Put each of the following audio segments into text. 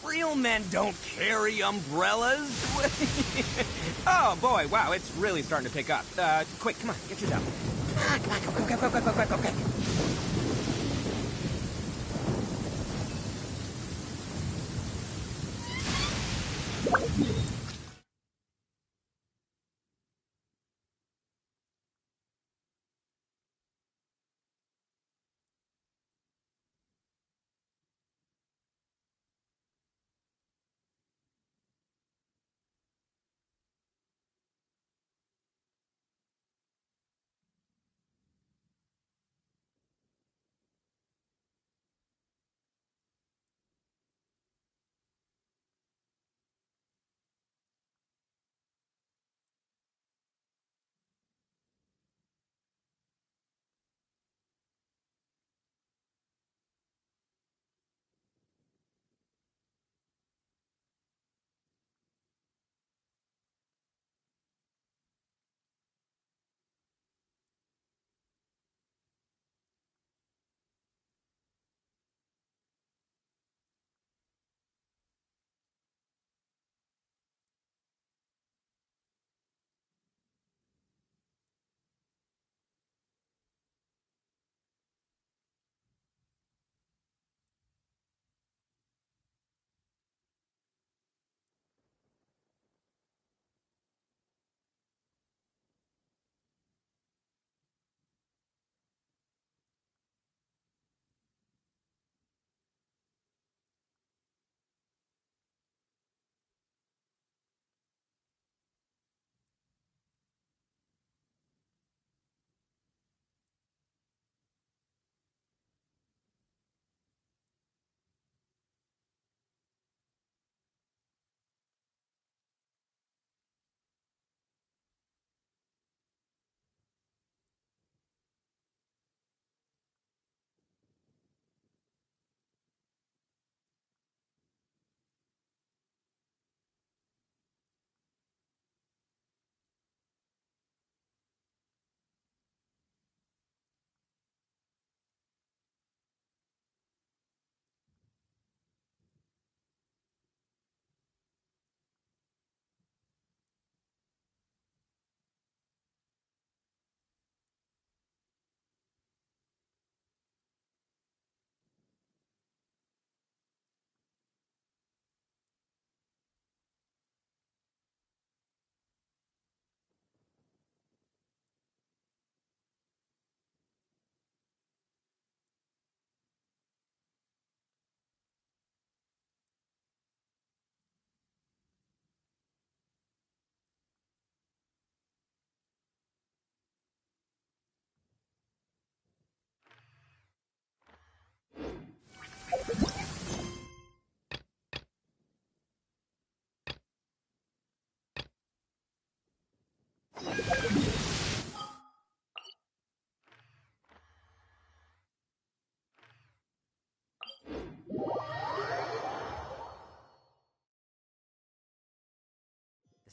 Real men don't carry umbrellas. Oh, boy, wow, it's really starting to pick up. Quick, come on, get yours out. Come on, go.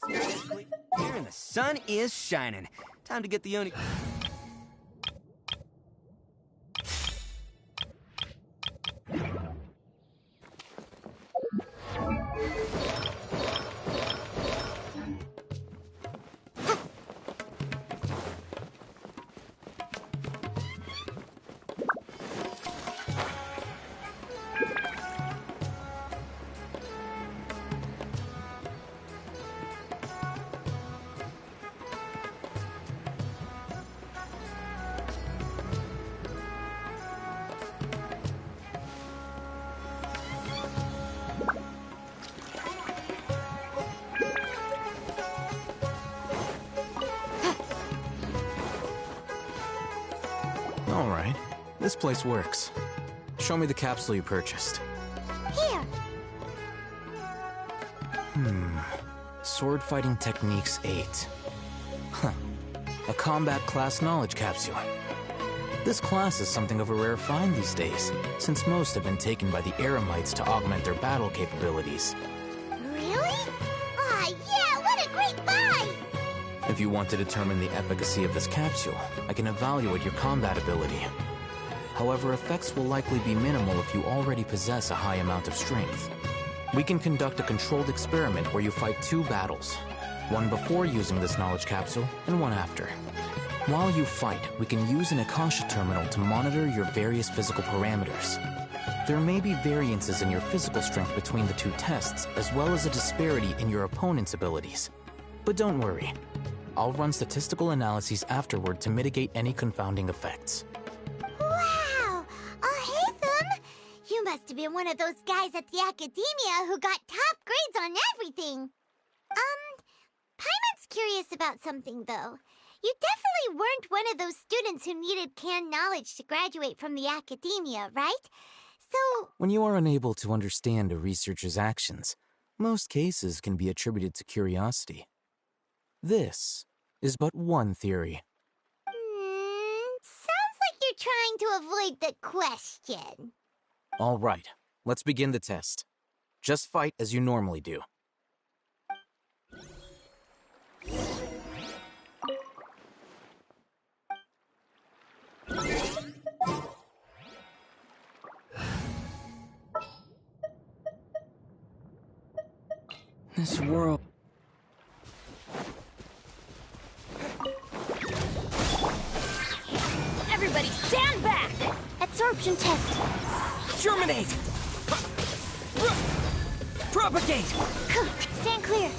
The sky is clear and the sun is shining. Time to get the Oni... Alright, this place works. Show me the capsule you purchased. Here. Sword Fighting Techniques 8. Huh. A combat class knowledge capsule. This class is something of a rare find these days, since most have been taken by the Eremites to augment their battle capabilities. Really? Aw, yeah, what a great buy! If you want to determine the efficacy of this capsule, I can evaluate your combat ability. However, effects will likely be minimal if you already possess a high amount of strength. We can conduct a controlled experiment where you fight 2 battles. One before using this knowledge capsule, and one after. While you fight, we can use an Akasha terminal to monitor your various physical parameters. There may be variances in your physical strength between the 2 tests, as well as a disparity in your opponent's abilities. But don't worry. I'll run statistical analyses afterward to mitigate any confounding effects. Wow! Haytham! You must have been one of those guys at the academia who got top grades on everything. Paimon's curious about something, though. You definitely weren't one of those students who needed canned knowledge to graduate from the academia, right? So... When you are unable to understand a researcher's actions, most cases can be attributed to curiosity. This is but one theory. Sounds like you're trying to avoid the question. All right, let's begin the test. Just fight as you normally do. This world... Everybody stand back! Absorption test. Germinate! Propagate! Stand clear.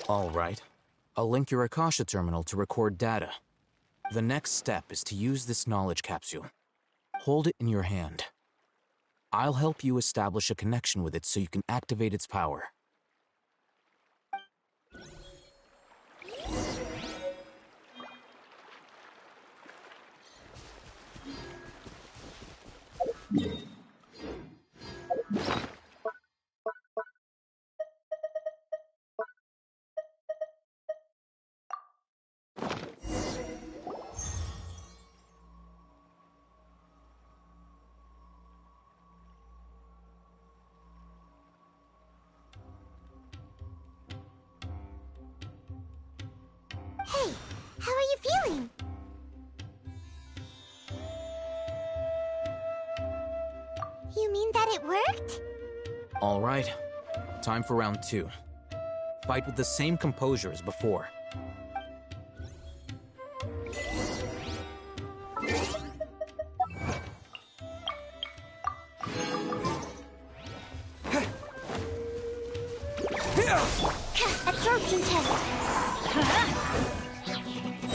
All right. I'll link your Akasha terminal to record data. The next step is to use this knowledge capsule. Hold it in your hand. I'll help you establish a connection with it so you can activate its power. Hey, how are you feeling? You mean that it worked? All right. Time for round 2. Fight with the same composure as before. Absorption test.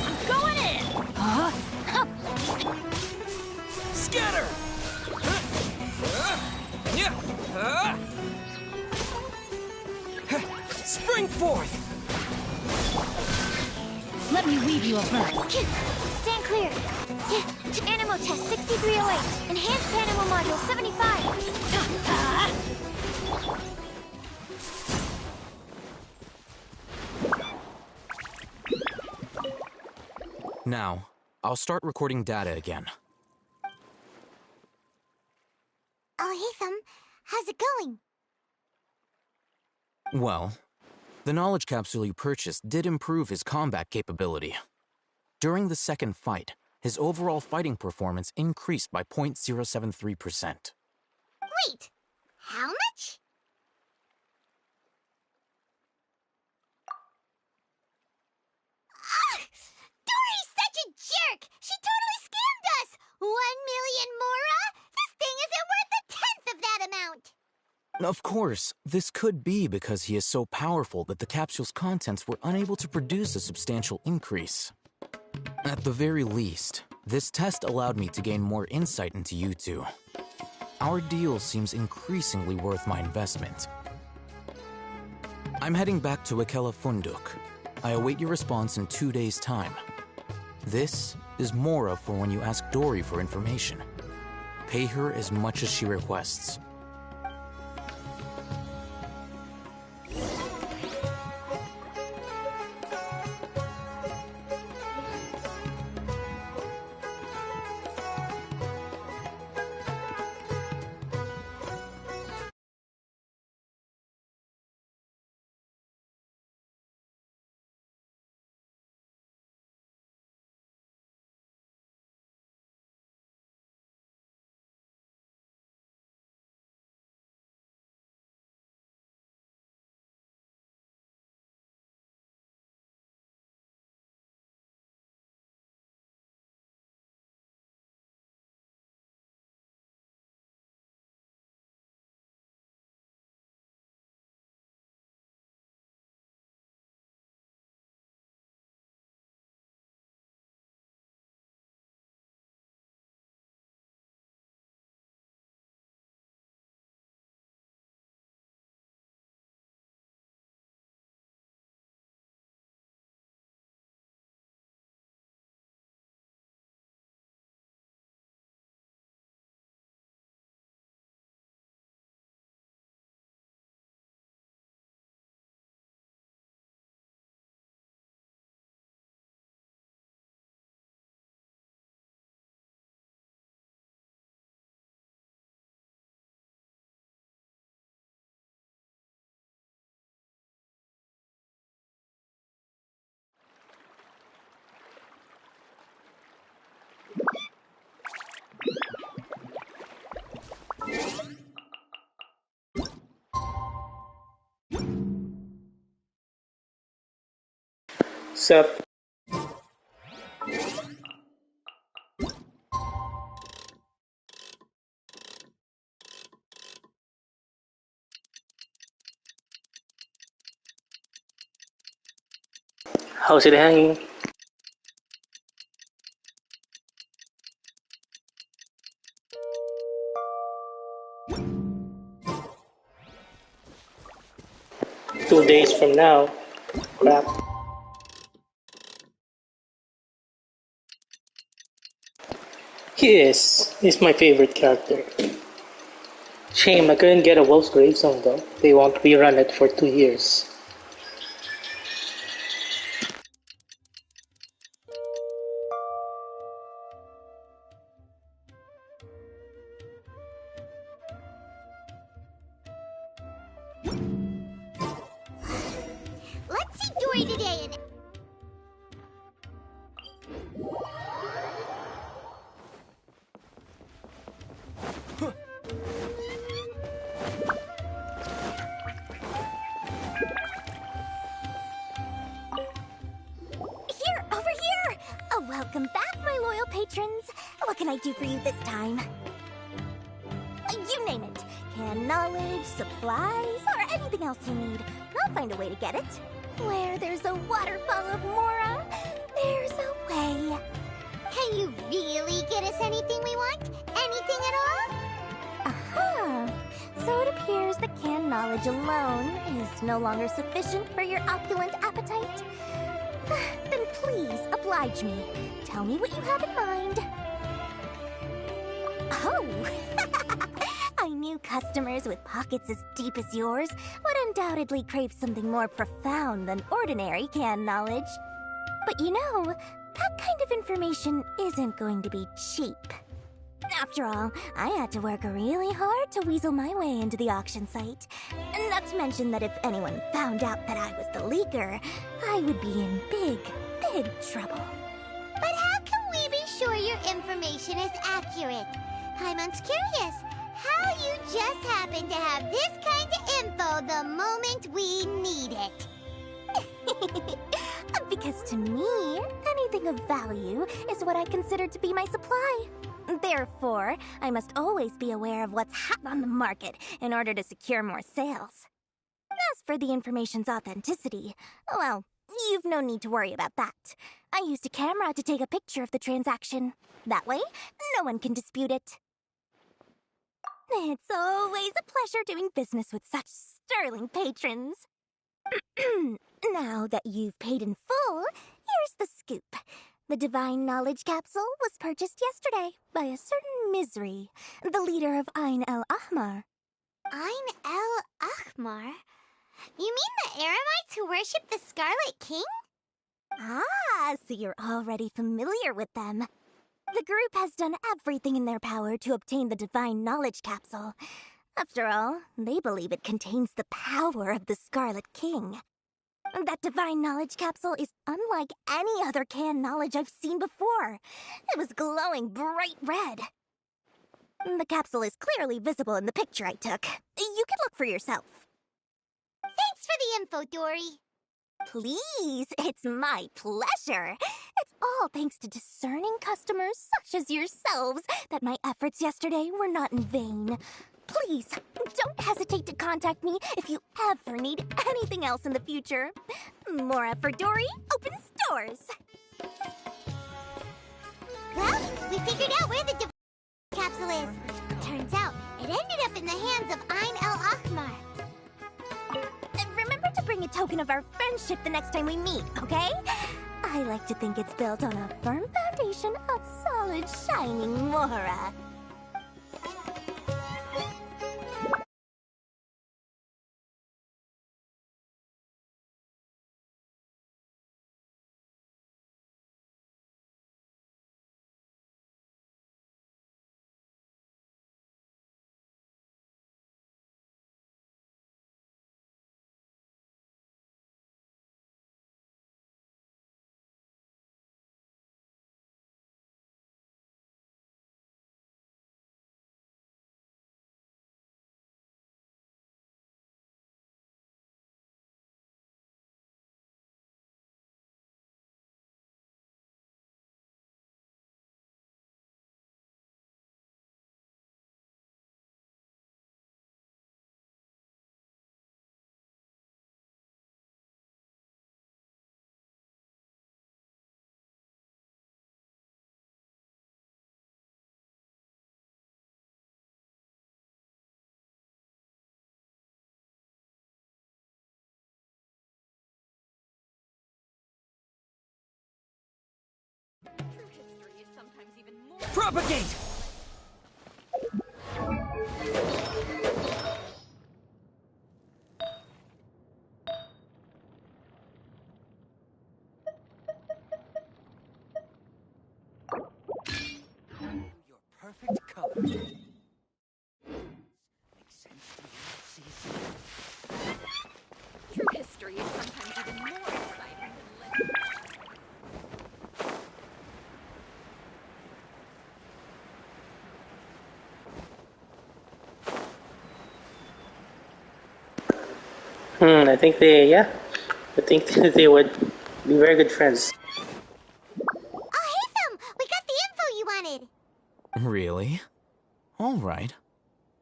I'm going in! Scatter! Spring forth! Let me weave you a verse. Stand clear. Animo test 6308. Enhanced Animo module 75. Now, I'll start recording data again. Haytham, how's it going? Well, the knowledge capsule you purchased did improve his combat capability. During the second fight, his overall fighting performance increased by 0.073%. Wait, how much? Dory's such a jerk! She totally scammed us! 1 million mora? This thing isn't worth a tenth of that amount! Of course, this could be because he is so powerful that the capsule's contents were unable to produce a substantial increase. At the very least, this test allowed me to gain more insight into you two. Our deal seems increasingly worth my investment. I'm heading back to Akela Funduk. I await your response in 2 days' time. This is Mora for when you ask Dory for information. Pay her as much as she requests. Sup? How's it hanging? 2 days from now. Crap. He's my favorite character. Shame I couldn't get a Wolf's Grave song though. They won't rerun it for 2 years. Let's see Dory today and... Here, over here! Oh, welcome back, my loyal patrons. What can I do for you this time? You name it. Canned knowledge, supplies, or anything else you need. I'll find a way to get it. Where there's a waterfall of Mora, there's a way. Can you really get us anything we want? Anything at all? Aha! So it appears that canned knowledge alone is no longer sufficient for your opulent appetite. Then please, oblige me. Tell me what you have in mind. Oh! I knew customers with pockets as deep as yours would undoubtedly crave something more profound than ordinary canned knowledge. But you know, that kind of information isn't going to be cheap. After all, I had to work really hard to weasel my way into the auction site. Not to mention that if anyone found out that I was the leaker, I would be in big, big trouble. But how can we be sure your information is accurate? I'm curious how you just happen to have this kind of info the moment we need it. Because to me, anything of value is what I consider to be my supply. Therefore, I must always be aware of what's hot on the market in order to secure more sales. As for the information's authenticity, well, you've no need to worry about that. I used a camera to take a picture of the transaction. That way, no one can dispute it. It's always a pleasure doing business with such sterling patrons. Now that you've paid in full, here's the scoop. The Divine Knowledge Capsule was purchased yesterday by a certain Misery, the leader of Ain el Ahmar. Ain el Ahmar? You mean the Aramites who worship the Scarlet King? Ah, so you're already familiar with them. The group has done everything in their power to obtain the Divine Knowledge Capsule. After all, they believe it contains the power of the Scarlet King. That Divine Knowledge Capsule is unlike any other canned knowledge I've seen before. It was glowing bright red. The capsule is clearly visible in the picture I took. You can look for yourself. Thanks for the info, Dory. Please, it's my pleasure. It's all thanks to discerning customers such as yourselves that my efforts yesterday were not in vain. Please, don't hesitate to contact me if you ever need anything else in the future. Mora for Dory opens doors. Well, we figured out where the Divine Capsule is. Turns out, it ended up in the hands of Ain el Ahmar. Remember to bring a token of our friendship the next time we meet, okay? I like to think it's built on a firm foundation of solid, shining Mora. Propagate! Your perfect color. Makes sense to you, Cece. True history is sometimes even more exciting than legend. I think I think they would be very good friends. Oh, hey, Thumb! We got the info you wanted! Really? All right.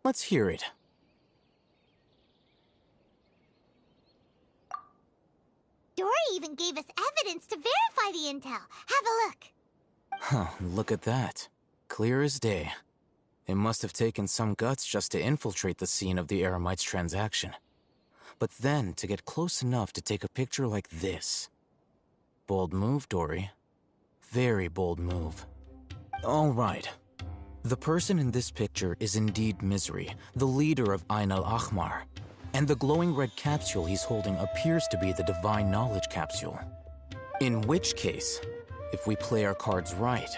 Let's hear it. Dory even gave us evidence to verify the intel. Have a look. Huh, look at that. Clear as day. It must have taken some guts just to infiltrate the scene of the Eremites transaction. But then to get close enough to take a picture like this. Bold move, Dory. Very bold move. All right. The person in this picture is indeed Misery, the leader of Ain al-Ahmar. And the glowing red capsule he's holding appears to be the Divine Knowledge Capsule. In which case, if we play our cards right,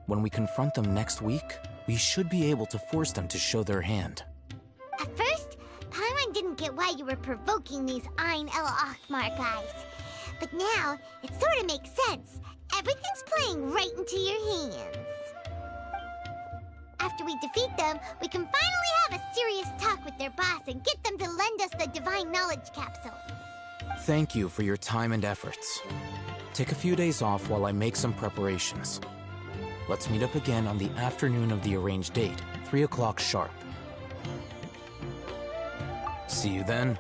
when we confront them next week, we should be able to force them to show their hand. At first, Paimon didn't get why you were provoking these Ain el-Ahmar guys. But now, it sort of makes sense. Everything's playing right into your hands. After we defeat them, we can finally have a serious talk with their boss and get them to lend us the Divine Knowledge Capsule. Thank you for your time and efforts. Take a few days off while I make some preparations. Let's meet up again on the afternoon of the arranged date, 3 o'clock sharp. See you then.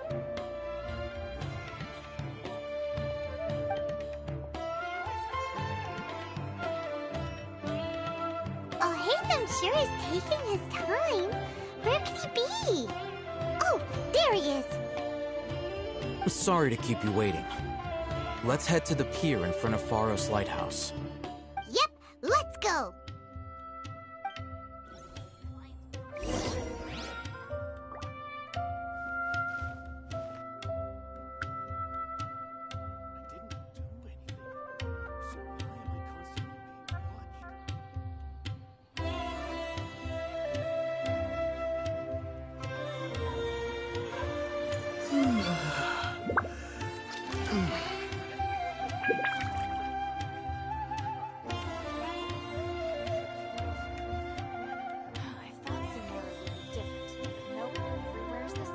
Oh, Haytham sure is taking his time. Where could he be? Oh, there he is. Sorry to keep you waiting. Let's head to the pier in front of Pharos Lighthouse. Yep, let's go. I thought Sumeru would be different. Nope, everywhere's the same.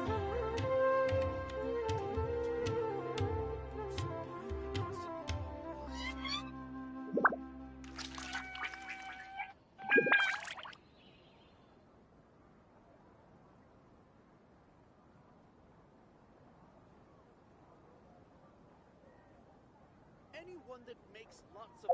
Anyone that makes lots of...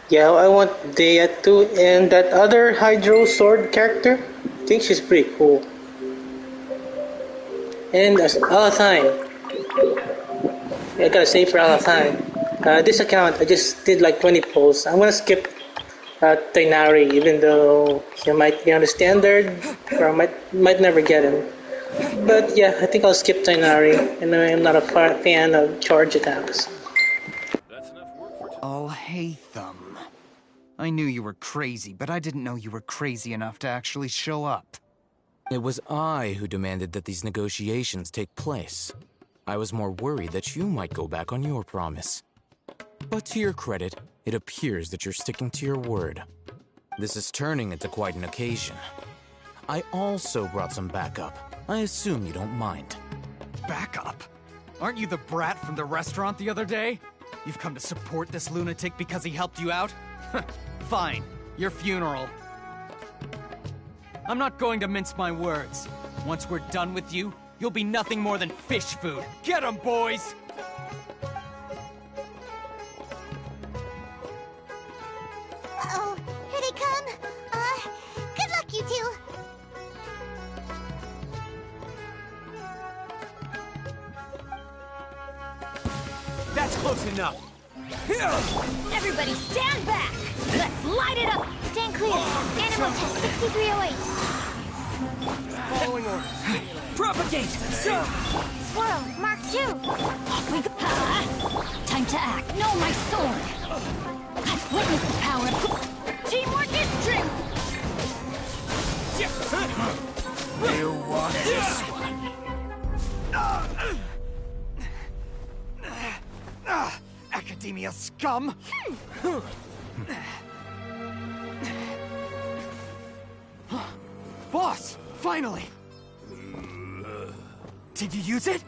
Yeah, I want Dea too, and that other Hydro Sword character. I think she's pretty cool. And Alathine. I gotta say for Alathine. This account, I just did like 20 pulls. I'm gonna skip Tainari, even though he might be on the standard, or I might never get him. But yeah, I think I'll skip Tainari, and I'm not a fan of charge attacks. Oh, hey, Thumb. I knew you were crazy, but I didn't know you were crazy enough to actually show up. It was I who demanded that these negotiations take place. I was more worried that you might go back on your promise. But to your credit, it appears that you're sticking to your word. This is turning into quite an occasion. I also brought some backup. I assume you don't mind. Backup? Aren't you the brat from the restaurant the other day? You've come to support this lunatic because he helped you out? Fine, your funeral. I'm not going to mince my words. Once we're done with you, you'll be nothing more than fish food. Get 'em, boys! close enough. Everybody stand back! Let's light it up! Stand clear. Animal test 6308. Following orders. Propagate! Sir! Swirl, Mark 2. We go. Time to act. No, my sword! Witness the power of... Teamwork is strength! You want this one? Academia scum! Boss! Finally! Did you use it?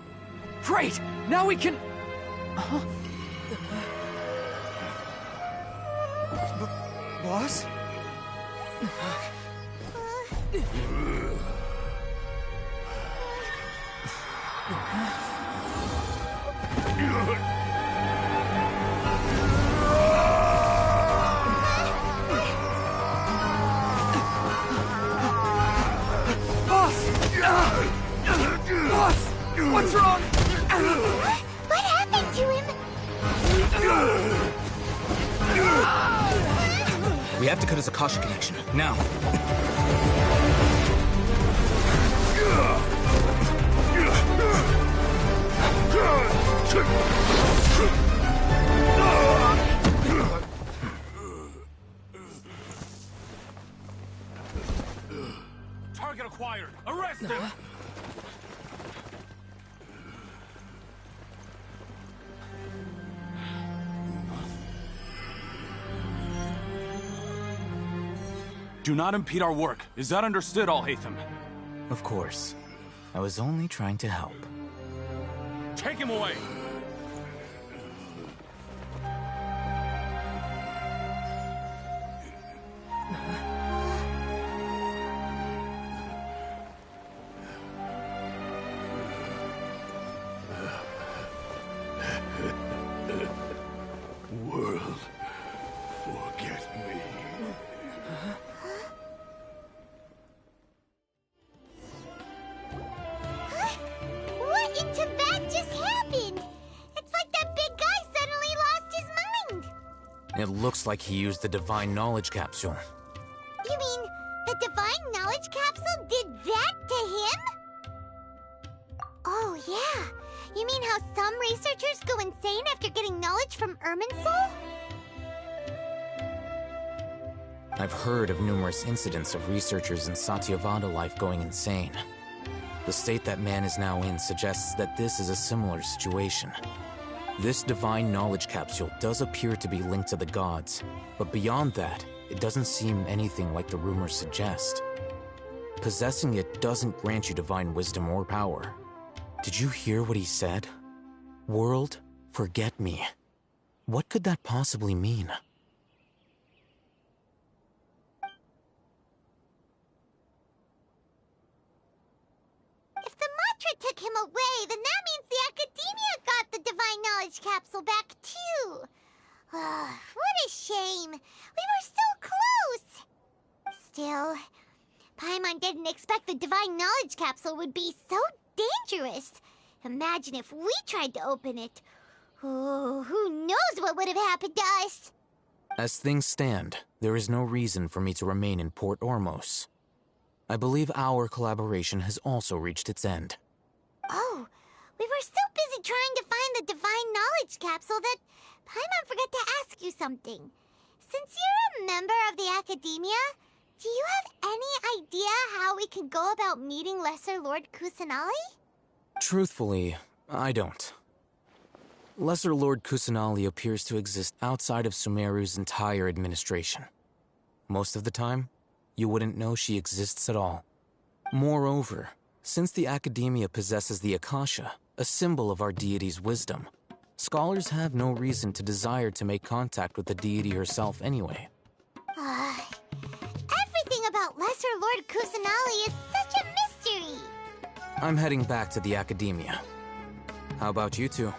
Great! Now we can... Huh? Boss? Boss! What's wrong? What happened to him? We have to cut his Akasha connection, now. Target acquired. Arrest him. Do not impede our work. Is that understood, Al-Haytham? Of course. I was only trying to help. Take him away! World, forget me. What in Tibet just happened? It's like that big guy suddenly lost his mind. It looks like he used the Divine Knowledge Capsule. You mean the Divine Knowledge Capsule did that to him? Oh, yeah. You mean how some researchers go insane after getting knowledge from Irminsul? I've heard of numerous incidents of researchers in Satyavada life going insane. The state that man is now in suggests that this is a similar situation. This Divine Knowledge Capsule does appear to be linked to the gods, but beyond that, it doesn't seem anything like the rumors suggest. Possessing it doesn't grant you divine wisdom or power. Did you hear what he said? World, forget me. What could that possibly mean? If the mantra took him away, then that means the Academia got the Divine Knowledge Capsule back, too. What a shame. We were so close. Still, Paimon didn't expect the Divine Knowledge Capsule would be so dangerous. Imagine if we tried to open it. Oh, who knows what would have happened to us? As things stand, there is no reason for me to remain in Port Ormos. I believe our collaboration has also reached its end. Oh, we were so busy trying to find the Divine Knowledge Capsule that Paimon forgot to ask you something. Since you're a member of the Academia, do you have any idea how we can go about meeting Lesser Lord Kusanali? Truthfully, I don't. Lesser Lord Kusanali appears to exist outside of Sumeru's entire administration. Most of the time, you wouldn't know she exists at all. Moreover, since the Academia possesses the Akasha, a symbol of our deity's wisdom, scholars have no reason to desire to make contact with the deity herself anyway. Everything about Lesser Lord Kusanali is such a mystery! I'm heading back to the Academia. How about you two?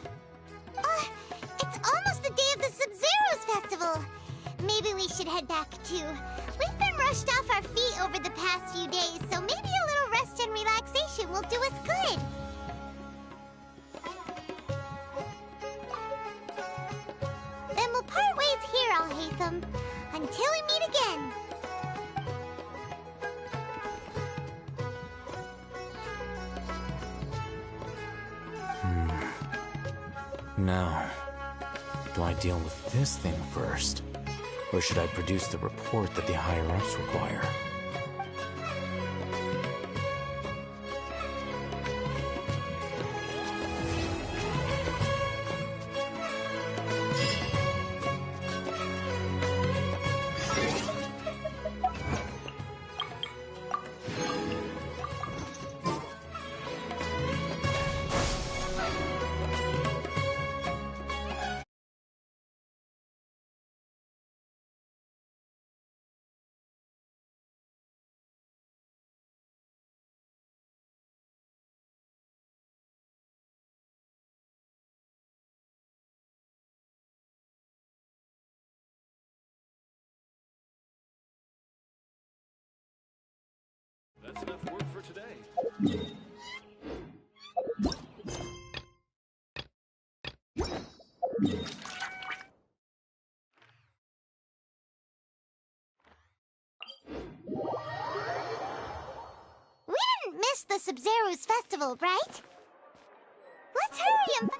It's almost the day of the Sub-Zero's festival. Maybe we should head back too. We've been rushed off our feet over the past few days, so maybe a little rest and relaxation will do us good. Now, do I deal with this thing first? Or should I produce the report that the higher-ups require? That's enough work for today. We didn't miss the Sumeru's festival, right? Let's hurry and...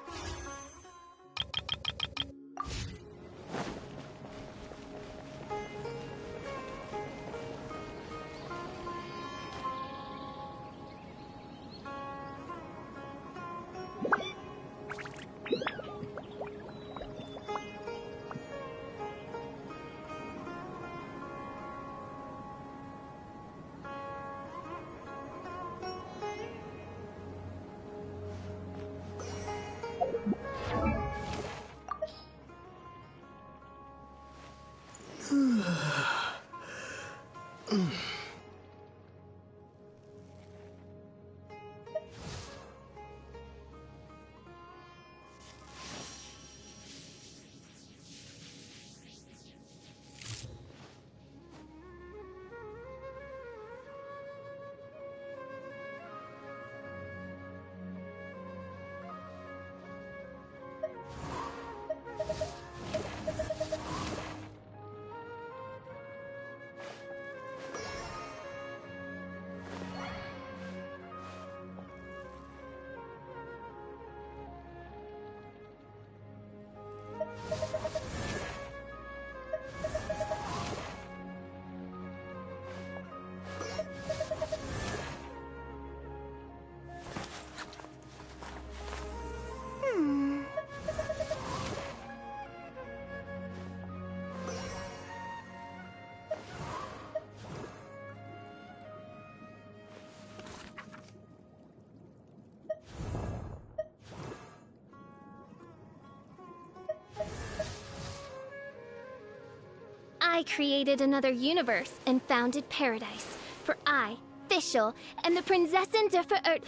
I created another universe and founded paradise. For I, Fischl, and the Prinzessin der Verirrt...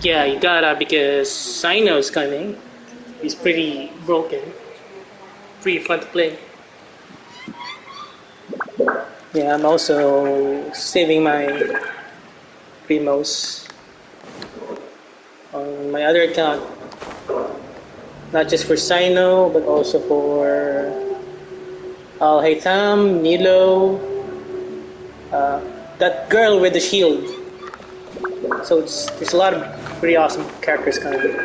Yeah, you gotta, because Sino's coming. He's pretty broken. Pretty fun to play. Yeah, I'm also saving my Primos on my other account. Not just for Sino, but also for Al Haytham, Nilo, that girl with the shield. So there's a lot of pretty awesome characters coming.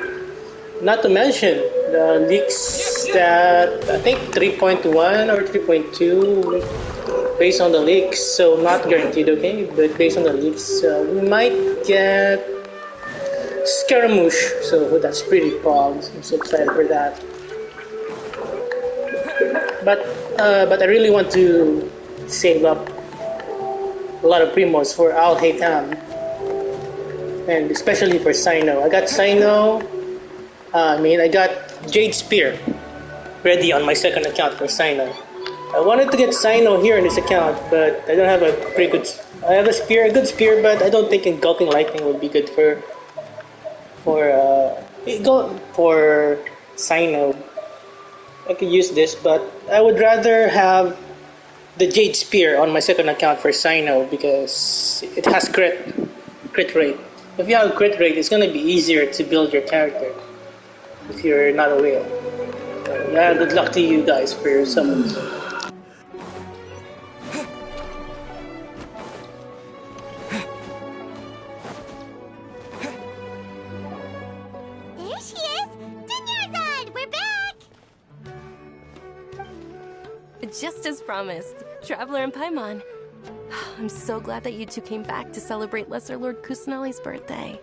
Not to mention the leaks that I think 3.1 or 3.2, based on the leaks, so not guaranteed, okay? But based on the leaks, we might get Scaramouche, so that's pretty pog. I'm so excited for that. But I really want to save up a lot of Primos for Al Haytham. And especially for Sino. I got Sino, I got Jade Spear. ready on my second account for Sino. I wanted to get Sino here in this account, but I don't have a pretty good. I have a spear, a good spear, but I don't think engulfing lightning would be good for Sino. I could use this, but I would rather have the Jade Spear on my second account for Sino because it has crit rate. If you have crit rate, it's gonna be easier to build your character if you're not a whale. Yeah, good luck to you guys for your summons. There she is! Dunyarzad, we're back! Just as promised, Traveler and Paimon. I'm so glad that you two came back to celebrate Lesser Lord Kusanali's birthday.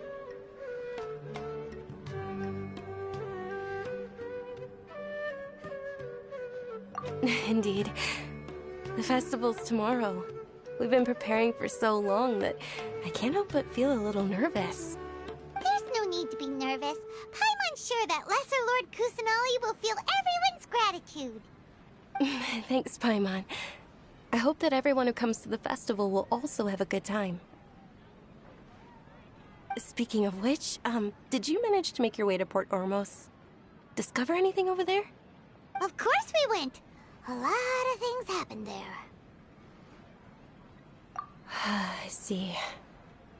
Indeed. The festival's tomorrow. We've been preparing for so long that I can't help but feel a little nervous. There's no need to be nervous. Paimon's sure that Lesser Lord Kusanali will feel everyone's gratitude. Thanks, Paimon. I hope that everyone who comes to the festival will also have a good time. Speaking of which, did you manage to make your way to Port Ormos? Discover anything over there? Of course we went. A lot of things happened there. I see.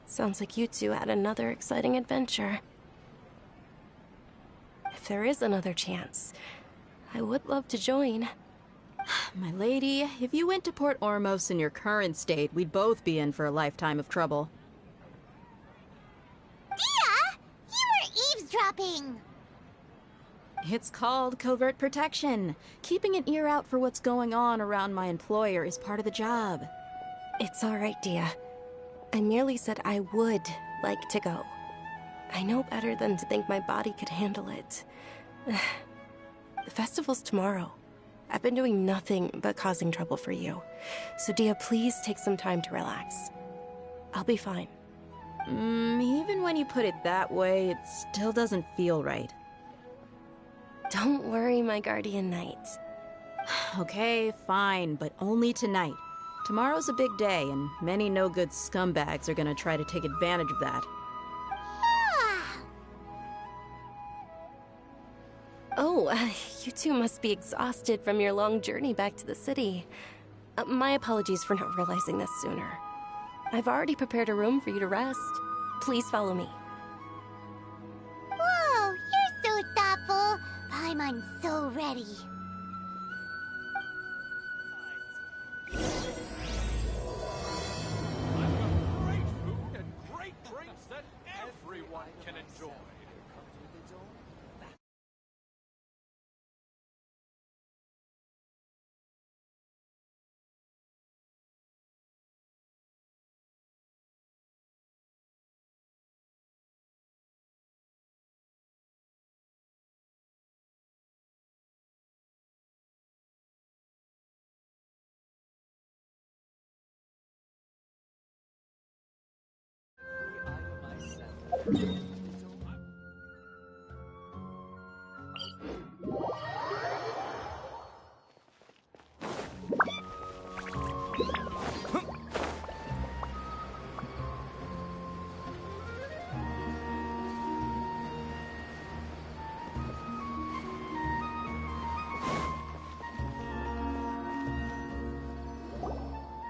Sounds like you two had another exciting adventure. If there is another chance, I would love to join. My lady, if you went to Port Ormos in your current state, we'd both be in for a lifetime of trouble. Dia! You were eavesdropping! It's called covert protection. Keeping an ear out for what's going on around my employer is part of the job. It's all right, Dia. I merely said I would like to go. I know better than to think my body could handle it. The festival's tomorrow. I've been doing nothing but causing trouble for you. So Dia, please take some time to relax. I'll be fine. Even when you put it that way, it still doesn't feel right. Don't worry, my guardian knight. Okay, fine, but only tonight. Tomorrow's a big day, and many no-good scumbags are gonna try to take advantage of that. Oh, you two must be exhausted from your long journey back to the city. My apologies for not realizing this sooner. I've already prepared a room for you to rest. Please follow me. Whoa, you're so thoughtful. Paimon's so ready. Great food and great drinks that everyone can enjoy.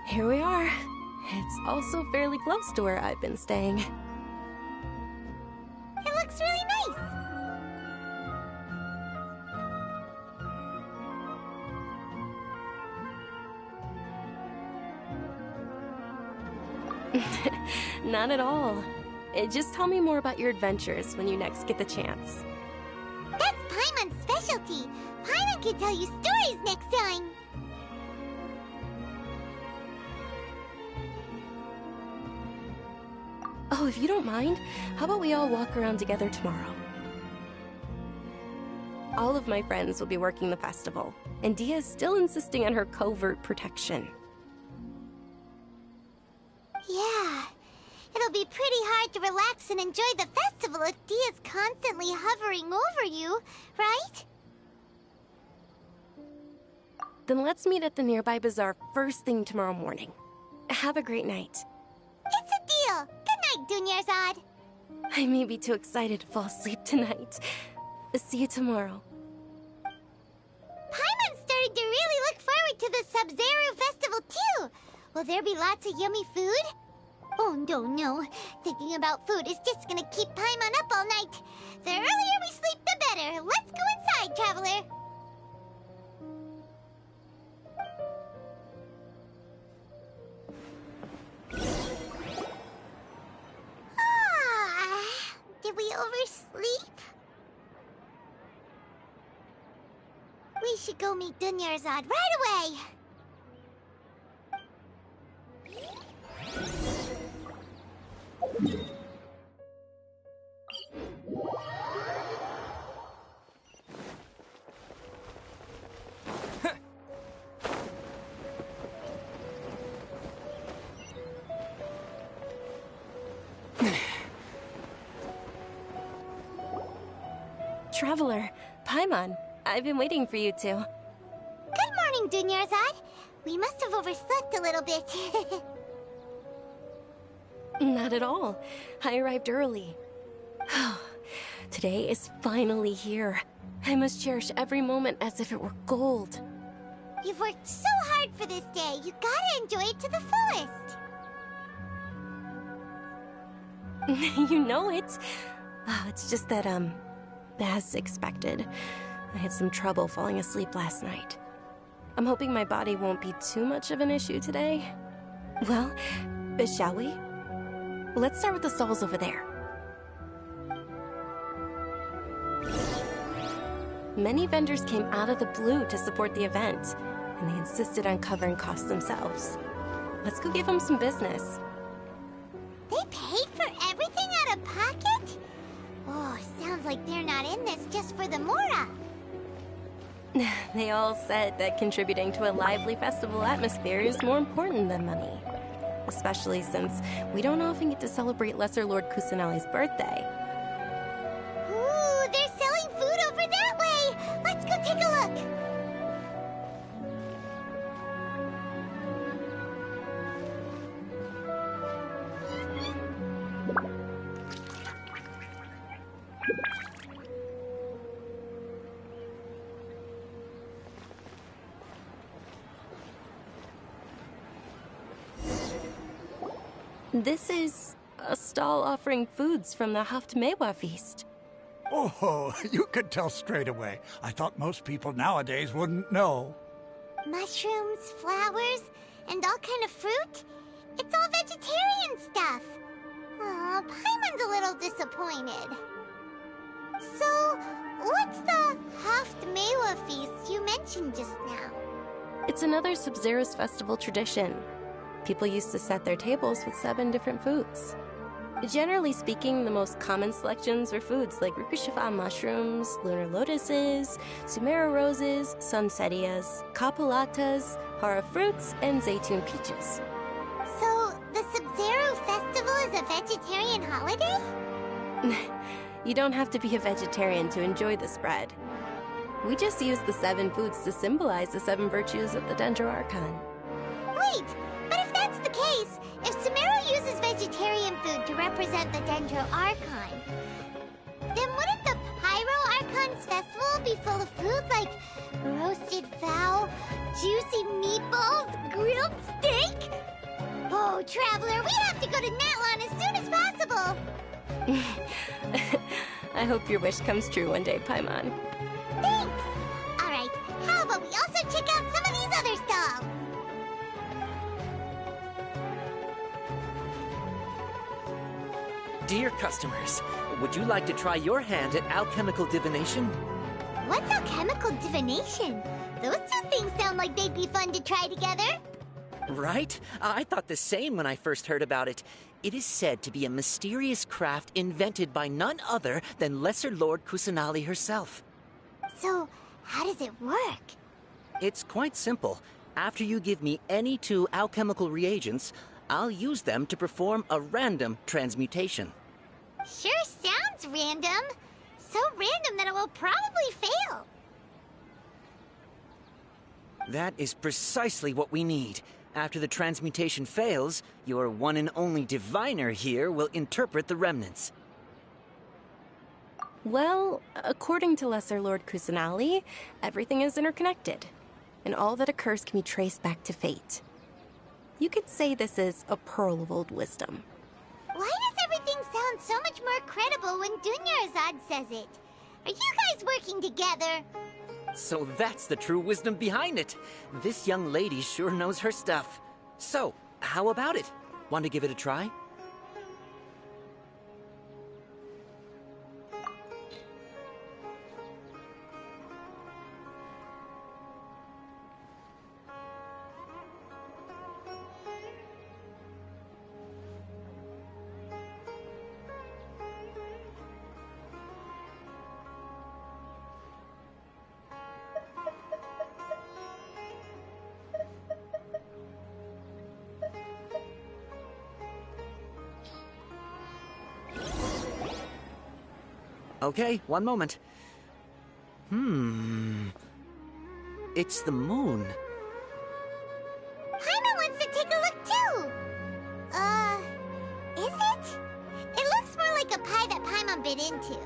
Here we are. It's also fairly close to where I've been staying. It looks really nice. Not at all. Just tell me more about your adventures when you next get the chance. That's Paimon's specialty. Paimon can tell you stories next time. Oh, if you don't mind, how about we all walk around together tomorrow? All of my friends will be working the festival, and Dia is still insisting on her covert protection. Yeah. It'll be pretty hard to relax and enjoy the festival if Dia's constantly hovering over you, right? Then let's meet at the nearby bazaar first thing tomorrow morning. Have a great night. It's a deal. Good night, Dunyarzad. I may be too excited to fall asleep tonight. See you tomorrow. Paimon's starting to really look forward to the Sumeru festival, too. Will there be lots of yummy food? Oh, no. Thinking about food is just gonna keep Paimon up all night. The earlier we sleep, the better. Let's go inside, Traveler. Did we oversleep? We should go meet Dunyarzad right away. Traveler, Paimon, I've been waiting for you two. Good morning, Dunyarzad. We must have overslept a little bit. Not at all. I arrived early. Today is finally here. I must cherish every moment as if it were gold. You've worked so hard for this day. You gotta enjoy it to the fullest. You know it. It's just that, as expected, I had some trouble falling asleep last night. I'm hoping my body won't be too much of an issue today. Well, shall we? Let's start with the stalls over there. Many vendors came out of the blue to support the event, and they insisted on covering costs themselves. Let's go give them some business. They paid for everything out of pocket? Oh, sounds like they're not in this just for the Mora. They all said that contributing to a lively festival atmosphere is more important than money. Especially since we don't often get to celebrate Lesser Lord Kusanali's birthday. Ooh, they're selling food over that way! Let's go take a look! This is a stall offering foods from the Haftmewa feast. Oh, you could tell straight away. I thought most people nowadays wouldn't know. Mushrooms, flowers, and all kind of fruit? It's all vegetarian stuff. Aw, Paimon's a little disappointed. So, what's the Haftmewa feast you mentioned just now? It's another Sub-Zero's festival tradition. People used to set their tables with 7 different foods. Generally speaking, the most common selections were foods like Rukushifa mushrooms, lunar lotuses, Sumeru roses, sunsetias, kapulatas, hara fruits, and zaytun peaches. So, the Sub-Zero festival is a vegetarian holiday? You don't have to be a vegetarian to enjoy the spread. We just use the 7 foods to symbolize the 7 virtues of the Dendro Archon. Wait! But if that's the case, if Sumeru uses vegetarian food to represent the Dendro Archon, then wouldn't the Pyro Archon's festival be full of food like roasted fowl, juicy meatballs, grilled steak? Oh, Traveler, we have to go to Natlan as soon as possible! I hope your wish comes true one day, Paimon. Thanks! Alright, how about we also check out some of these other stalls? Dear customers, would you like to try your hand at alchemical divination? What's alchemical divination? Those two things sound like they'd be fun to try together. Right? I thought the same when I first heard about it. It is said to be a mysterious craft invented by none other than Lesser Lord Kusanali herself. So, how does it work? It's quite simple. After you give me any 2 alchemical reagents, I'll use them to perform a random transmutation. Sure sounds random. So random that it will probably fail. That is precisely what we need. After the transmutation fails, your one and only diviner here will interpret the remnants. Well, according to Lesser Lord Kusanali, everything is interconnected, and all that occurs can be traced back to fate. You could say this is a pearl of old wisdom. Why does everything sound so much more credible when Dunyarzad says it? Are you guys working together? So that's the true wisdom behind it. This young lady sure knows her stuff. So, how about it? Want to give it a try? Okay, one moment. It's the moon. Paimon wants to take a look too! Is it? It looks more like a pie that Paimon bit into.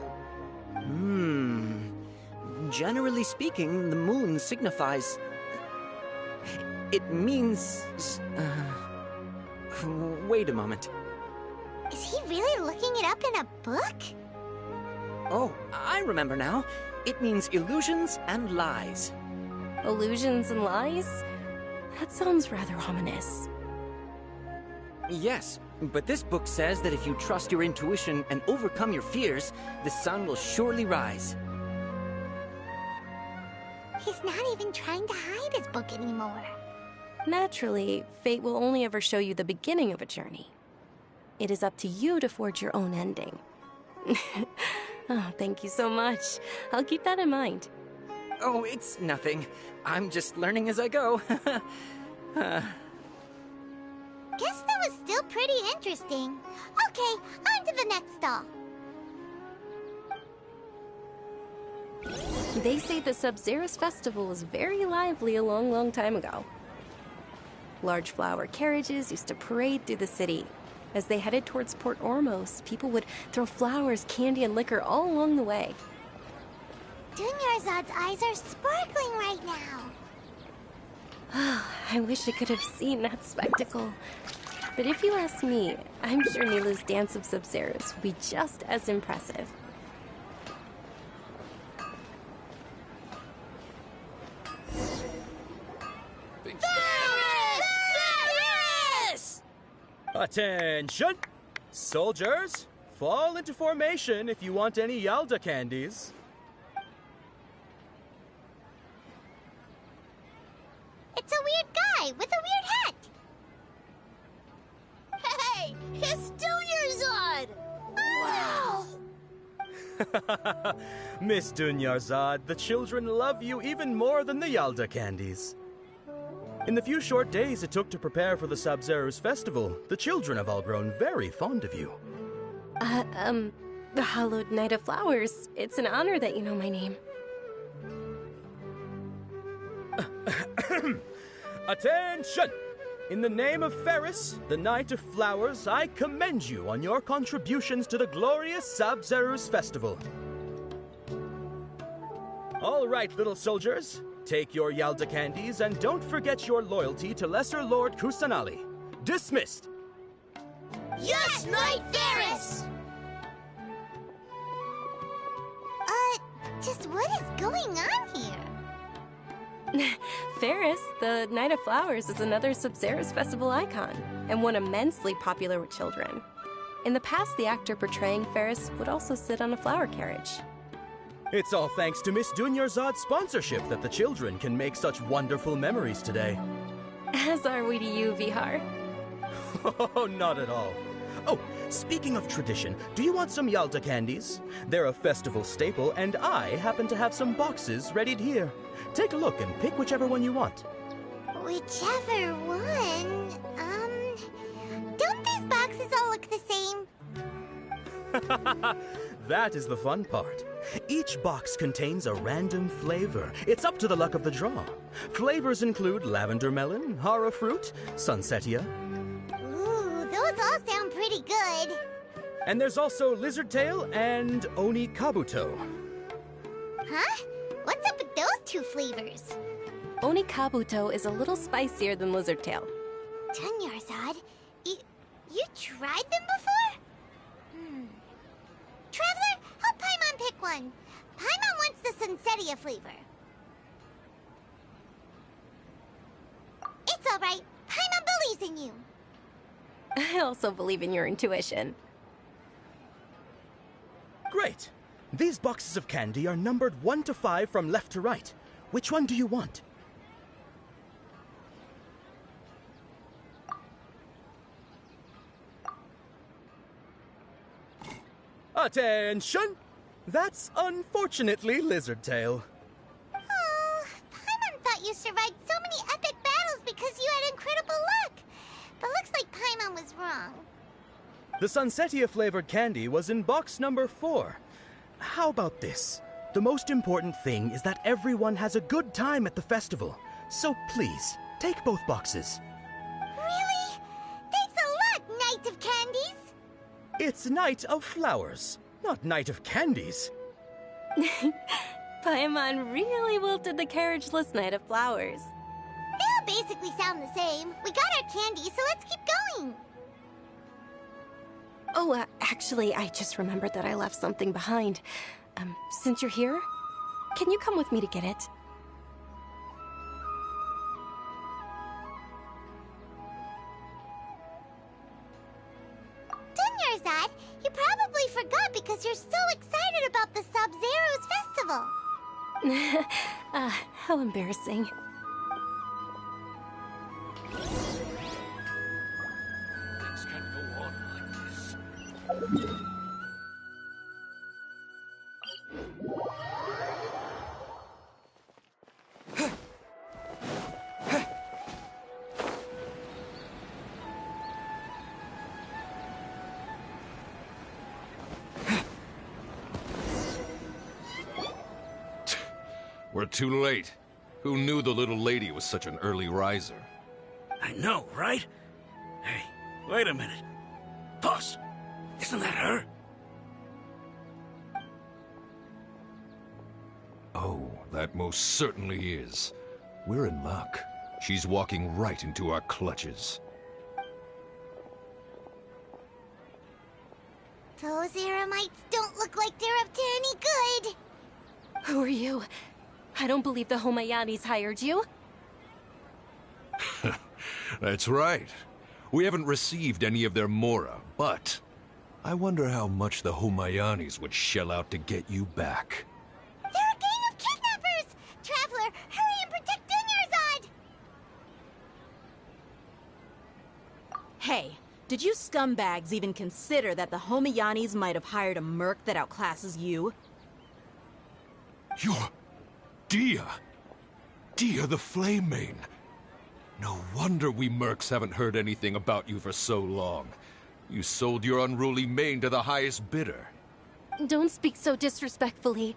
Generally speaking, the moon signifies... It means... Wait a moment. Is he really looking it up in a book? Oh, I remember now. It means illusions and lies. Illusions and lies? That sounds rather ominous. Yes, but this book says that if you trust your intuition and overcome your fears, the sun will surely rise. He's not even trying to hide his book anymore. Naturally, fate will only ever show you the beginning of a journey. It is up to you to forge your own ending. Oh, thank you so much. I'll keep that in mind. Oh, it's nothing. I'm just learning as I go. Guess that was still pretty interesting. Okay, on to the next stall. They say the Sub-Zerus festival was very lively a long, long time ago. Large flower carriages used to parade through the city. As they headed towards Port Ormos, people would throw flowers, candy, and liquor all along the way. Dunyarzad's eyes are sparkling right now. I wish I could have seen that spectacle. But if you ask me, I'm sure Nilu's Dance of Sub-Zerus will be just as impressive. Attention! Soldiers, fall into formation if you want any Yalda candies. It's a weird guy with a weird hat. Hey, it's Dunyarzad! Wow! Miss Dunyarzad, the children love you even more than the Yalda candies. In the few short days it took to prepare for the Sub-Zerus festival, the children have all grown very fond of you. The Hallowed Knight of Flowers. It's an honor that you know my name. Attention! In the name of Ferris, the Knight of Flowers, I commend you on your contributions to the glorious Sub-Zerus festival. All right, little soldiers. Take your Yalda candies and don't forget your loyalty to Lesser Lord Kusanali. Dismissed! Yes, Knight Ferris! Just what is going on here? Ferris, the Knight of Flowers, is another Sub-Zerus festival icon, and one immensely popular with children. In the past, the actor portraying Ferris would also sit on a flower carriage. It's all thanks to Miss Dunyarzad's sponsorship that the children can make such wonderful memories today. As are we to you, Vihar. Oh, not at all. Oh, speaking of tradition, do you want some Yalda candies? They're a festival staple, and I happen to have some boxes readied here. Take a look and pick whichever one you want. Whichever one? Don't these boxes all look the same? That is the fun part. Each box contains a random flavor. It's up to the luck of the draw. Flavors include lavender melon, hara fruit, sunsetia. Ooh, those all sound pretty good. And there's also lizard tail and oni kabuto. Huh? What's up with those two flavors? Oni kabuto is a little spicier than lizard tail. Dunyarzad, you tried them before? Traveler, help Paimon pick one. Paimon wants the Sunsetia flavor. It's alright. Paimon believes in you. I also believe in your intuition. Great! These boxes of candy are numbered 1 to 5 from left to right. Which one do you want? Attention! That's unfortunately Lizard Tail. Oh, Paimon thought you survived so many epic battles because you had incredible luck. But looks like Paimon was wrong. The Sunsetia flavored candy was in box number 4. How about this? The most important thing is that everyone has a good time at the festival. So please, take both boxes. Really? Thanks a lot, Knight of Candies. It's Night of Flowers, not Night of Candies. Paimon really wilted the carriageless Knight of Flowers. They all basically sound the same. We got our candy, so let's keep going. Oh, actually, I just remembered that I left something behind. Since you're here, can you come with me to get it? Dunyarzad, you probably forgot because you're so excited about the Sub-Zero's festival. How embarrassing. Things can't go on like this. We're too late. Who knew the little lady was such an early riser? I know, right? Hey, wait a minute. Boss, isn't that her? Oh, that most certainly is. We're in luck. She's walking right into our clutches. Those Eremites don't look like they're up to any good. Who are you? I don't believe the Homayanis hired you. That's right. We haven't received any of their mora, but I wonder how much the Homayanis would shell out to get you back. They're a gang of kidnappers! Traveler, hurry and protect Dunyarzad! Hey, did you scumbags even consider that the Homayanis might have hired a merc that outclasses you? You're Dia! Dia the Flame Mane! No wonder we mercs haven't heard anything about you for so long. You sold your unruly mane to the highest bidder. Don't speak so disrespectfully.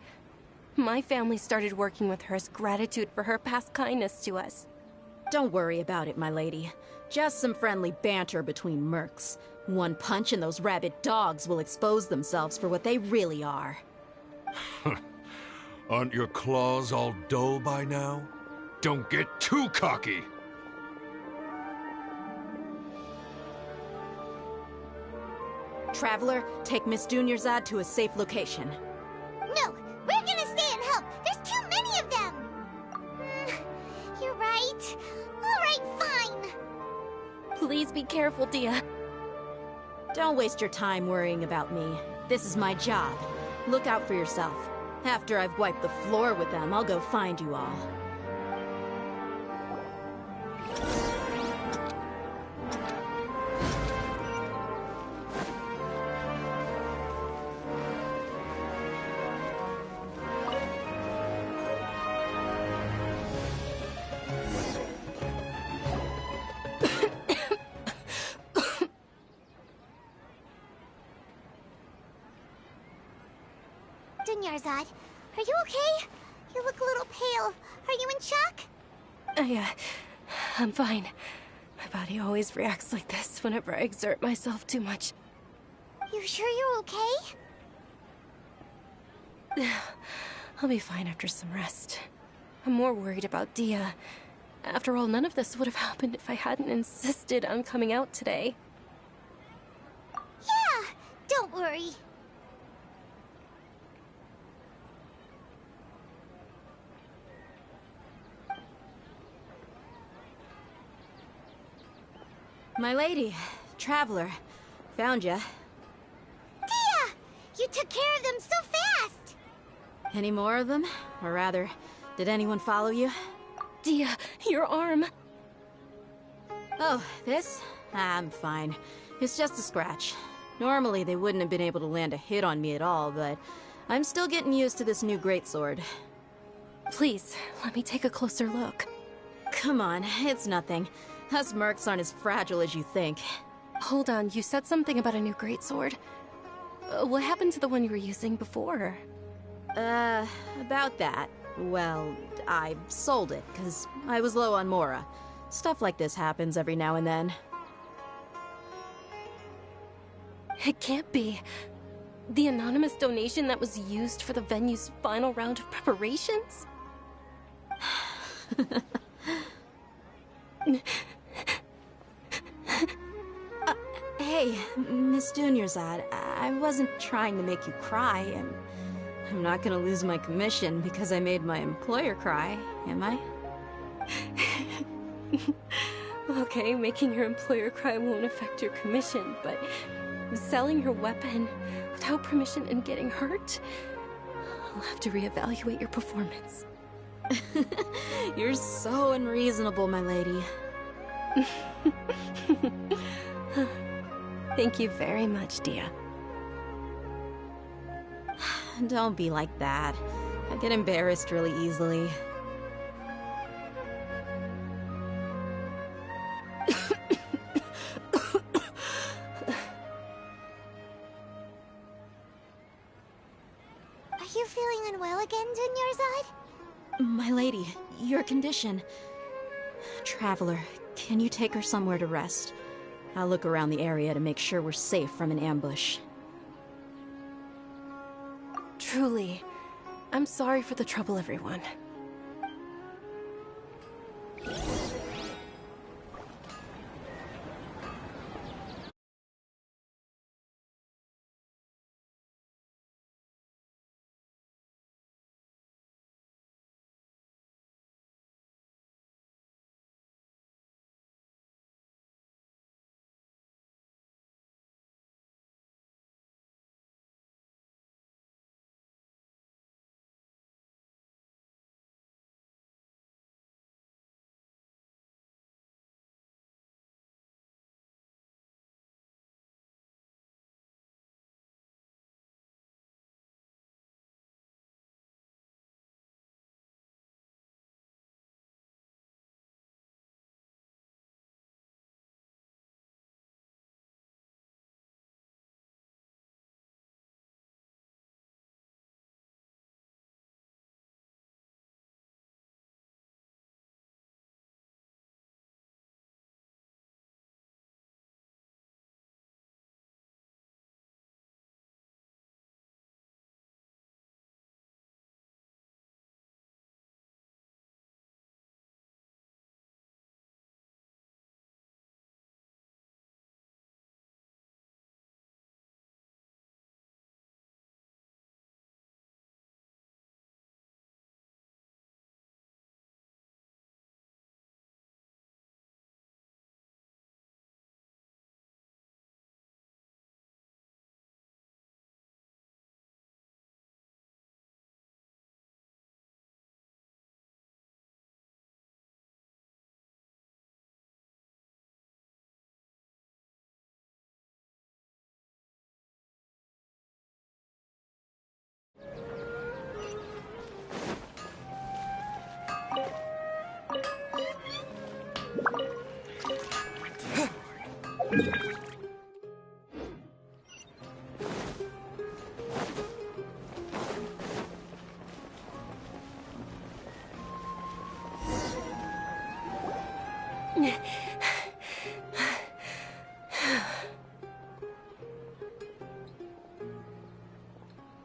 My family started working with her as gratitude for her past kindness to us. Don't worry about it, my lady. Just some friendly banter between mercs. One punch and those rabid dogs will expose themselves for what they really are. Aren't your claws all dull by now? Don't get too cocky! Traveler, take Miss Dunyarzad to a safe location. No, we're gonna stay and help. There's too many of them. You're right. All right, fine. Please be careful, Dia. Don't waste your time worrying about me. This is my job. Look out for yourself. After I've wiped the floor with them, I'll go find you all. Dunyarzad, are you okay? You look a little pale. Are you in shock? I'm fine. My body always reacts like this whenever I exert myself too much. You sure you're okay? I'll be fine after some rest. I'm more worried about Dia. After all, none of this would have happened if I hadn't insisted on coming out today. Yeah, don't worry. My lady, Traveler, found ya. Dia! You took care of them so fast! Any more of them? Or rather, did anyone follow you? Dia, your arm! Oh, this? I'm fine. It's just a scratch. Normally, they wouldn't have been able to land a hit on me at all, but I'm still getting used to this new greatsword. Please, let me take a closer look. Come on, it's nothing. Us mercs aren't as fragile as you think. Hold on, you said something about a new greatsword. What happened to the one you were using before? About that. Well, I sold it, because I was low on Mora. Stuff like this happens every now and then. It can't be. The anonymous donation that was used for the venue's final round of preparations? Hey, Miss Dunyarzad, I wasn't trying to make you cry, and I'm not gonna lose my commission because I made my employer cry, am I? Okay, making your employer cry won't affect your commission, but selling your weapon without permission and getting hurt? I'll have to reevaluate your performance. You're so unreasonable, my lady. Thank you very much, Dia. Don't be like that. I get embarrassed really easily. Are you feeling unwell again, Dunyarzad? My lady, your condition. Traveler, can you take her somewhere to rest? I'll look around the area to make sure we're safe from an ambush. Truly, I'm sorry for the trouble, everyone.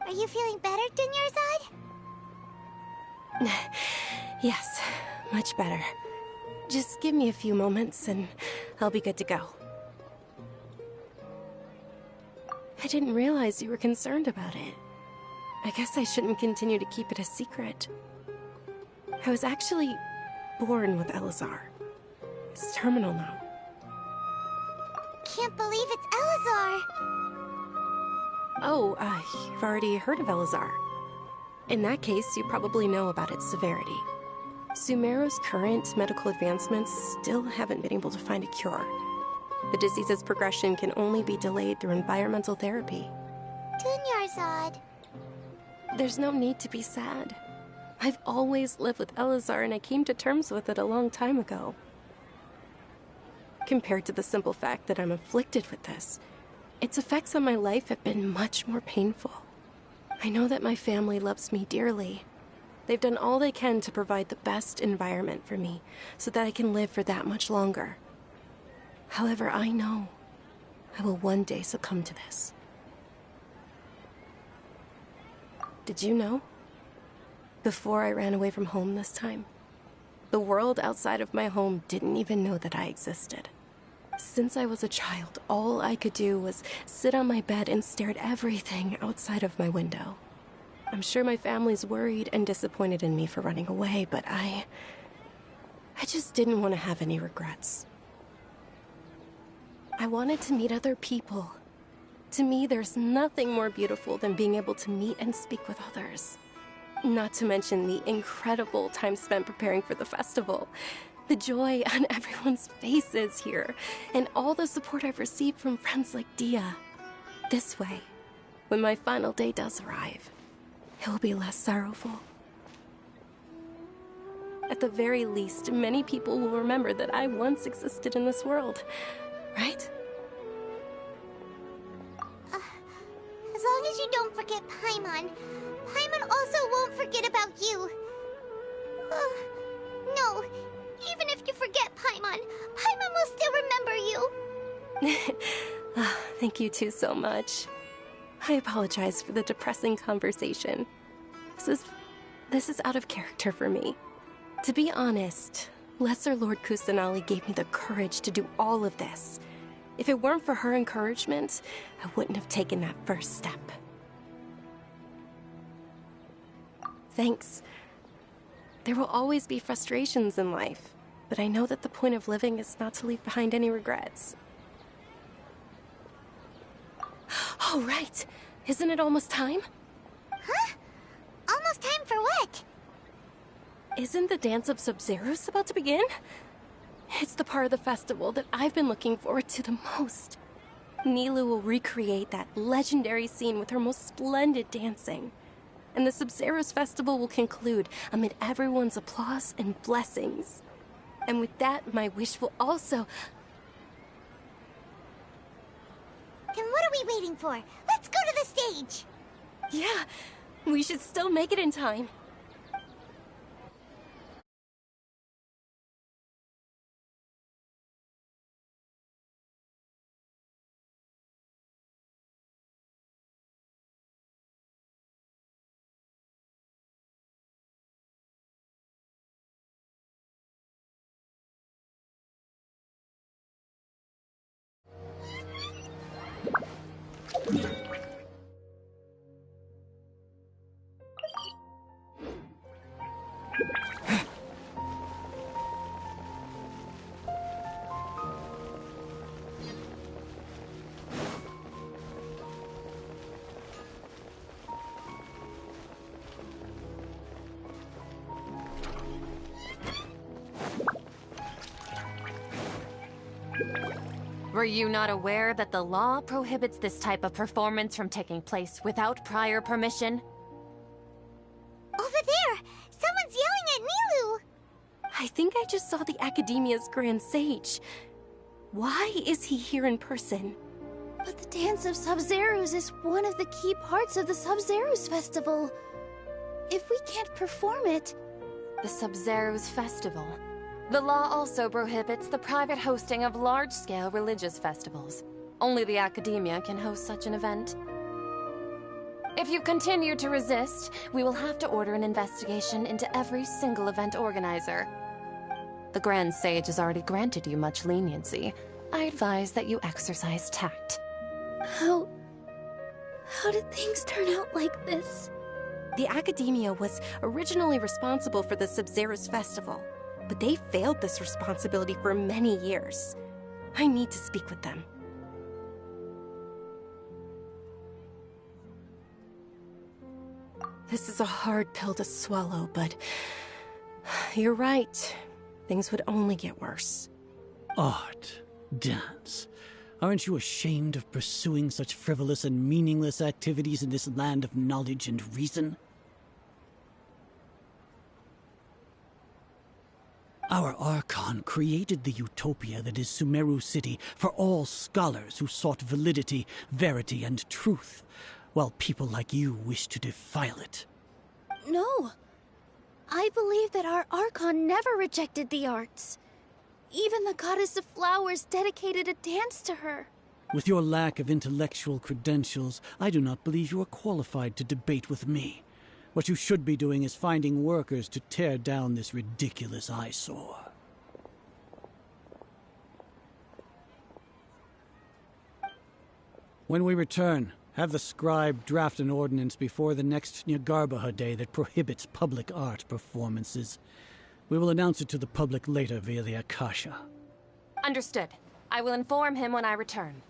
Are you feeling better, Dunyarzad? Yes, much better. Just give me a few moments and I'll be good to go. I didn't realize you were concerned about it. I guess I shouldn't continue to keep it a secret. I was actually born with Elazar. It's terminal now. Can't believe it's Elazar! Oh, you've already heard of Elazar. In that case, you probably know about its severity. Sumeru's current medical advancements still haven't been able to find a cure. The disease's progression can only be delayed through environmental therapy. Dunyarzad. There's no need to be sad. I've always lived with Elazar and I came to terms with it a long time ago. Compared to the simple fact that I'm afflicted with this, its effects on my life have been much more painful. I know that my family loves me dearly. They've done all they can to provide the best environment for me so that I can live for that much longer. However, I know I will one day succumb to this. Did you know? Before I ran away from home this time, the world outside of my home didn't even know that I existed. Since I was a child, all I could do was sit on my bed and stare at everything outside of my window. I'm sure my family's worried and disappointed in me for running away, but I just didn't want to have any regrets. I wanted to meet other people. To me, there's nothing more beautiful than being able to meet and speak with others. Not to mention the incredible time spent preparing for the festival. The joy on everyone's faces here, and all the support I've received from friends like Dia. This way, when my final day does arrive, it will be less sorrowful. At the very least, many people will remember that I once existed in this world, right? As long as you don't forget Paimon, Paimon also won't forget about you. No, even if you forget Paimon, Paimon will still remember you. Thank you two so much. I apologize for the depressing conversation. This is out of character for me. To be honest, Lesser Lord Kusanali gave me the courage to do all of this. If it weren't for her encouragement, I wouldn't have taken that first step. Thanks. There will always be frustrations in life, but I know that the point of living is not to leave behind any regrets. Oh, right. Isn't it almost time? Huh? Almost time for what? Isn't the Dance of Sub-Zeros about to begin? It's the part of the festival that I've been looking forward to the most. Nilou will recreate that legendary scene with her most splendid dancing. And the Sub-Zeros festival will conclude amid everyone's applause and blessings. And with that, my wish will also... Then what are we waiting for? Let's go to the stage! Yeah, we should still make it in time. Were you not aware that the law prohibits this type of performance from taking place without prior permission? Over there! Someone's yelling at Nilou! I think I just saw the Academia's Grand Sage. Why is he here in person? But the Dance of Sub-Zeros is one of the key parts of the Sub-Zeros Festival. If we can't perform it... The Sub-Zeros Festival? The law also prohibits the private hosting of large-scale religious festivals. Only the academia can host such an event. If you continue to resist, we will have to order an investigation into every single event organizer. The Grand Sage has already granted you much leniency. I advise that you exercise tact. How did things turn out like this? The Academia was originally responsible for the Sub-Zero's festival, but they failed this responsibility for many years. I need to speak with them. This is a hard pill to swallow, but you're right. Things would only get worse. Art, dance. Aren't you ashamed of pursuing such frivolous and meaningless activities in this land of knowledge and reason? Our Archon created the utopia that is Sumeru City for all scholars who sought validity, verity, and truth, while people like you wish to defile it. No. I believe that our Archon never rejected the arts. Even the goddess of flowers dedicated a dance to her. With your lack of intellectual credentials, I do not believe you are qualified to debate with me. What you should be doing is finding workers to tear down this ridiculous eyesore. When we return, have the scribe draft an ordinance before the next Nyagarbha day that prohibits public art performances. We will announce it to the public later via the Akasha. Understood. I will inform him when I return.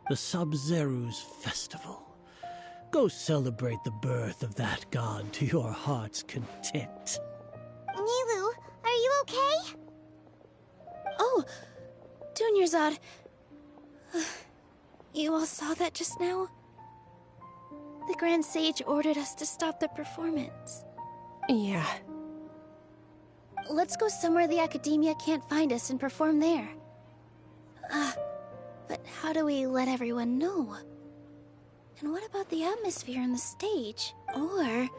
The Sub-Zero's festival. Go celebrate the birth of that god to your heart's content. Nilou, are you okay? Oh, Dunyarzad. You all saw that just now? The Grand Sage ordered us to stop the performance. Yeah. Let's go somewhere the Academia can't find us and perform there. But how do we let everyone know? And what about the atmosphere on the stage? Or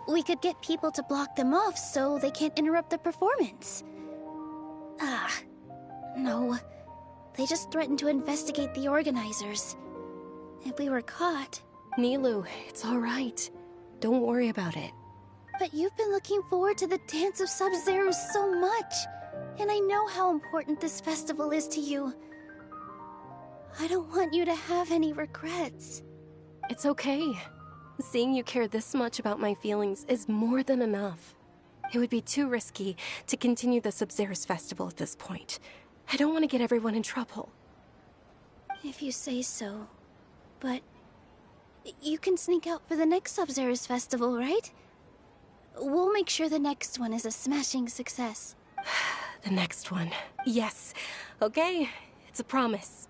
we could get people to block them off so they can't interrupt the performance. No. They just threatened to investigate the organizers. If we were caught... Nilou, it's all right. Don't worry about it. But you've been looking forward to the Dance of Sub-Zero so much. And I know how important this festival is to you. I don't want you to have any regrets. It's okay. Seeing you care this much about my feelings is more than enough. It would be too risky to continue the Sub-Zero's festival at this point. I don't want to get everyone in trouble. If you say so. But... you can sneak out for the next Sub-Zero's festival, right? We'll make sure the next one is a smashing success. The next one. Yes. Okay, it's a promise.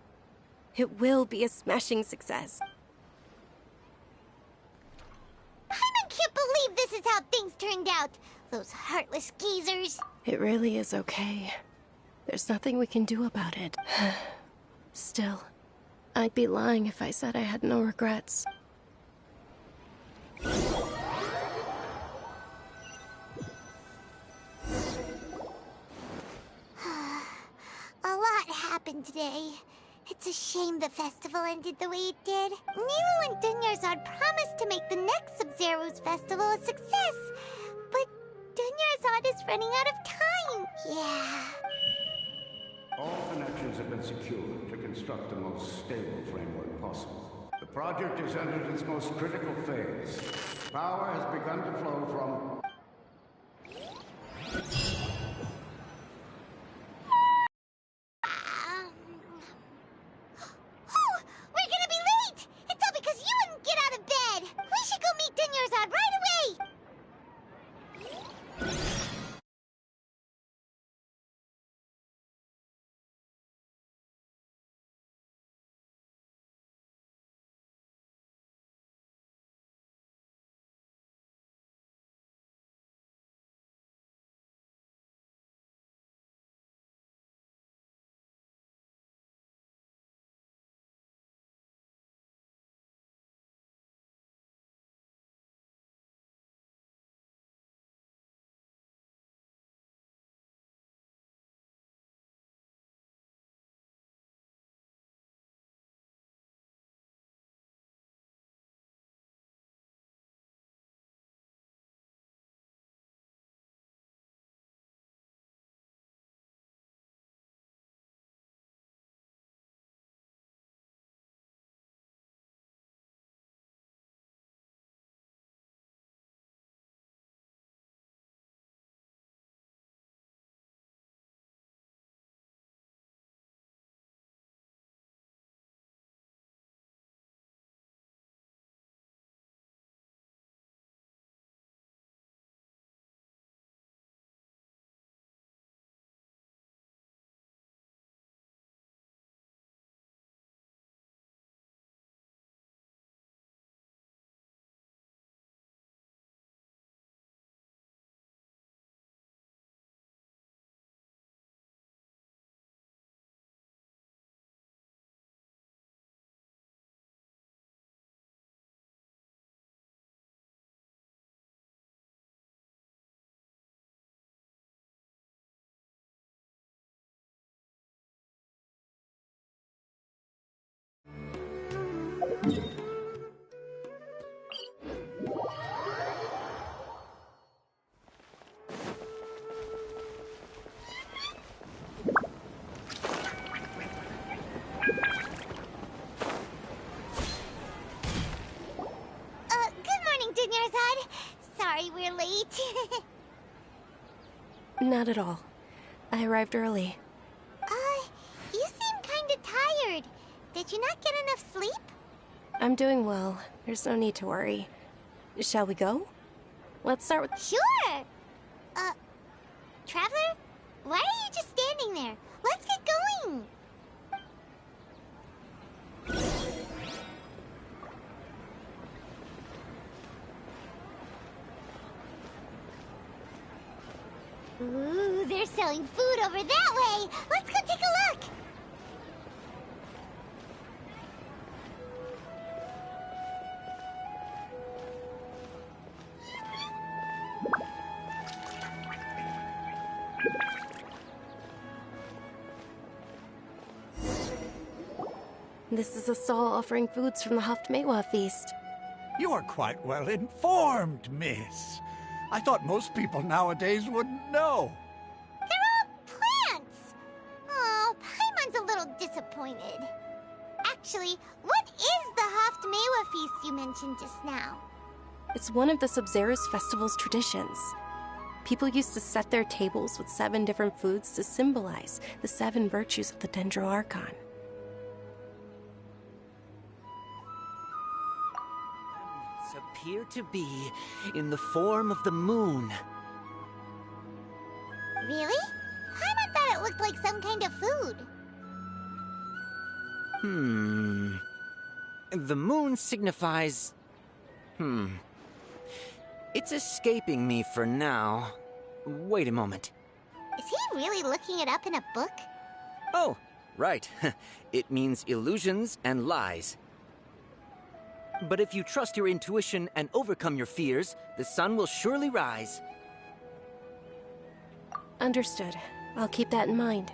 It will be a smashing success. I can't believe this is how things turned out. Those heartless geezers. It really is okay. There's nothing we can do about it. Still, I'd be lying if I said I had no regrets. A lot happened today. It's a shame the festival ended the way it did. Nilou and Dunyarzad promised to make the next Sub-Zero's festival a success. But Dunyarzad is running out of time. Yeah. All connections have been secured to construct the most stable framework possible. The project has entered its most critical phase. Power has begun to flow from... sorry we're late. Not at all. I arrived early. You seem kinda tired. Did you not get enough sleep? I'm doing well. There's no need to worry. Shall we go? Let's start with... Sure! Traveler? Why are you just standing there? Let's get going! Ooh, they're selling food over that way! Let's go take a look! This is a stall offering foods from the Haftmewa feast. You are quite well informed, miss. I thought most people nowadays wouldn't know. They're all plants! Oh, Paimon's a little disappointed. Actually, what is the Haftmewa feast you mentioned just now? It's one of the Sabzerus festival's traditions. People used to set their tables with 7 different foods to symbolize the 7 virtues of the Dendro Archon. Appear to be in the form of the moon. Really? Paimon thought it looked like some kind of food. The moon signifies... It's escaping me for now. Wait a moment. Is he really looking it up in a book? Oh, right. It means illusions and lies. But if you trust your intuition and overcome your fears, the sun will surely rise. Understood. I'll keep that in mind.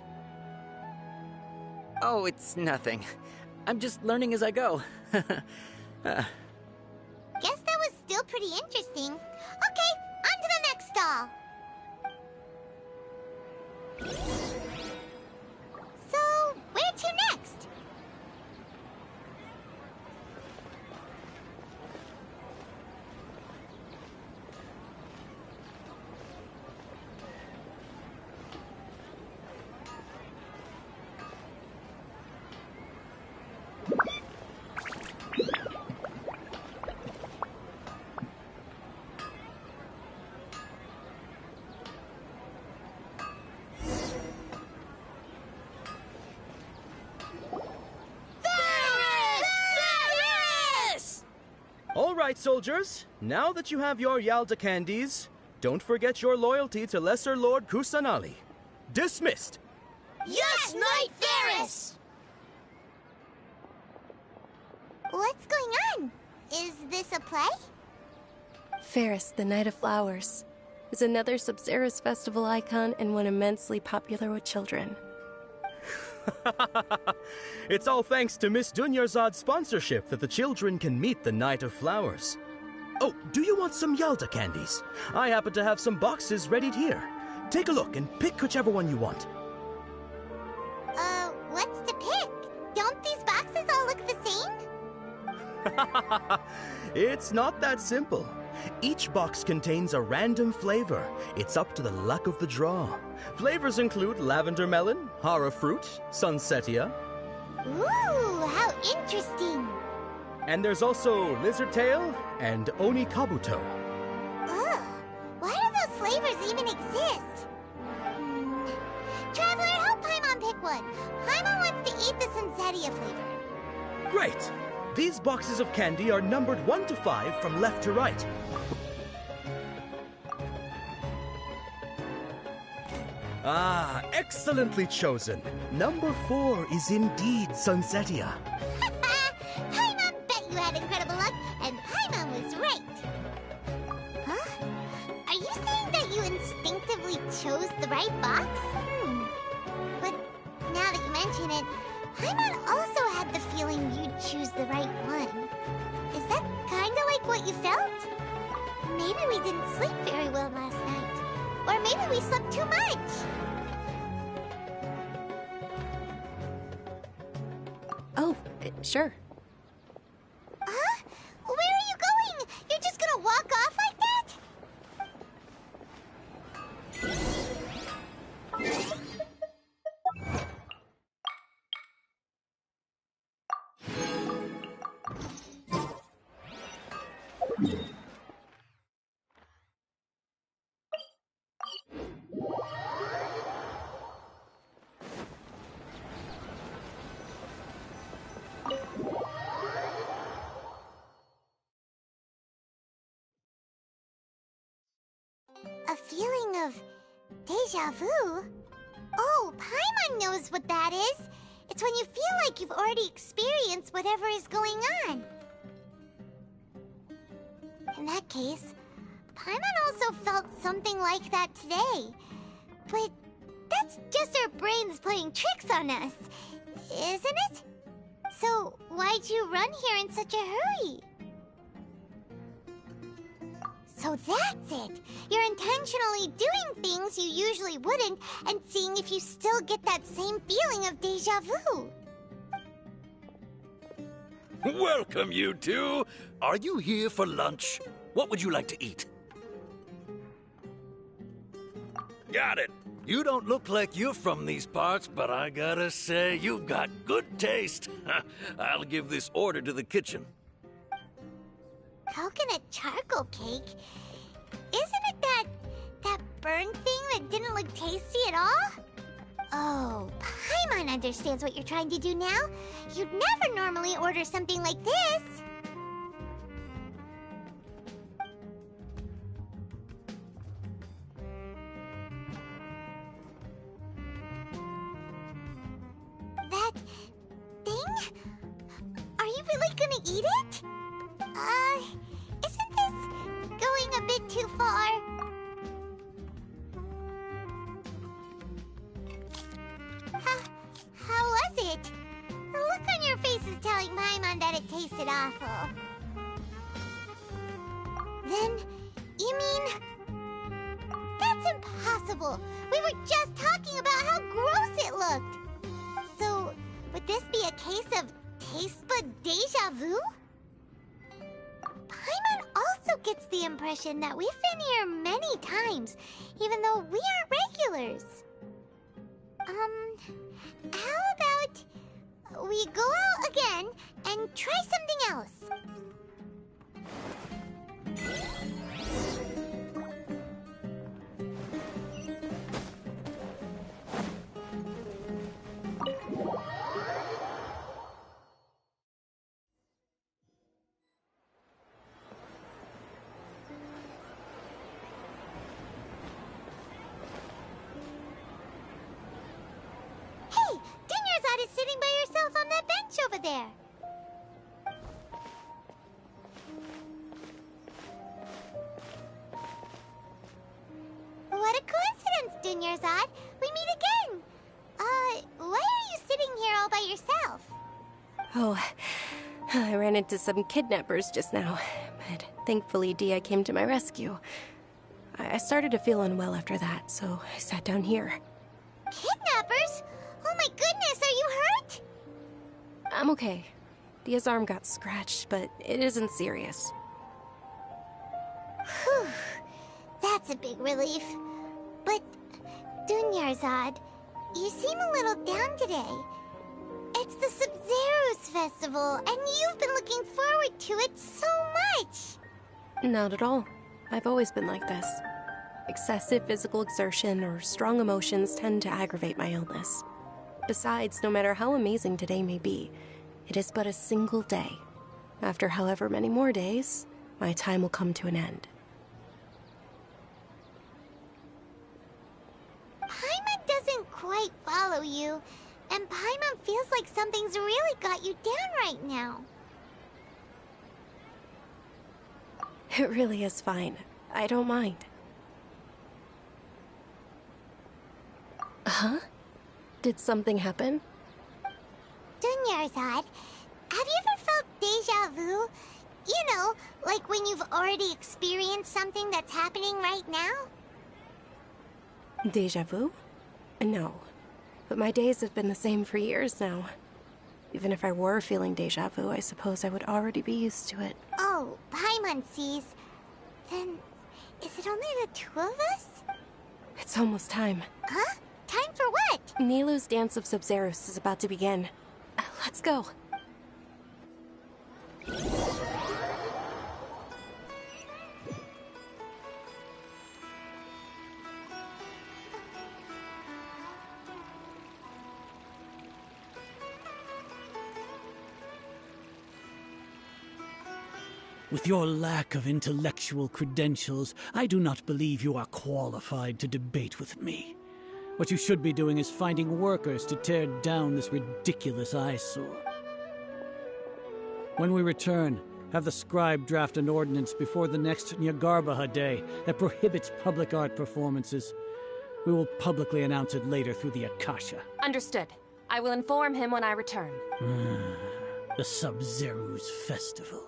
Oh, it's nothing. I'm just learning as I go. Guess that was still pretty interesting. Okay, on to the next stall. So, where to next? All right, soldiers. Now that you have your Yalda candies, don't forget your loyalty to Lesser Lord Kusanali. Dismissed! Yes, Knight Ferris! What's going on? Is this a play? Ferris, the Knight of Flowers, is another Sabzerus festival icon and one immensely popular with children. It's all thanks to Miss Dunyarzad's sponsorship that the children can meet the Knight of Flowers. Oh, do you want some Yalda candies? I happen to have some boxes readied here. Take a look and pick whichever one you want. What's to pick? Don't these boxes all look the same? It's not that simple. Each box contains a random flavor. It's up to the luck of the draw. Flavors include lavender melon, hara fruit, sunsetia. Ooh, how interesting! And there's also lizard tail and oni kabuto. Ugh, why do those flavors even exist? Traveler, help Paimon pick one. Paimon wants to eat the sunsetia flavor. Great! These boxes of candy are numbered 1 to 5 from left to right. Ah, excellently chosen. Number 4 is indeed sunsetia. Paimon bet you had incredible luck, and Paimon was right. Huh? Are you saying that you instinctively chose the right box? But now that you mention it, Paimon also had the feeling you'd choose the right one. Is that kinda like what you felt? Maybe we didn't sleep very well last night. Or maybe we slept too much. Oh, sure. Huh? Where are you going? You're just gonna walk off like that? A feeling of deja vu? Oh, Paimon knows what that is. It's when you feel like you've already experienced whatever is going on. In that case, Paimon also felt something like that today. But that's just our brains playing tricks on us, isn't it? So why'd you run here in such a hurry? So that's it! You're intentionally doing things you usually wouldn't and seeing if you still get that same feeling of deja vu. Welcome, you two! Are you here for lunch? What would you like to eat? Got it! You don't look like you're from these parts, but I gotta say, you've got good taste. I'll give this order to the kitchen. Coconut charcoal cake? Isn't it that burn thing that didn't look tasty at all? Oh, Paimon understands what you're trying to do now. You'd never normally order something like this. That thing? Are you really gonna eat it? Isn't this going a bit too far? How was it? The look on your face is telling Paimon that it tasted awful. Then, you mean... That's impossible! We were just talking about how gross it looked! So, would this be a case of taste bud deja vu? Paimon also gets the impression that we've been here many times, even though we aren't regulars. How about we go out again and try something else? Hey, Dunyarzad is sitting by herself on that bench over there. What a coincidence, Dunyarzad. We meet again. Why are you sitting here all by yourself? Oh, I ran into some kidnappers just now, but thankfully Dia came to my rescue. I started to feel unwell after that, so I sat down here. Kidnappers? Oh my goodness, are you hurt? I'm okay. Dia's arm got scratched, but it isn't serious. Whew. That's a big relief. But, Dunyarzad, you seem a little down today. It's the Sub-Zero's festival, and you've been looking forward to it so much. Not at all. I've always been like this. Excessive physical exertion or strong emotions tend to aggravate my illness. Besides, no matter how amazing today may be, it is but a single day. After however many more days, my time will come to an end. Paimon doesn't quite follow you, and Paimon feels like something's really got you down right now. It really is fine. I don't mind. Huh? Did something happen? Dunyarzad, have you ever felt deja vu? You know, like when you've already experienced something that's happening right now? Deja vu? No. But my days have been the same for years now. Even if I were feeling deja vu, I suppose I would already be used to it. Oh, Paimon sees. Then, is it only the two of us? It's almost time. Huh? Time for what? Nilou's Dance of Sub-Zeros is about to begin. Let's go. With your lack of intellectual credentials, I do not believe you are qualified to debate with me. What you should be doing is finding workers to tear down this ridiculous eyesore. When we return, have the scribe draft an ordinance before the next Nyagarbaha Day that prohibits public art performances. We will publicly announce it later through the Akasha. Understood. I will inform him when I return. The Sub-Zeru's festival.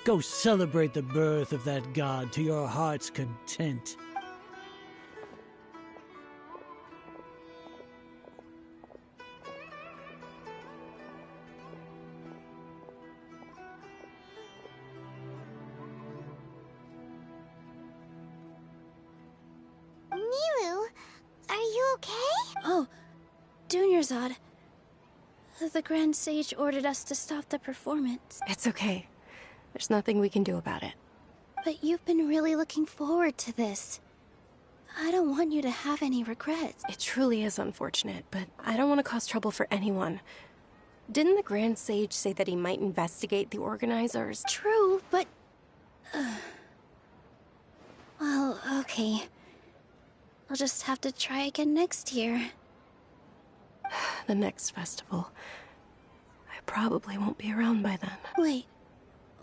Go celebrate the birth of that god to your heart's content. Miru, are you okay? Oh, Dunyarzad. The Grand Sage ordered us to stop the performance. It's okay. There's nothing we can do about it. But you've been really looking forward to this. I don't want you to have any regrets. It truly is unfortunate, but I don't want to cause trouble for anyone. Didn't the Grand Sage say that he might investigate the organizers? True, but... Well, okay. I'll just have to try again next year. The next festival. I probably won't be around by then. Wait,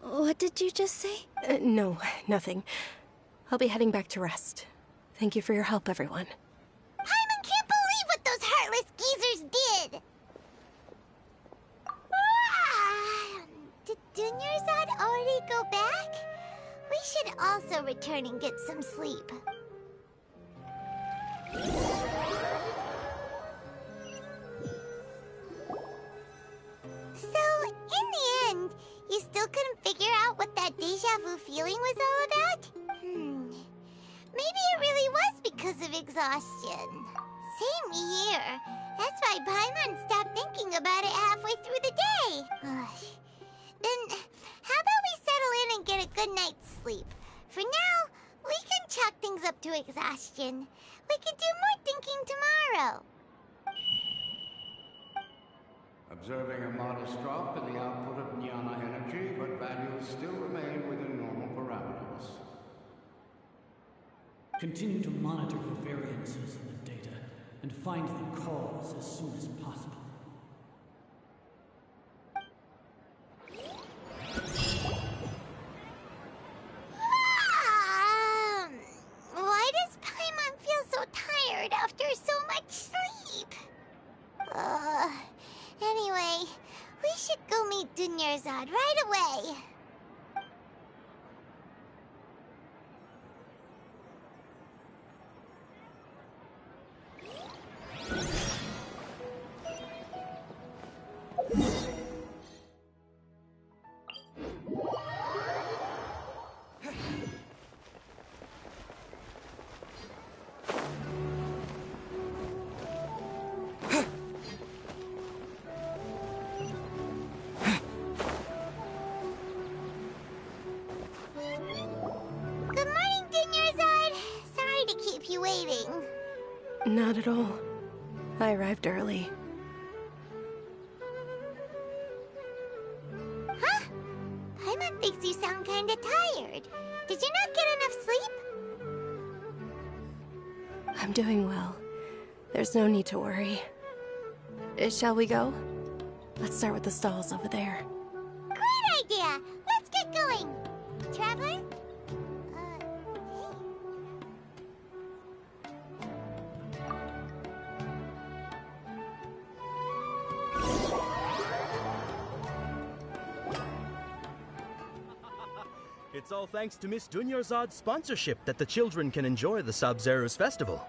what did you just say? No, nothing. I'll be heading back to rest. Thank you for your help, everyone. Paimon can't believe what those heartless geezers did! Did Dunyarzad already go back? We should also return and get some sleep. So, in the end, you still couldn't figure out what that deja vu feeling was all about? Maybe it really was because of exhaustion. Same here. That's why Paimon stopped thinking about it halfway through the day. Then, how about we settle in and get a good night's sleep? For now, we can chalk things up to exhaustion. We can do more thinking tomorrow. Observing a modest drop in the output of Jnana energy, but values still remain within normal parameters. Continue to monitor the variances in the data and find the cause as soon as possible. Why does Paimon feel so tired after so much sleep? Anyway, we should go meet Dunyarzad right away. Not at all. I arrived early. Huh? Paimon thinks you sound kinda tired. Did you not get enough sleep? I'm doing well. There's no need to worry. Shall we go? Let's start with the stalls over there. Great idea! Let's get going! Traveler? It's all thanks to Miss Dunyarzad's sponsorship that the children can enjoy the Sub-Zeru's festival.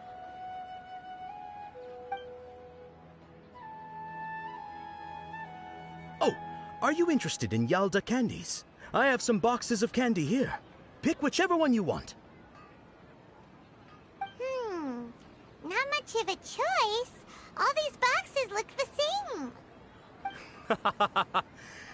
Oh, are you interested in Yalda candies? I have some boxes of candy here. Pick whichever one you want. Not much of a choice. All these boxes look the same.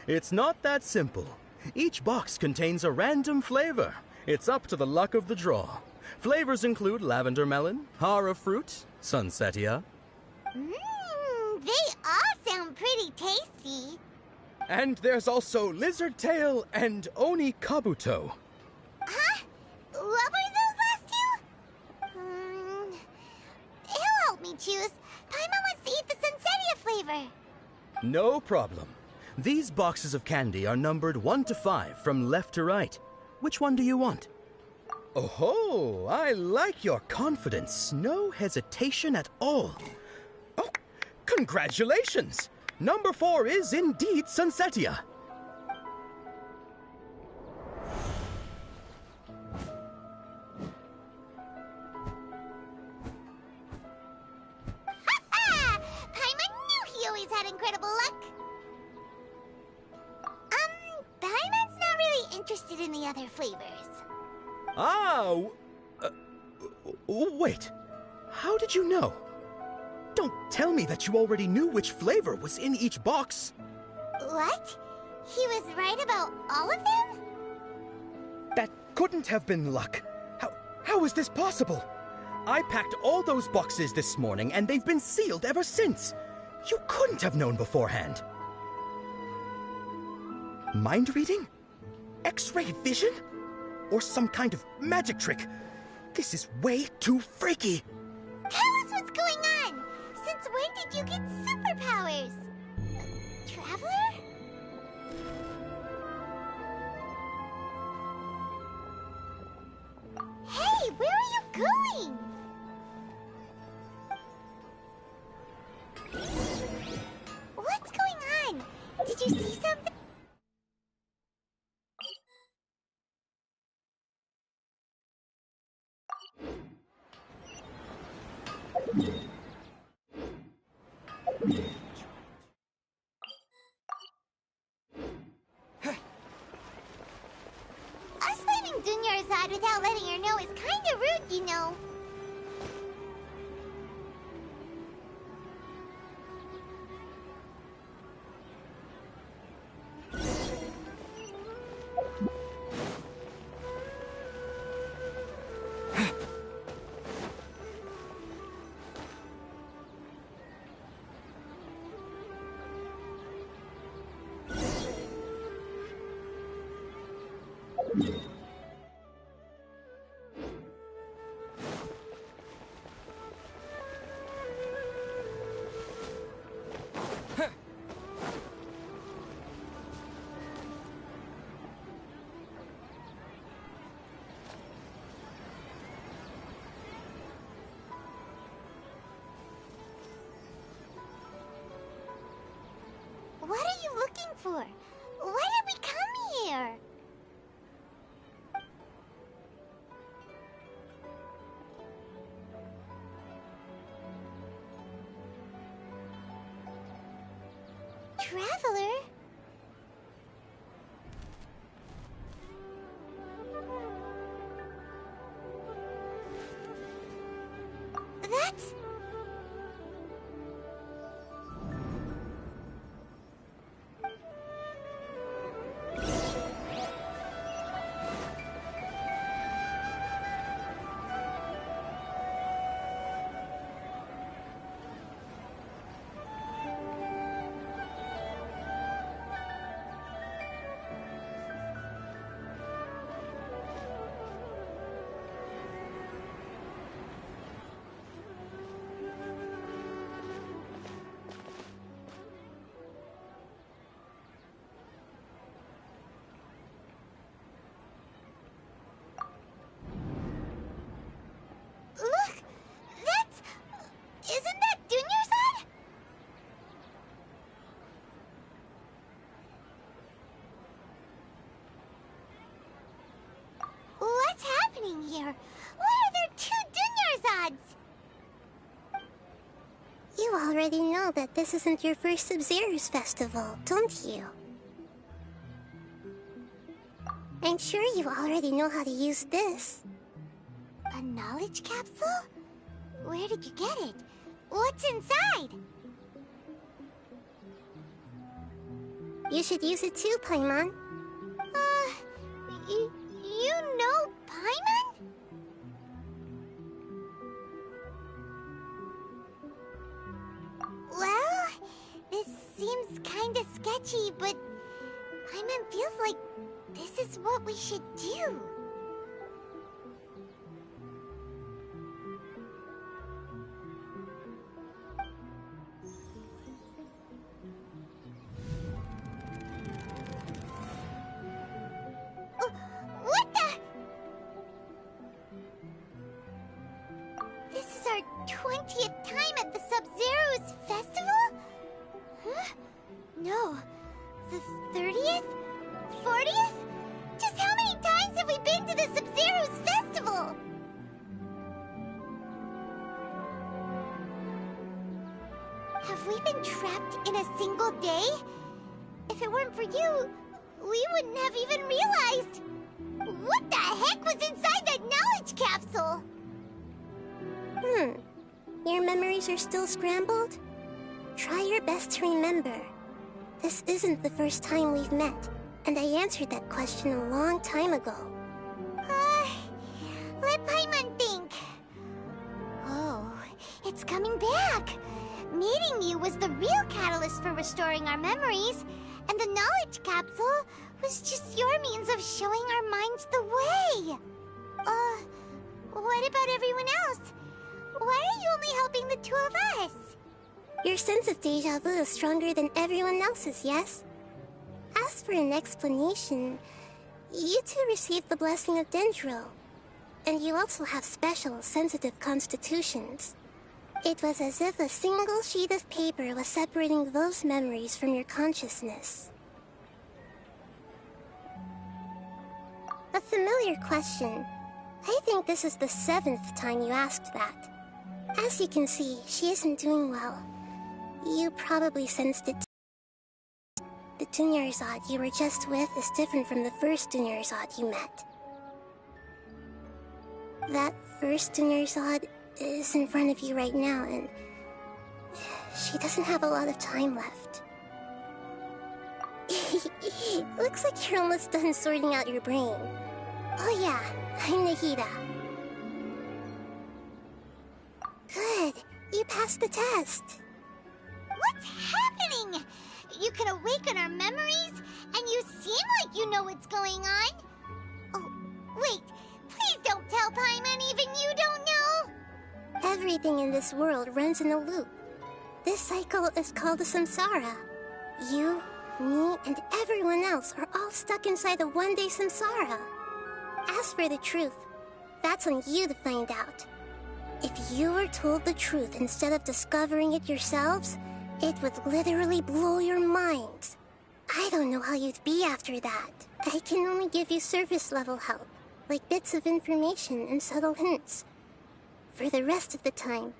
It's not that simple. Each box contains a random flavor. It's up to the luck of the draw. Flavors include lavender melon, hara fruit, sunsetia. They all sound pretty tasty. And there's also Lizard Tail and Oni Kabuto. Huh? What were those last two? He'll help me choose. Paimon wants to eat the Sunsettia flavor. No problem. These boxes of candy are numbered 1 to 5 from left to right. Which one do you want? Oh, I like your confidence. No hesitation at all. Oh, congratulations! Number 4 is indeed Sunsettia. Paimon knew he always had incredible luck. Paimon's not really interested in the other flavors. Wait. How did you know? Don't tell me that you already knew which flavor was in each box. What? He was right about all of them? That couldn't have been luck. How is this possible? I packed all those boxes this morning and they've been sealed ever since. You couldn't have known beforehand. Mind reading? X-ray vision? Or some kind of magic trick? This is way too freaky. Tell us what's going on! Since when did you get superpowers? Traveler? Hey, where are you going? What's going on? Did you see something? Us leaving Dunya's side without letting her know is kinda rude, you know. What are you looking for? Why did we come here? Traveler? That's... Look! That's... Isn't that Dunyarzad? What's happening here? Why are there 2 Dunyarzads? You already know that this isn't your first Sub-Zero's festival, don't you? I'm sure you already know how to use this. A knowledge capsule? Where did you get it? What's inside? You should use it too, Paimon. You know Paimon? Well, this seems kinda sketchy, but feels like this is what we should do. What the? This is our 20th time at the Sub-Zero's festival? Huh? No. The 30th? 40th? Just how many times have we been to the Sub-Zero's festival? Have we been trapped in a single day? If it weren't for you, we wouldn't have even realized. What the heck was inside that knowledge capsule? Your memories are still scrambled? Try your best to remember. This isn't the first time we've met, and I answered that question a long time ago. Let Paimon think. Oh, it's coming back. Meeting you was the real catalyst for restoring our memories, and the knowledge capsule was just your means of showing our minds the way. What about everyone else? Why are you only helping the two of us? Your sense of deja vu is stronger than everyone else's, yes? As for an explanation, you two received the blessing of Dendro, and you also have special, sensitive constitutions. It was as if a single sheet of paper was separating those memories from your consciousness. A familiar question. I think this is the 7th time you asked that. As you can see, she isn't doing well. You probably sensed it. The Dunyarzad you were just with is different from the first Dunyarzad you met. That first Dunyarzad is in front of you right now, and she doesn't have a lot of time left. Looks like you're almost done sorting out your brain. Oh yeah, I'm Nahida. Good, you passed the test. What's happening? You can awaken our memories, and you seem like you know what's going on. Oh, wait, please don't tell Paimon even you don't know. Everything in this world runs in a loop. This cycle is called the samsara. You, me, and everyone else are all stuck inside the one-day samsara. As for the truth, that's on you to find out. If you were told the truth instead of discovering it yourselves, it would literally blow your minds. I don't know how you'd be after that. I can only give you surface-level help, like bits of information and subtle hints. For the rest of the time,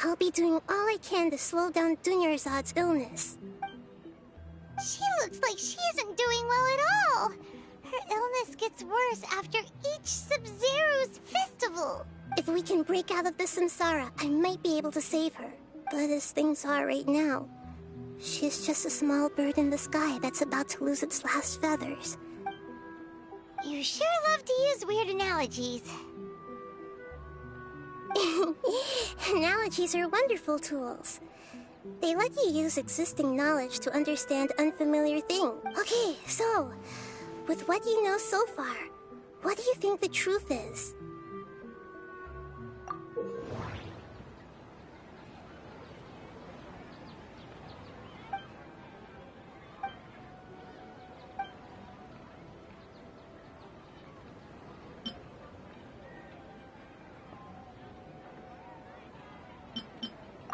I'll be doing all I can to slow down Dunyarzad's illness. She looks like she isn't doing well at all. Her illness gets worse after each Sub-Zero's festival. If we can break out of the samsara, I might be able to save her. But as things are right now, she's just a small bird in the sky that's about to lose its last feathers. You sure love to use weird analogies. Analogies are wonderful tools. They let you use existing knowledge to understand unfamiliar things. Okay, so, with what you know so far, what do you think the truth is?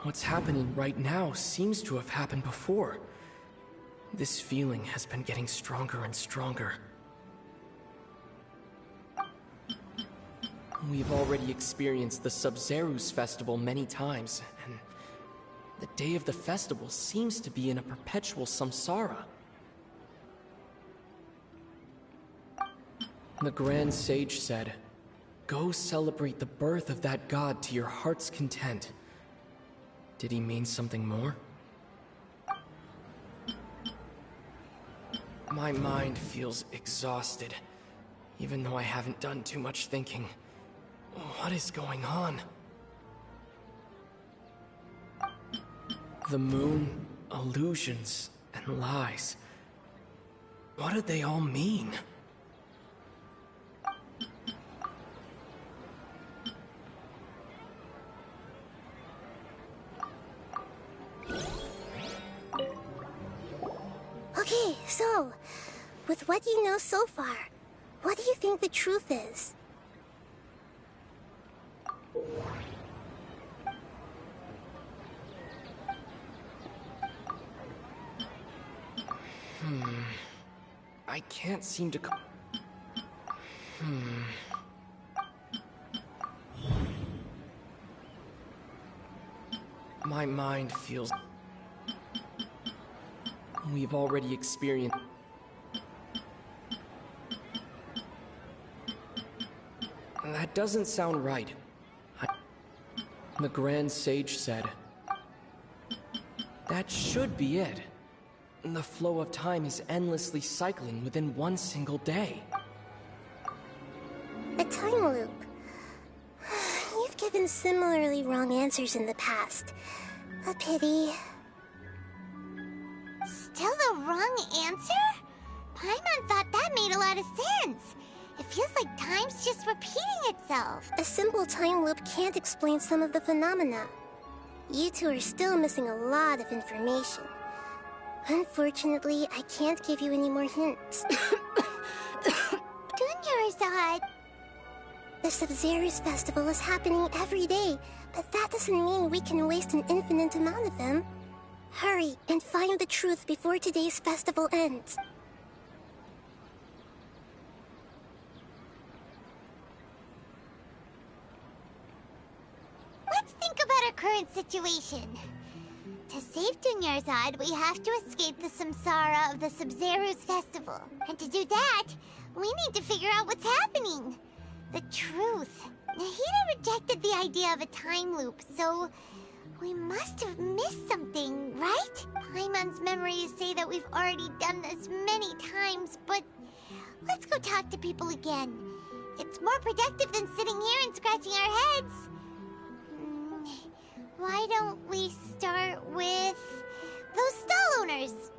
What's happening right now seems to have happened before. This feeling has been getting stronger and stronger. We've already experienced the Sub-Zero's festival many times, and the day of the festival seems to be in a perpetual samsara. The Grand Sage said, "Go celebrate the birth of that god to your heart's content." Did he mean something more? My mind feels exhausted, even though I haven't done too much thinking. What is going on? The moon, illusions, and lies. What do they all mean? Okay, so, with what you know so far, what do you think the truth is? I can't seem to My mind feels... We've already experienced... That doesn't sound right. The Grand Sage said... That should be it. The flow of time is endlessly cycling within one single day. A time loop. You've given similarly wrong answers in the past. A pity. Still the wrong answer? Paimon thought that made a lot of sense. It feels like time's just repeating itself. A simple time loop can't explain some of the phenomena. You two are still missing a lot of information. Unfortunately, I can't give you any more hints. Dunyarzad! The Sub-Zero's festival is happening every day, but that doesn't mean we can waste an infinite amount of them. Hurry and find the truth before today's festival ends. Let's think about our current situation. To save Dunyarzad, we have to escape the samsara of the Sub-Zero's festival. And to do that, we need to figure out what's happening. The truth. Nahida rejected the idea of a time loop, so we must have missed something, right? Paimon's memories say that we've already done this many times, but let's go talk to people again. It's more productive than sitting here and scratching our heads. Why don't we start with those stall owners?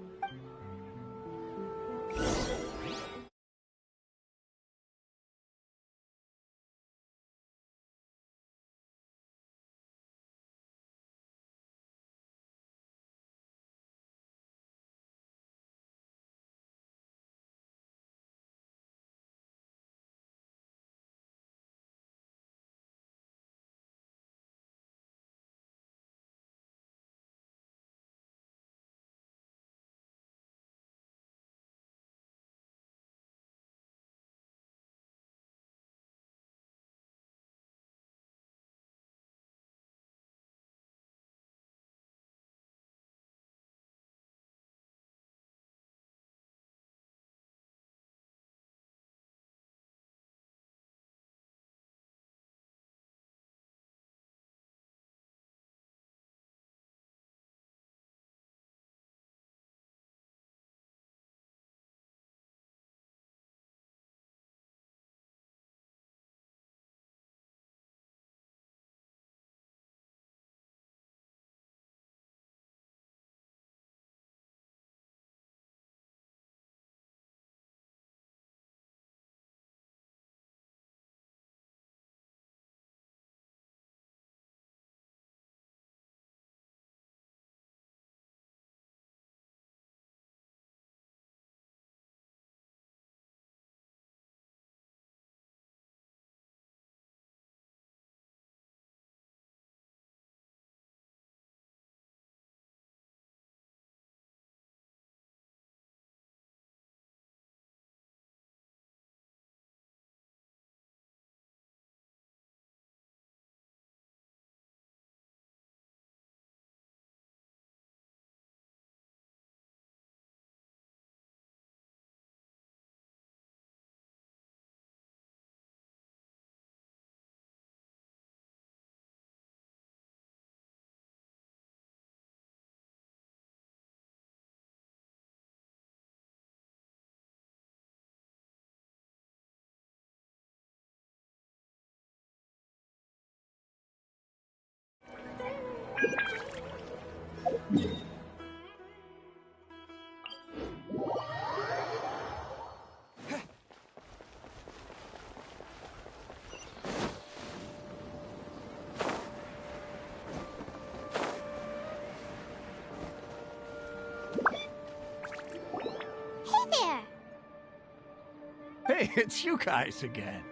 Hey, it's you guys again.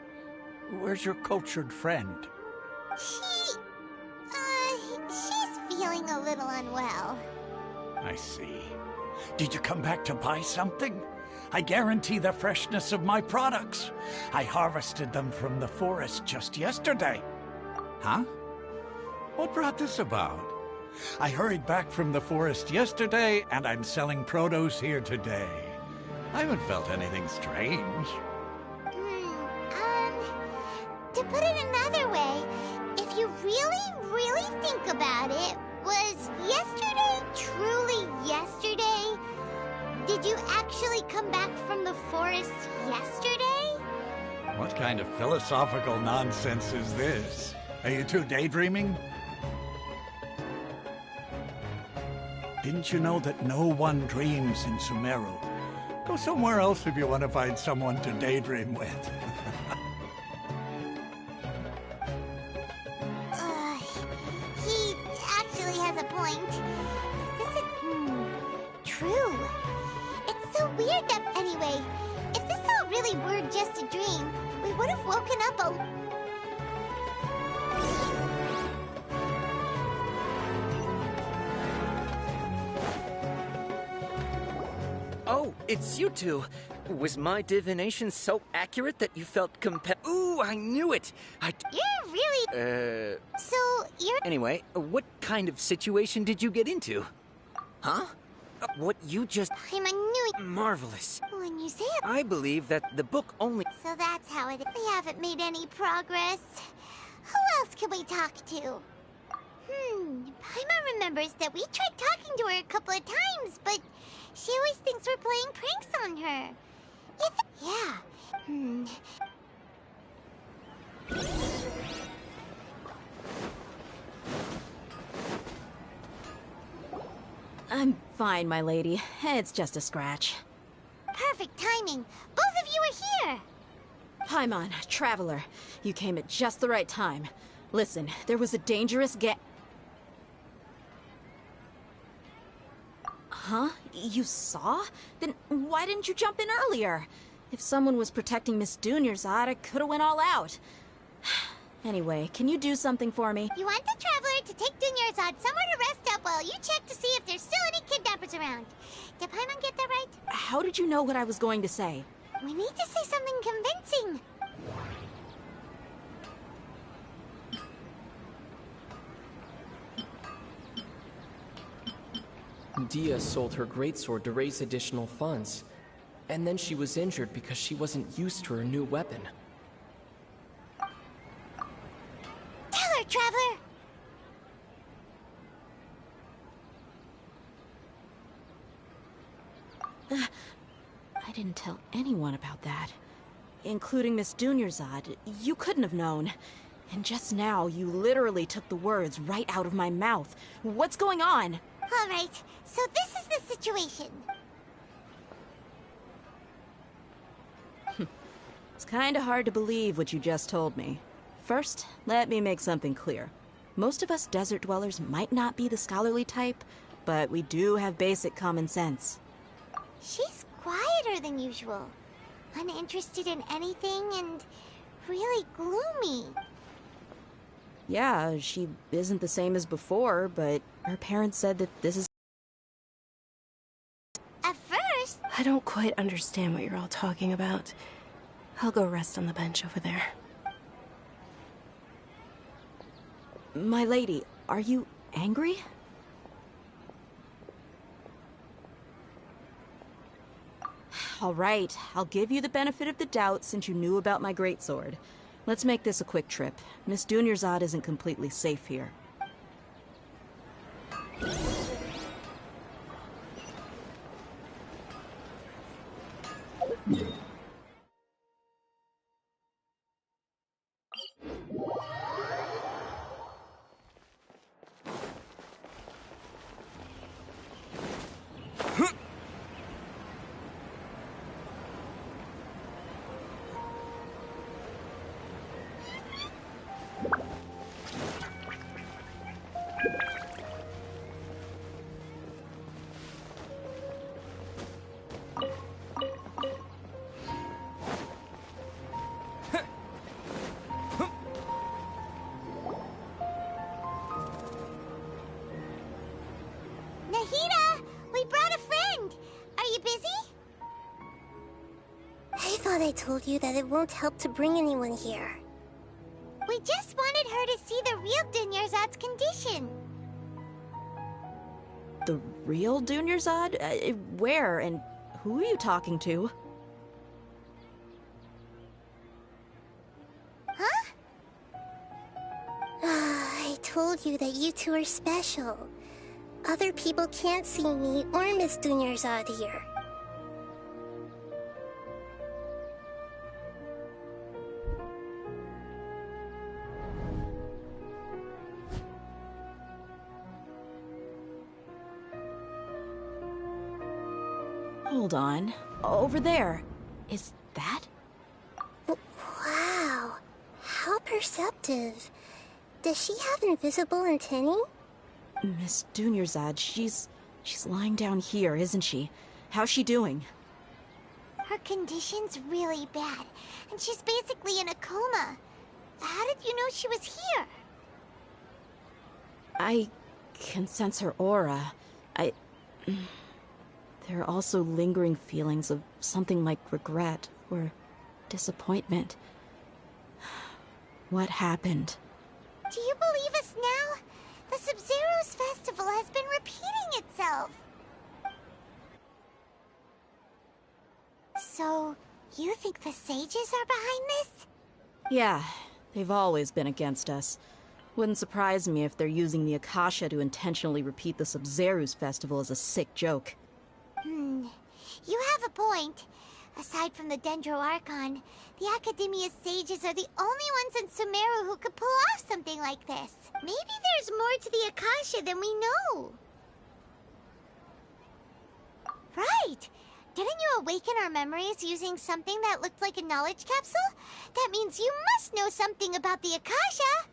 Where's your cultured friend? She's feeling a little unwell. I see. Did you come back to buy something? I guarantee the freshness of my products. I harvested them from the forest just yesterday. Huh? What brought this about? I hurried back from the forest yesterday, and I'm selling produce here today. I haven't felt anything strange. To put it another way, if you really think about it, was yesterday truly yesterday? Did you actually come back from the forest yesterday? What kind of philosophical nonsense is this? Are you two daydreaming? Didn't you know that no one dreams in Sumeru? Go somewhere else if you want to find someone to daydream with. He actually has a point. Is this true? It's so weird that, anyway, if this all really were just a dream, we would have woken up Oh, it's you two. Was my divination so accurate that you felt compelled? Ooh, I knew it! You're really... So, you're... Anyway, what kind of situation did you get into? Huh? What you just... I'm a new... Marvelous. When you say it... I believe that the book only... So that's how it is. We haven't made any progress. Who else can we talk to? Paimon remembers that we tried talking to her a couple of times, but she always thinks we're playing pranks on her. Yeah. I'm fine, my lady. It's just a scratch. Perfect timing. Both of you are here. Paimon, Traveler, you came at just the right time. Listen, there was a dangerous Huh? You saw? Then why didn't you jump in earlier? If someone was protecting Miss Dunyarzad, I could have went all out. Anyway, can you do something for me? You want the Traveler to take Dunyarzad somewhere to rest up while you check to see if there's still any kidnappers around. Did Paimon get that right? How did you know what I was going to say? We need to say something convincing. Dia sold her greatsword to raise additional funds. And then she was injured because she wasn't used to her new weapon. Tell her, Traveler! I didn't tell anyone about that. Including Miss Dunyarzad. You couldn't have known. And just now, you literally took the words right out of my mouth. What's going on? All right, so this is the situation. It's kinda hard to believe what you just told me. First, let me make something clear. Most of us desert dwellers might not be the scholarly type, but we do have basic common sense. She's quieter than usual. Uninterested in anything and really gloomy. Yeah, she isn't the same as before, but her parents said that this is... At first... I don't quite understand what you're all talking about. I'll go rest on the bench over there. My lady, are you angry? All right, I'll give you the benefit of the doubt since you knew about my greatsword. Let's make this a quick trip. Miss Dunyarzad isn't completely safe here. told you that it won't help to bring anyone here. We just wanted her to see the real Dunyarzad's condition. The real Dunyarzad? Where and who are you talking to? Huh? I told you that you two are special. Other people can't see me or Miss Dunyarzad here. Hold on. Over there. Is that? Wow. How perceptive. Does she have invisible antennae? Miss Dunyarzad, she's lying down here, isn't she? How's she doing? Her condition's really bad, and she's basically in a coma. How did you know she was here? I can sense her aura. There are also lingering feelings of something like regret or disappointment. What happened? Do you believe us now? The Sub-Zero's festival has been repeating itself. So, you think the sages are behind this? Yeah, they've always been against us. Wouldn't surprise me if they're using the Akasha to intentionally repeat the Sub-Zero's festival as a sick joke. You have a point. Aside from the Dendro Archon, the Academia's sages are the only ones in Sumeru who could pull off something like this. Maybe there's more to the Akasha than we know. Right! Didn't you awaken our memories using something that looked like a knowledge capsule? That means you must know something about the Akasha!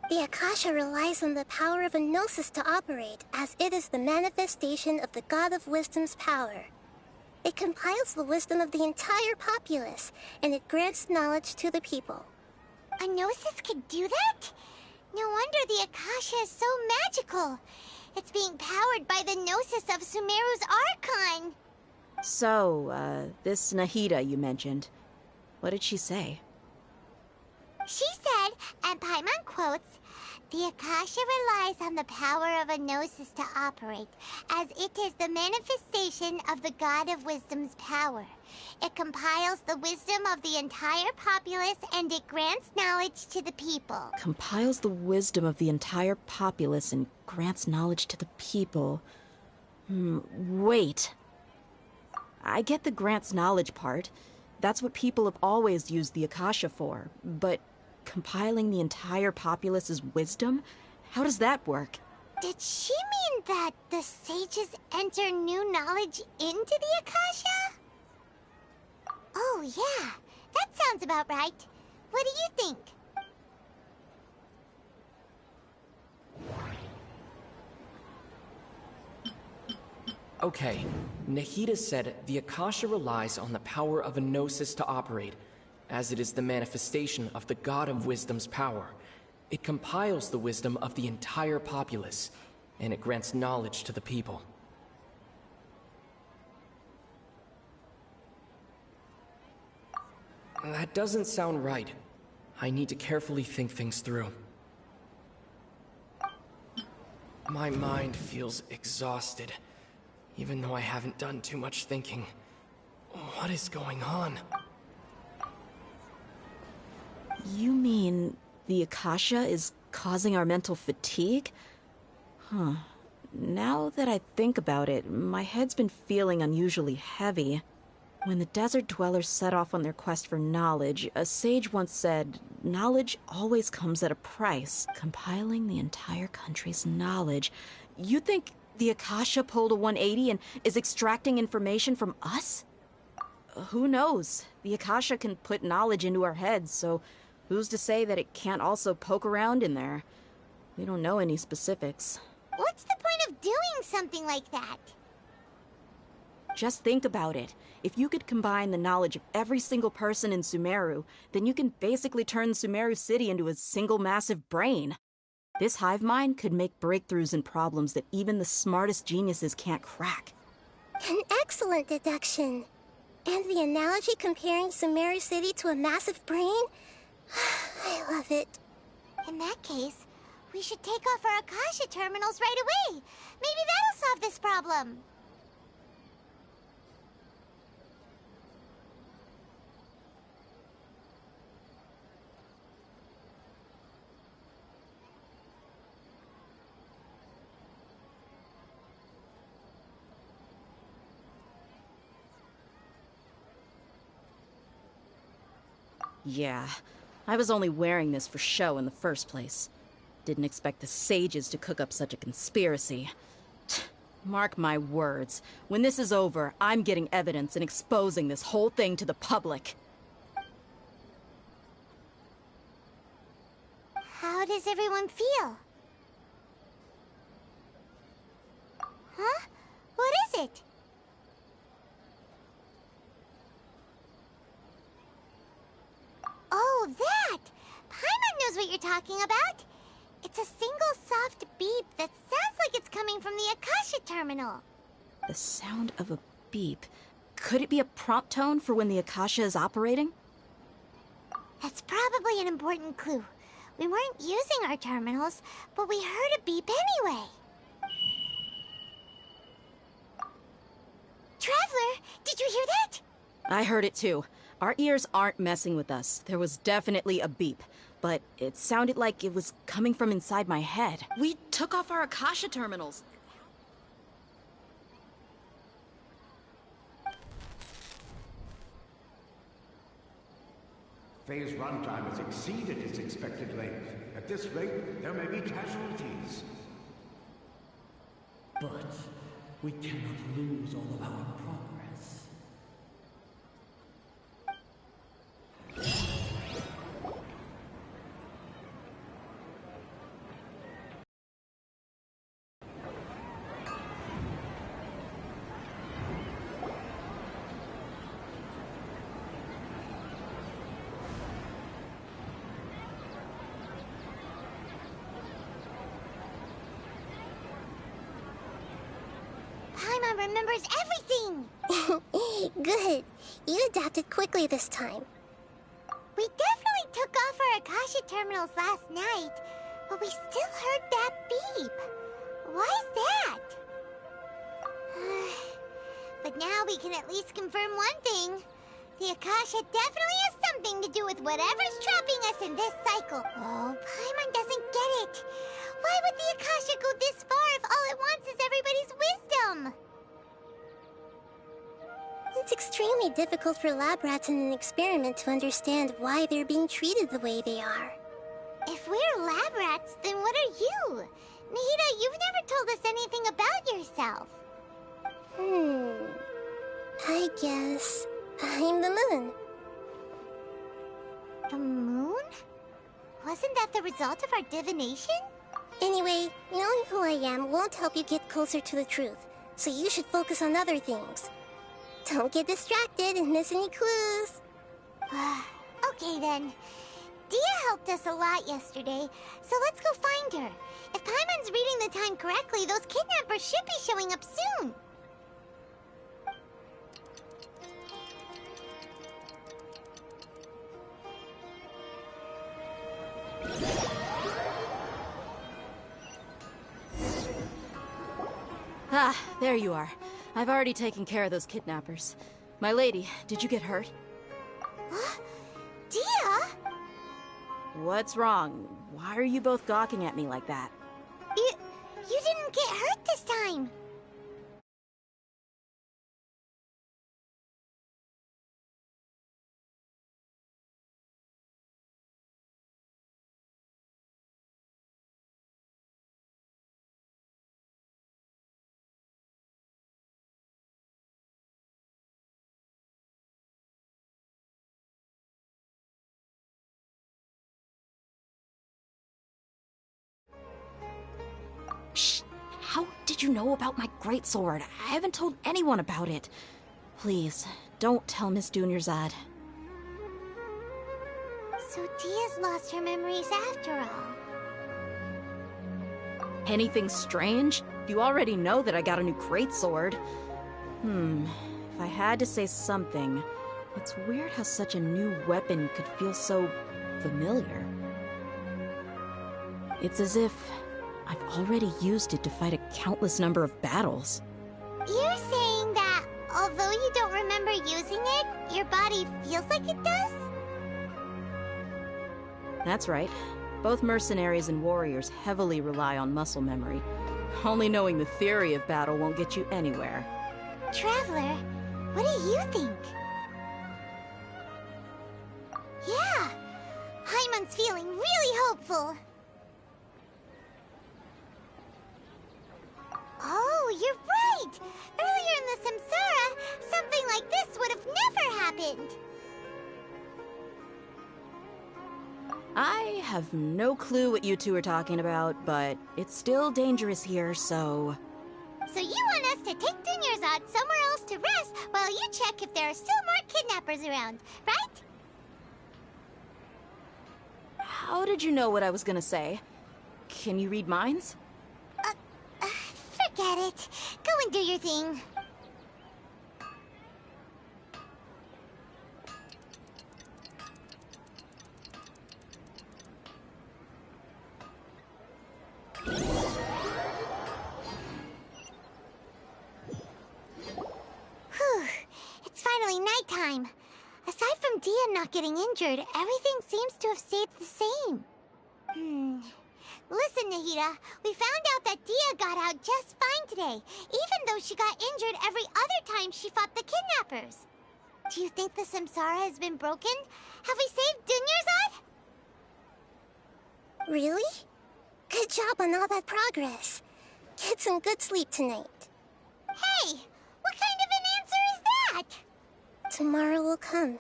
The Akasha relies on the power of a gnosis to operate, as it is the manifestation of the God of Wisdom's power. It compiles the wisdom of the entire populace, and it grants knowledge to the people. A gnosis could do that? No wonder the Akasha is so magical. It's being powered by the gnosis of Sumeru's Archon. So, this Nahida you mentioned, what did she say? She said, and Paimon quotes, "The Akasha relies on the power of a gnosis to operate, as it is the manifestation of the God of Wisdom's power. It compiles the wisdom of the entire populace, and it grants knowledge to the people." Compiles the wisdom of the entire populace and grants knowledge to the people. Wait. I get the grants knowledge part. That's what people have always used the Akasha for. But compiling the entire populace's wisdom? How does that work? Did she mean that the sages enter new knowledge into the Akasha? Oh yeah, that sounds about right. What do you think? Okay, Nahida said the Akasha relies on the power of a gnosis to operate, as it is the manifestation of the God of Wisdom's power. It compiles the wisdom of the entire populace, and it grants knowledge to the people. That doesn't sound right. I need to carefully think things through. My mind feels exhausted, even though I haven't done too much thinking. What is going on? You mean the Akasha is causing our mental fatigue? Huh. Now that I think about it, my head's been feeling unusually heavy. When the desert dwellers set off on their quest for knowledge, a sage once said, "Knowledge always comes at a price." Compiling the entire country's knowledge. You think the Akasha pulled a 180 and is extracting information from us? Who knows? The Akasha can put knowledge into our heads, so who's to say that it can't also poke around in there? We don't know any specifics. What's the point of doing something like that? Just think about it. If you could combine the knowledge of every single person in Sumeru, then you can basically turn Sumeru City into a single massive brain. This hive mind could make breakthroughs in problems that even the smartest geniuses can't crack. An excellent deduction. And the analogy comparing Sumeru City to a massive brain? I love it. In that case, we should take off our Akasha terminals right away. Maybe that'll solve this problem. Yeah, I was only wearing this for show in the first place. Didn't expect the sages to cook up such a conspiracy. Mark my words, when this is over, I'm getting evidence and exposing this whole thing to the public. How does everyone feel? Huh? What is it? Oh, that! Paimon knows what you're talking about. It's a single soft beep that sounds like it's coming from the Akasha terminal. The sound of a beep. Could it be a prompt tone for when the Akasha is operating? That's probably an important clue. We weren't using our terminals, but we heard a beep anyway. Traveler, did you hear that? I heard it too. Our ears aren't messing with us. There was definitely a beep, but it sounded like it was coming from inside my head. We took off our Akasha terminals. Phase runtime has exceeded its expected length. At this rate, there may be casualties. But we cannot lose all of our progress. Paimon remembers everything! Good. You adapted quickly this time. We definitely took off our Akasha terminals last night, but we still heard that beep. Why is that? But now we can at least confirm one thing. The Akasha definitely has something to do with whatever's trapping us in this cycle. Oh, Paimon doesn't get it. Why would the Akasha go this far if all it wants is everybody's wisdom? It's extremely difficult for lab rats in an experiment to understand why they're being treated the way they are. If we're lab rats, then what are you? Nahida, you've never told us anything about yourself. I guess I'm the moon. The moon? Wasn't that the result of our divination? Anyway, knowing who I am won't help you get closer to the truth, so you should focus on other things. Don't get distracted and miss any clues. Okay then. Dia helped us a lot yesterday, so let's go find her. If Paimon's reading the time correctly, those kidnappers should be showing up soon. Ah, there you are. I've already taken care of those kidnappers. My lady, did you get hurt? Dia? What's wrong? Why are you both gawking at me like that? You didn't get hurt this time. Shh! How did you know about my greatsword? I haven't told anyone about it. Please, don't tell Miss Dunyarzad. So Dia's lost her memories after all. Anything strange? You already know that I got a new greatsword. If I had to say something, it's weird how such a new weapon could feel so familiar. It's as if I've already used it to fight a countless number of battles. You're saying that although you don't remember using it, your body feels like it does? That's right. Both mercenaries and warriors heavily rely on muscle memory. Only knowing the theory of battle won't get you anywhere. Traveler, what do you think? Yeah, Paimon's feeling really hopeful. Oh, you're right! Earlier in the Samsara, something like this would have never happened. I have no clue what you two are talking about, but it's still dangerous here, so... So you want us to take Dunyarzad somewhere else to rest while you check if there are still more kidnappers around, right? How did you know what I was gonna say? Can you read minds? Forget it. Go and do your thing. Whew. It's finally nighttime. Aside from Dia not getting injured, everything seems to have stayed the same. Listen, Nahida, we found out that Dia got out just fine today, even though she got injured every other time she fought the kidnappers. Do you think the Samsara has been broken? Have we saved Dunyarzad? Really? Good job on all that progress. Get some good sleep tonight. Hey, what kind of an answer is that? Tomorrow will come.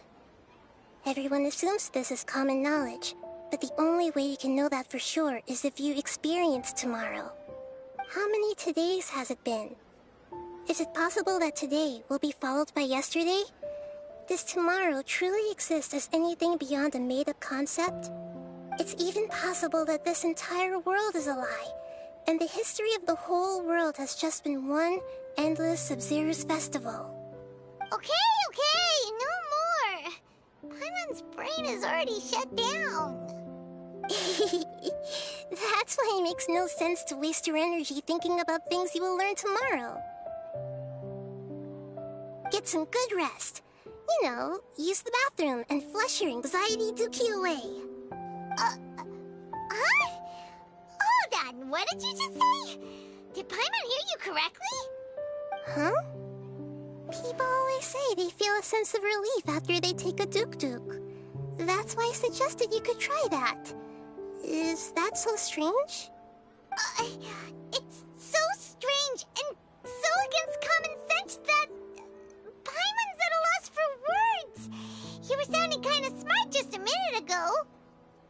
Everyone assumes this is common knowledge, but the only way you can know that for sure is if you experience tomorrow. How many todays has it been? Is it possible that today will be followed by yesterday? Does tomorrow truly exist as anything beyond a made-up concept? It's even possible that this entire world is a lie, and the history of the whole world has just been one endless Sub-Zero's festival. Okay, no more. Paimon's brain is already shut down. That's why it makes no sense to waste your energy thinking about things you will learn tomorrow. Get some good rest. You know, use the bathroom and flush your anxiety dookie away. Huh? Hold on, what did you just say? Did Paimon hear you correctly? Huh? People always say they feel a sense of relief after they take a duk-duk. That's why I suggested you could try that. Is that so strange? It's so strange and so against common sense that Paimon's at a loss for words. You were sounding kind of smart just a minute ago.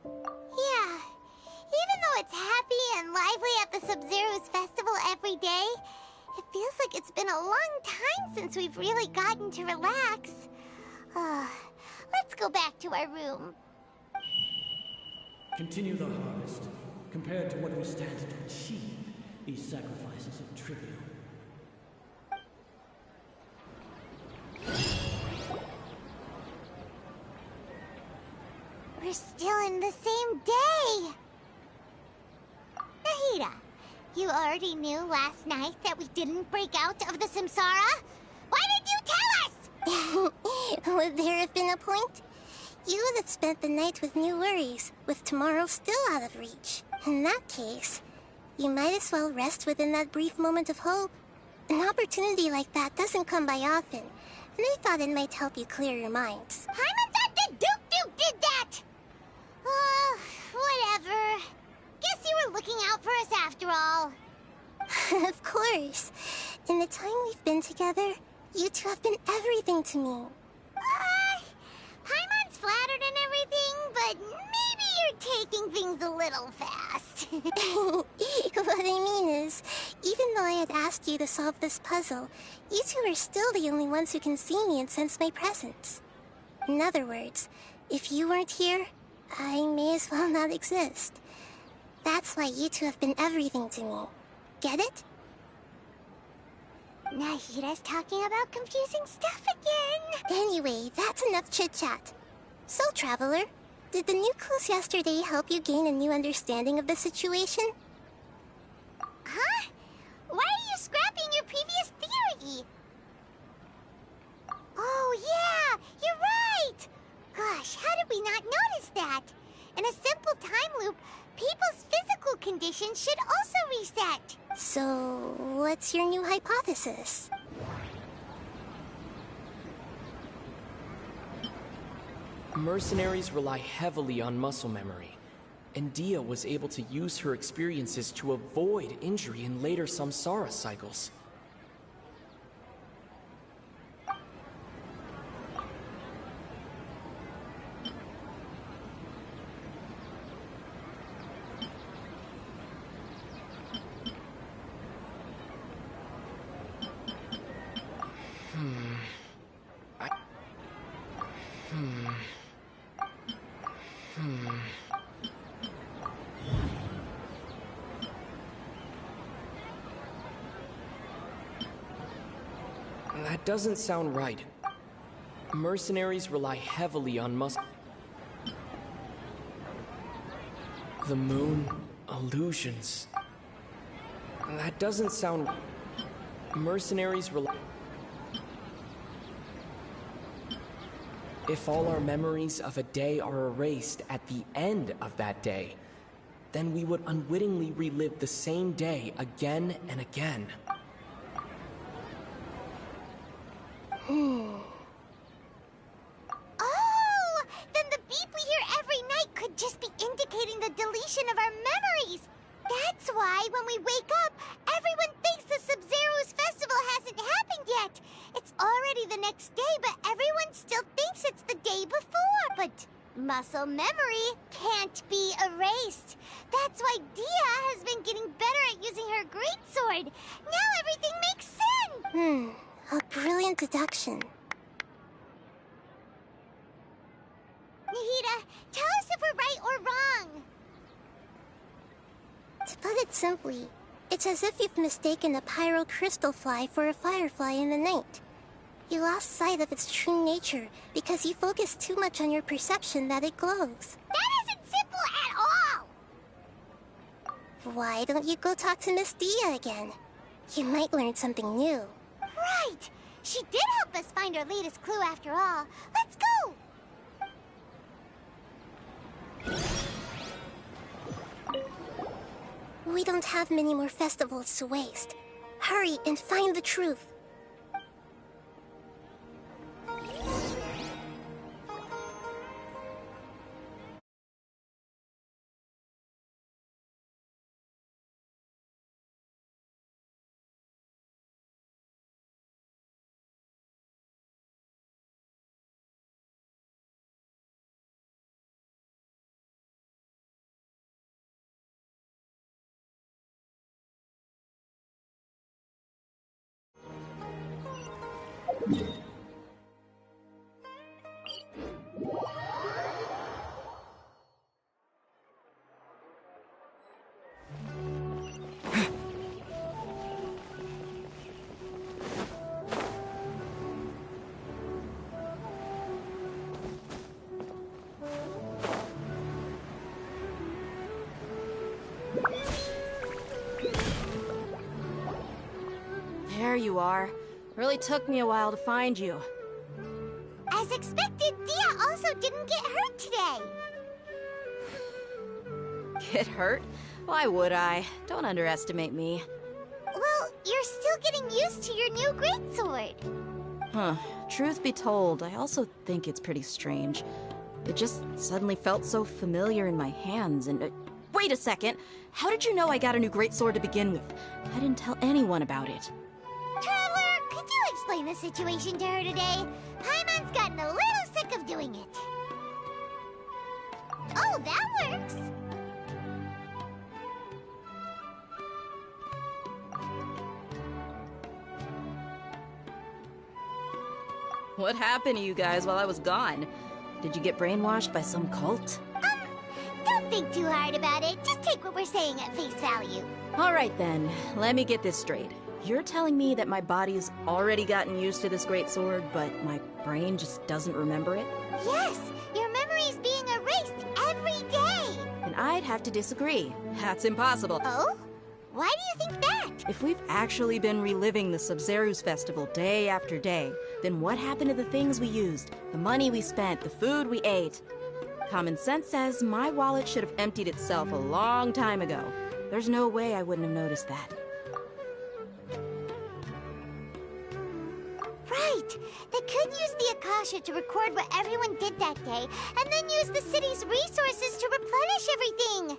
Yeah, even though it's happy and lively at the Sub-Zero's festival every day, it feels like it's been a long time since we've really gotten to relax. Let's go back to our room. Continue the harvest. Compared to what we stand to achieve, these sacrifices are trivial. We're still in the same day! Nahida, you already knew last night that we didn't break out of the Samsara? Why did you tell us? Would there have been a point? You would have spent the night with new worries, with tomorrow still out of reach. In that case, you might as well rest within that brief moment of hope. An opportunity like that doesn't come by often, and I thought it might help you clear your minds. Paimon thought the Duke did that! Whatever. Guess you were looking out for us after all. Of course. In the time we've been together, you two have been everything to me. Paimon's flattered and everything, but maybe you're taking things a little fast. What I mean is, even though I had asked you to solve this puzzle, you two are still the only ones who can see me and sense my presence. In other words, if you weren't here, I may as well not exist. That's why you two have been everything to me. Get it? Nahira's talking about confusing stuff again. Anyway, that's enough chit-chat. So, Traveler, did the new clues yesterday help you gain a new understanding of the situation? Huh? Why are you scrapping your previous theory? Oh, yeah! You're right! Gosh, how did we not notice that? In a simple time loop, people's physical conditions should also reset. So, what's your new hypothesis? Mercenaries rely heavily on muscle memory, and Dia was able to use her experiences to avoid injury in later samsara cycles. That doesn't sound right. Mercenaries rely heavily on the moon, illusions. That doesn't sound... Mercenaries rely... If all our memories of a day are erased at the end of that day, then we would unwittingly relive the same day again and again. Oh! Then the beep we hear every night could just be indicating the deletion of our memories! That's why, when we wake up, everyone thinks the Sub-Zero's festival hasn't happened yet! It's already the next day, but everyone still thinks it's the day before! But muscle memory can't be erased. That's why Dia has been getting better at using her greatsword. Now everything makes sense! A brilliant deduction. Nahida, tell us if we're right or wrong. To put it simply, it's as if you've mistaken a pyro crystal fly for a firefly in the night. You lost sight of its true nature because you focused too much on your perception that it glows. That isn't simple at all! Why don't you go talk to Miss Dia again? You might learn something new. Right! She did help us find our latest clue after all. Let's go! We don't have many more festivals to waste. Hurry and find the truth. There you are. Really took me a while to find you. As expected, Dia also didn't get hurt today. Get hurt? Why would I? Don't underestimate me. Well, you're still getting used to your new greatsword. Huh. Truth be told, I also think it's pretty strange. It just suddenly felt so familiar in my hands and... wait a second! How did you know I got a new greatsword to begin with? I didn't tell anyone about it. Traveler, could you explain the situation to her today? Paimon's gotten a little sick of doing it. Oh, that works! What happened to you guys while I was gone? Did you get brainwashed by some cult? Don't think too hard about it. Just take what we're saying at face value. Alright then, let me get this straight. You're telling me that my body's already gotten used to this great sword, but my brain just doesn't remember it? Yes! Your memory's being erased every day! And I'd have to disagree. That's impossible. Oh? Why do you think that? If we've actually been reliving the Sub-Zeru's festival day after day, then what happened to the things we used, the money we spent, the food we ate? Common sense says my wallet should have emptied itself a long time ago. There's no way I wouldn't have noticed that. Right! They could use the Akasha to record what everyone did that day, and then use the city's resources to replenish everything!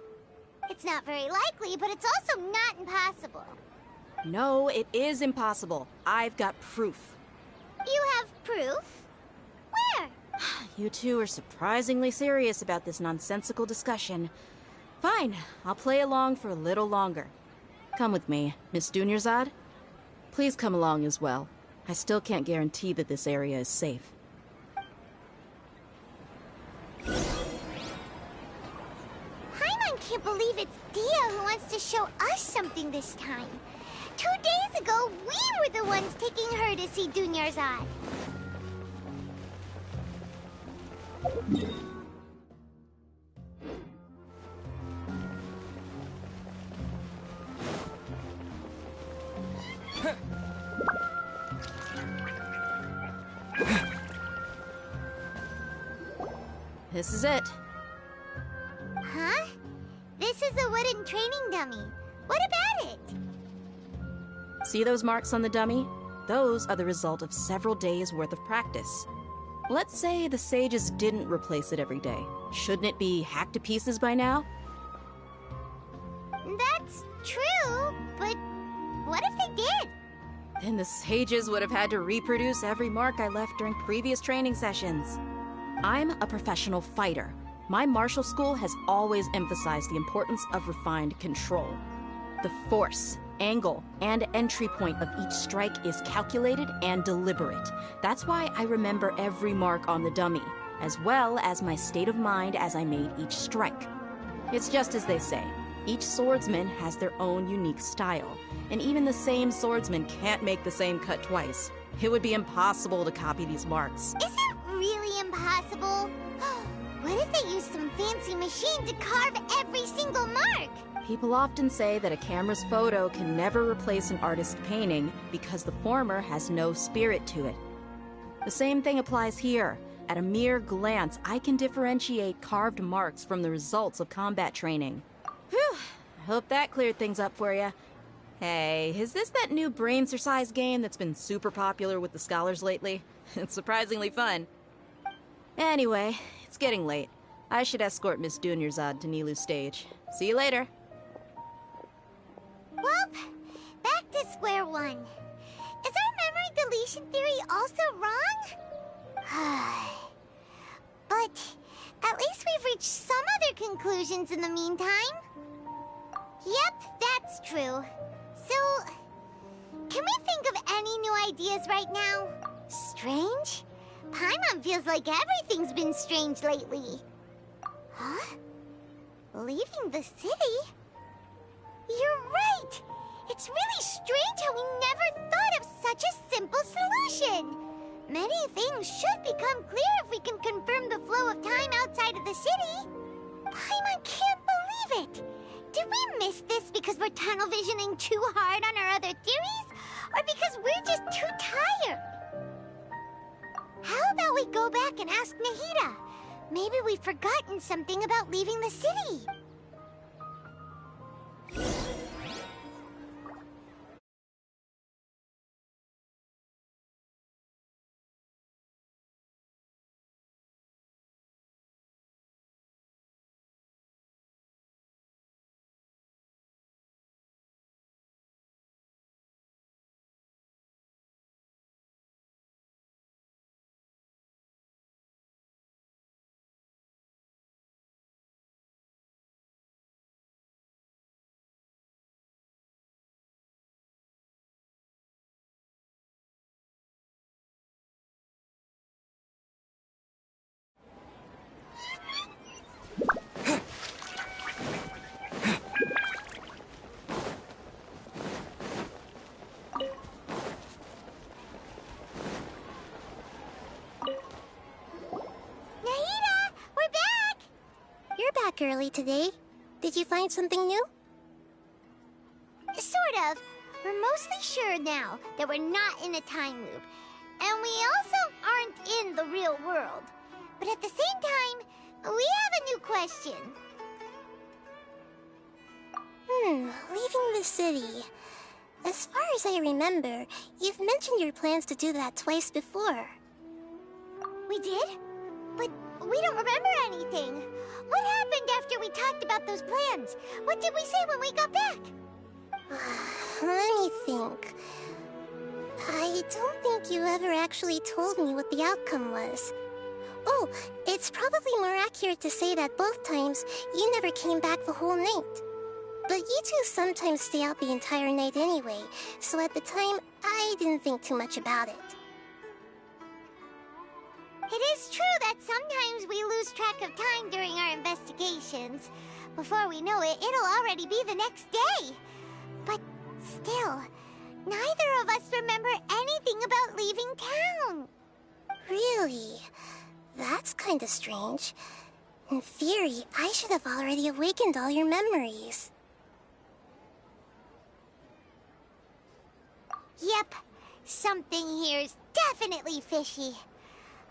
It's not very likely, but it's also not impossible. No, it is impossible. I've got proof. You have proof? Where? You two are surprisingly serious about this nonsensical discussion. Fine, I'll play along for a little longer. Come with me, Miss Dunyarzad. Please come along as well. I still can't guarantee that this area is safe. I can't believe it's Dia who wants to show us something this time. 2 days ago, we were the ones taking her to see Dunyarzad. This is it. Huh? This is a wooden training dummy. What about it? See those marks on the dummy? Those are the result of several days' worth of practice. Let's say the sages didn't replace it every day. Shouldn't it be hacked to pieces by now? That's true, but what if they did? Then the sages would have had to reproduce every mark I left during previous training sessions. I'm a professional fighter. My martial school has always emphasized the importance of refined control. The force, angle, and entry point of each strike is calculated and deliberate. That's why I remember every mark on the dummy, as well as my state of mind as I made each strike. It's just as they say, each swordsman has their own unique style, and even the same swordsman can't make the same cut twice. It would be impossible to copy these marks. Is it really impossible? What if they use some fancy machine to carve every single mark? People often say that a camera's photo can never replace an artist's painting because the former has no spirit to it. The same thing applies here. At a mere glance, I can differentiate carved marks from the results of combat training. Whew, I hope that cleared things up for you. Hey, is this that new brain-exercise game that's been super popular with the scholars lately? It's surprisingly fun. Anyway, it's getting late. I should escort Miss Dunyarzad to Nilu's stage. See you later. Well, back to square one. Is our memory deletion theory also wrong? But at least we've reached some other conclusions in the meantime. Yep, that's true. So, can we think of any new ideas right now? Strange? Paimon feels like everything's been strange lately. Huh? Leaving the city? You're right! It's really strange how we never thought of such a simple solution! Many things should become clear if we can confirm the flow of time outside of the city. Paimon can't believe it! Did we miss this because we're tunnel visioning too hard on our other theories? Or because we're just too tired? How about we go back and ask Nahida? Maybe we've forgotten something about leaving the city. back early today. Did you find something new? Sort of. We're mostly sure now that we're not in a time loop. And we also aren't in the real world. But at the same time, we have a new question. Leaving the city. As far as I remember, you've mentioned your plans to do that twice before. We did? But we don't remember anything. What happened after we talked about those plans? What did we say when we got back? Let me think. I don't think you ever actually told me what the outcome was. Oh, it's probably more accurate to say that both times you never came back the whole night. But you two sometimes stay out the entire night anyway, so at the time, I didn't think too much about it. It is true that sometimes we lose track of time during our investigations. Before we know it, it'll already be the next day. But still, neither of us remember anything about leaving town. Really? That's kinda strange. In theory, I should have already awakened all your memories. Yep, something here's definitely fishy.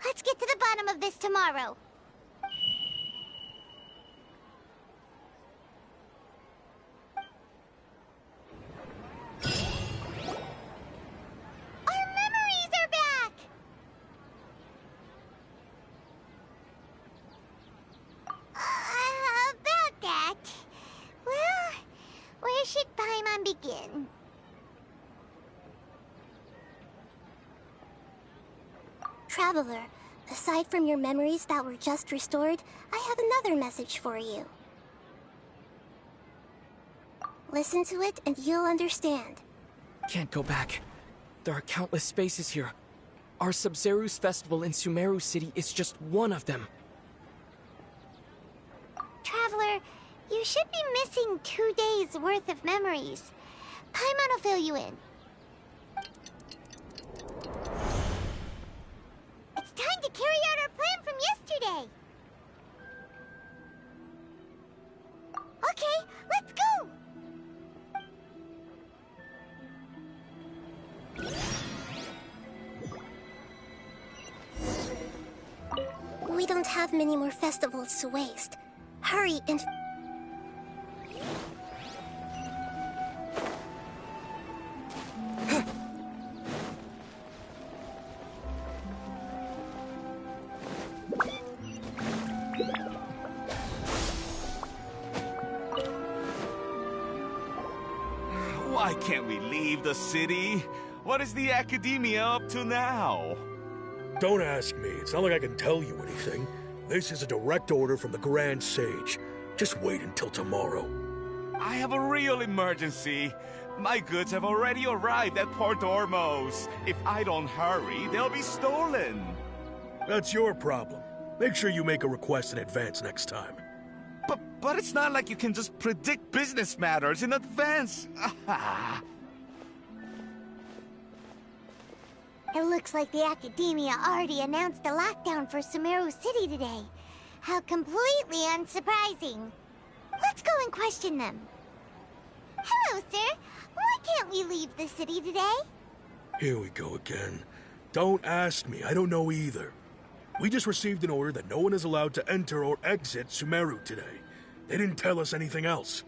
Let's get to the bottom of this tomorrow. Our memories are back! About that... Well, where should Paimon begin? Traveler, aside from your memories that were just restored, I have another message for you. Listen to it and you'll understand. Can't go back. There are countless spaces here. Our Sub-Zeru's festival in Sumeru City is just one of them. Traveler, you should be missing 2 days worth of memories. Paimon will fill you in. It's time to carry out our plan from yesterday. Okay, let's go! We don't have many more festivals to waste. Hurry and... Why can't we leave the city? What is the Academia up to now? Don't ask me. It's not like I can tell you anything. This is a direct order from the Grand Sage. Just wait until tomorrow. I have a real emergency. My goods have already arrived at Port Ormos. If I don't hurry, they'll be stolen. That's your problem. Make sure you make a request in advance next time. But it's not like you can just predict business matters in advance. It looks like the Academia already announced a lockdown for Sumeru City today. How completely unsurprising. Let's go and question them. Hello, sir. Why can't we leave the city today? Here we go again. Don't ask me. I don't know either. We just received an order that no one is allowed to enter or exit Sumeru today. They didn't tell us anything else.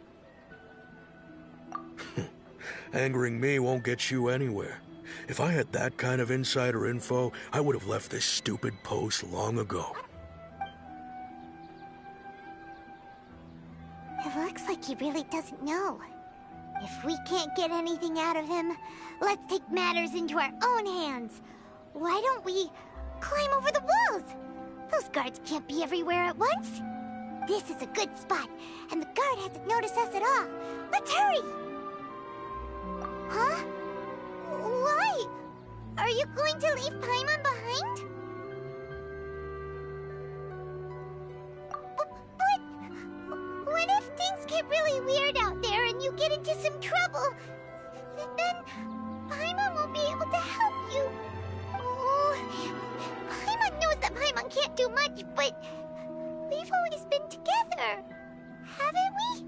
Angering me won't get you anywhere. If I had that kind of insider info, I would have left this stupid post long ago. It looks like he really doesn't know. If we can't get anything out of him, let's take matters into our own hands. Why don't we climb over the walls? Those guards can't be everywhere at once. This is a good spot, and the guard hasn't noticed us at all. Let's hurry! Huh? Why? Are you going to leave Paimon behind? But what if things get really weird out there and you get into some trouble? Then Paimon won't be able to help you. Oh, Paimon knows that Paimon can't do much, but we've always been together. either, haven't we?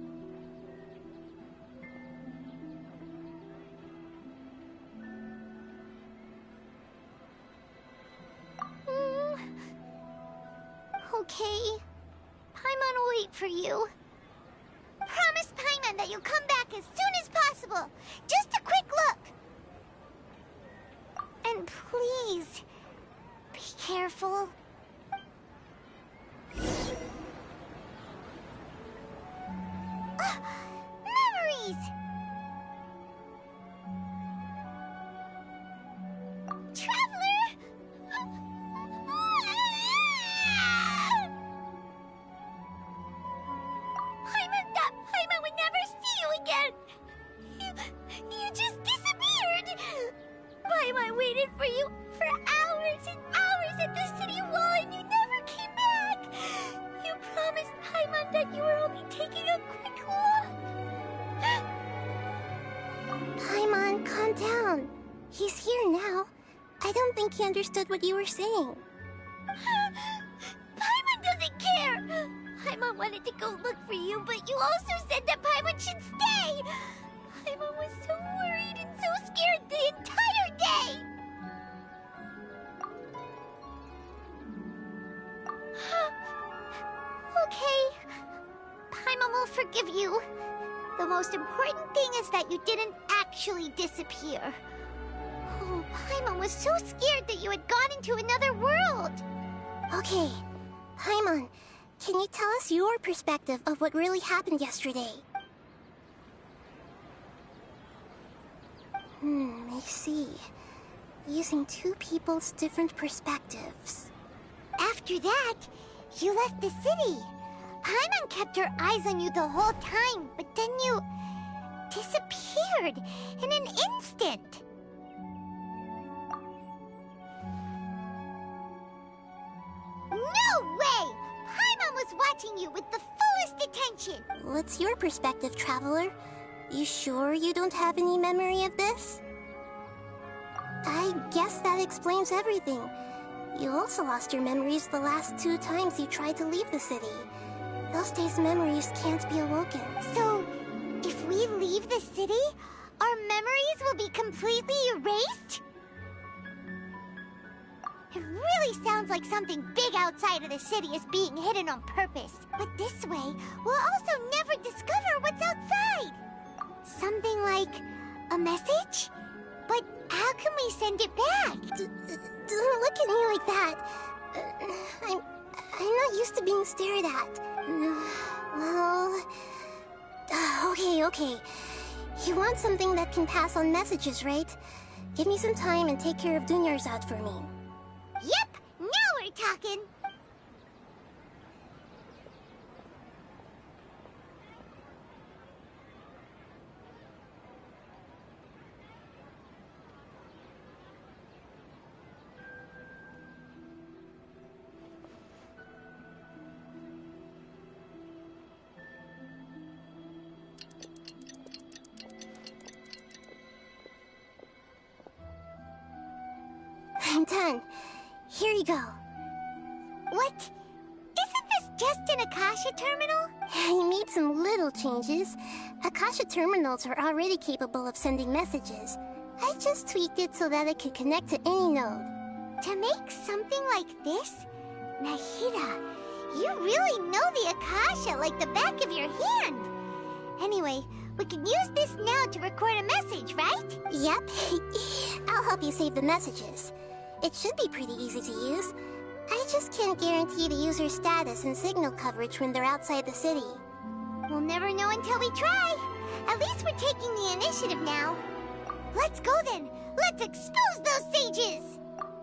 Okay. Paimon will wait for you. Promise Paimon that you'll come back as soon as possible. Just a quick look. And please, be careful. Memories! Traveler! Paimon would never see you again! You just disappeared! Paimon waited for you for hours and hours at the city wall and you never came back! You promised Paimon that you were only taking a quick look! Paimon, calm down. He's here now. I don't think he understood what you were saying. Paimon doesn't care! Paimon wanted to go look for you, but you also said that Paimon should stay! Paimon was so worried and so scared the entire day! Okay. Paimon will forgive you. The most important thing is that you didn't actually disappear. Oh, Paimon was so scared that you had gone into another world! Okay. Paimon, can you tell us your perspective of what really happened yesterday? I see. Using two people's different perspectives. After that, you left the city. Paimon kept her eyes on you the whole time, but then you disappeared in an instant. No way! Paimon was watching you with the fullest attention! What's your perspective, Traveler? You sure you don't have any memory of this? I guess that explains everything. You also lost your memories the last 2 times you tried to leave the city. Those days' memories can't be awoken. So, if we leave the city, our memories will be completely erased? It really sounds like something big outside of the city is being hidden on purpose. But this way, we'll also never discover what's outside. Something like a message? But how can we send it back? Don't look at me like that. I'm not used to being stared at. Well... Okay. You want something that can pass on messages, right? Give me some time and take care of Dunyarzad for me. Yep! Now we're talking! I'm done. Here you go. What? Isn't this just an Akasha terminal? I made some little changes. Akasha terminals are already capable of sending messages. I just tweaked it so that it could connect to any node. To make something like this? Nahida, you really know the Akasha like the back of your hand. Anyway, we can use this now to record a message, right? Yep. I'll help you save the messages. It should be pretty easy to use. I just can't guarantee the user's status and signal coverage when they're outside the city. We'll never know until we try. At least we're taking the initiative now. Let's go then. Let's expose those sages.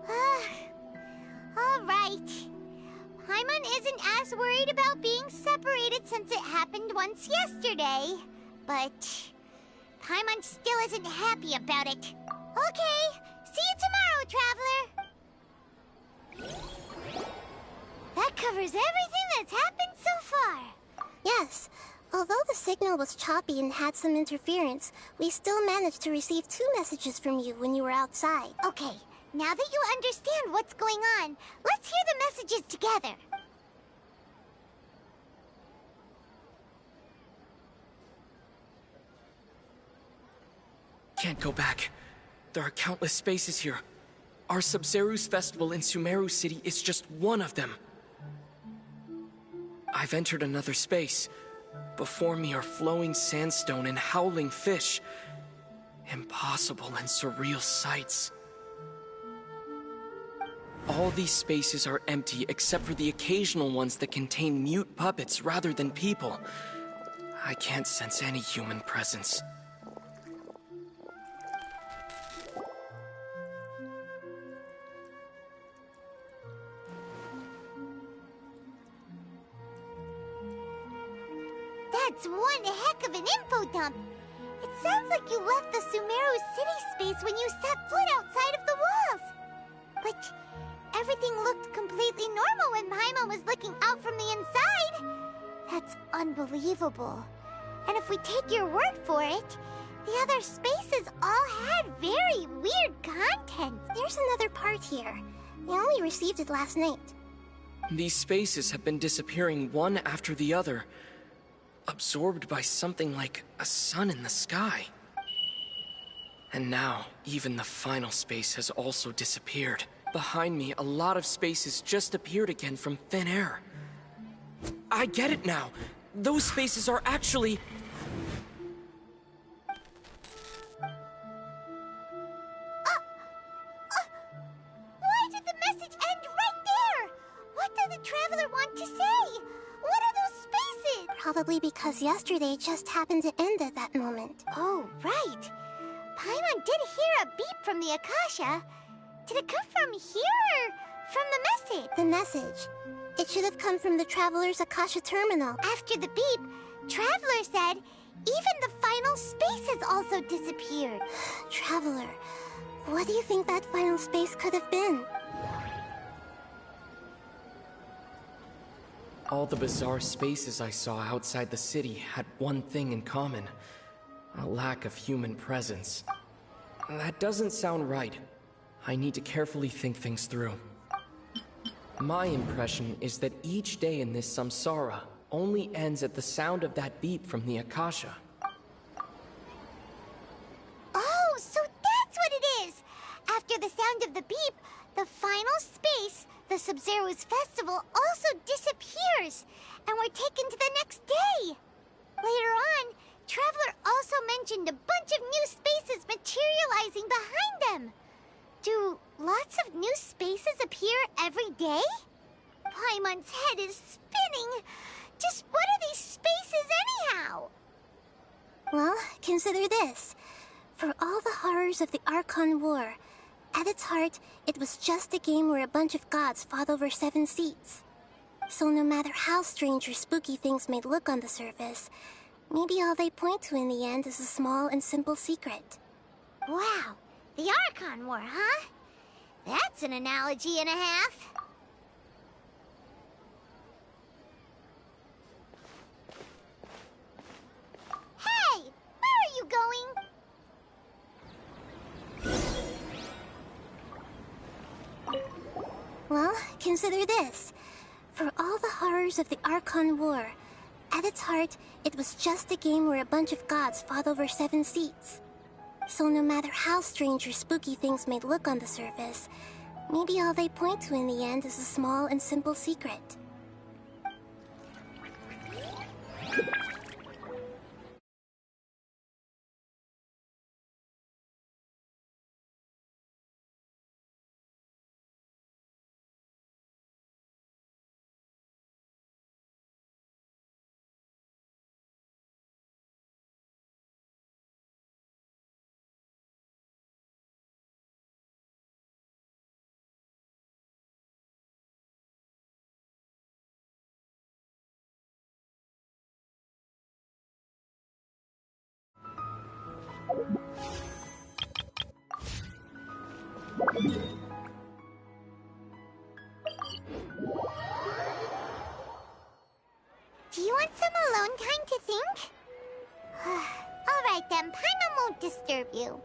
All right. Paimon isn't as worried about being separated since it happened once yesterday. But Paimon still isn't happy about it. Okay. See you tomorrow, Traveler! That covers everything that's happened so far. Yes. Although the signal was choppy and had some interference, we still managed to receive 2 messages from you when you were outside. Okay, now that you understand what's going on, let's hear the messages together. Can't go back. There are countless spaces here. Our Sub-Zeru's festival in Sumeru City is just one of them. I've entered another space. Before me are flowing sandstone and howling fish. Impossible and surreal sights. All these spaces are empty except for the occasional ones that contain mute puppets rather than people. I can't sense any human presence. That's one heck of an info dump. It sounds like you left the Sumeru city space when you set foot outside of the walls. But everything looked completely normal when Paimon was looking out from the inside. That's unbelievable. And if we take your word for it, the other spaces all had very weird content. There's another part here. We only received it last night. These spaces have been disappearing one after the other, absorbed by something like a sun in the sky. And now, even the final space has also disappeared. Behind me, a lot of spaces just appeared again from thin air. I get it now. Those spaces are actually... Why did the message end right there? What did the Traveler want to say? What are those spaces? Probably because yesterday just happened to end at that moment. Oh, right. Paimon did hear a beep from the Akasha. Did it come from here or from the message? The message. It should have come from the Traveler's Akasha terminal. After the beep, Traveler said even the final space has also disappeared. Traveler, what do you think that final space could have been? All the bizarre spaces I saw outside the city had one thing in common. A lack of human presence. That doesn't sound right. I need to carefully think things through. My impression is that each day in this samsara only ends at the sound of that beep from the Akasha. Oh, so that's what it is! After the sound of the beep, the final space, the Sub-Zeru's festival, also disappears, and we're taken to the next day. Later on, Traveler also mentioned a bunch of new spaces materializing behind them. Do lots of new spaces appear every day? Paimon's head is spinning. Just what are these spaces anyhow? Well, consider this. For all the horrors of the Archon War, at its heart, it was just a game where a bunch of gods fought over 7 seats. So no matter how strange or spooky things may look on the surface, maybe all they point to in the end is a small and simple secret. Wow, the Archon War, huh? That's an analogy and a half. Hey, where are you going? Well, consider this. For all the horrors of the Archon War, at its heart, it was just a game where a bunch of gods fought over 7 seats. So no matter how strange or spooky things may look on the surface, maybe all they point to in the end is a small and simple secret. Do you want some alone time to think? Alright then, Paimon won't disturb you.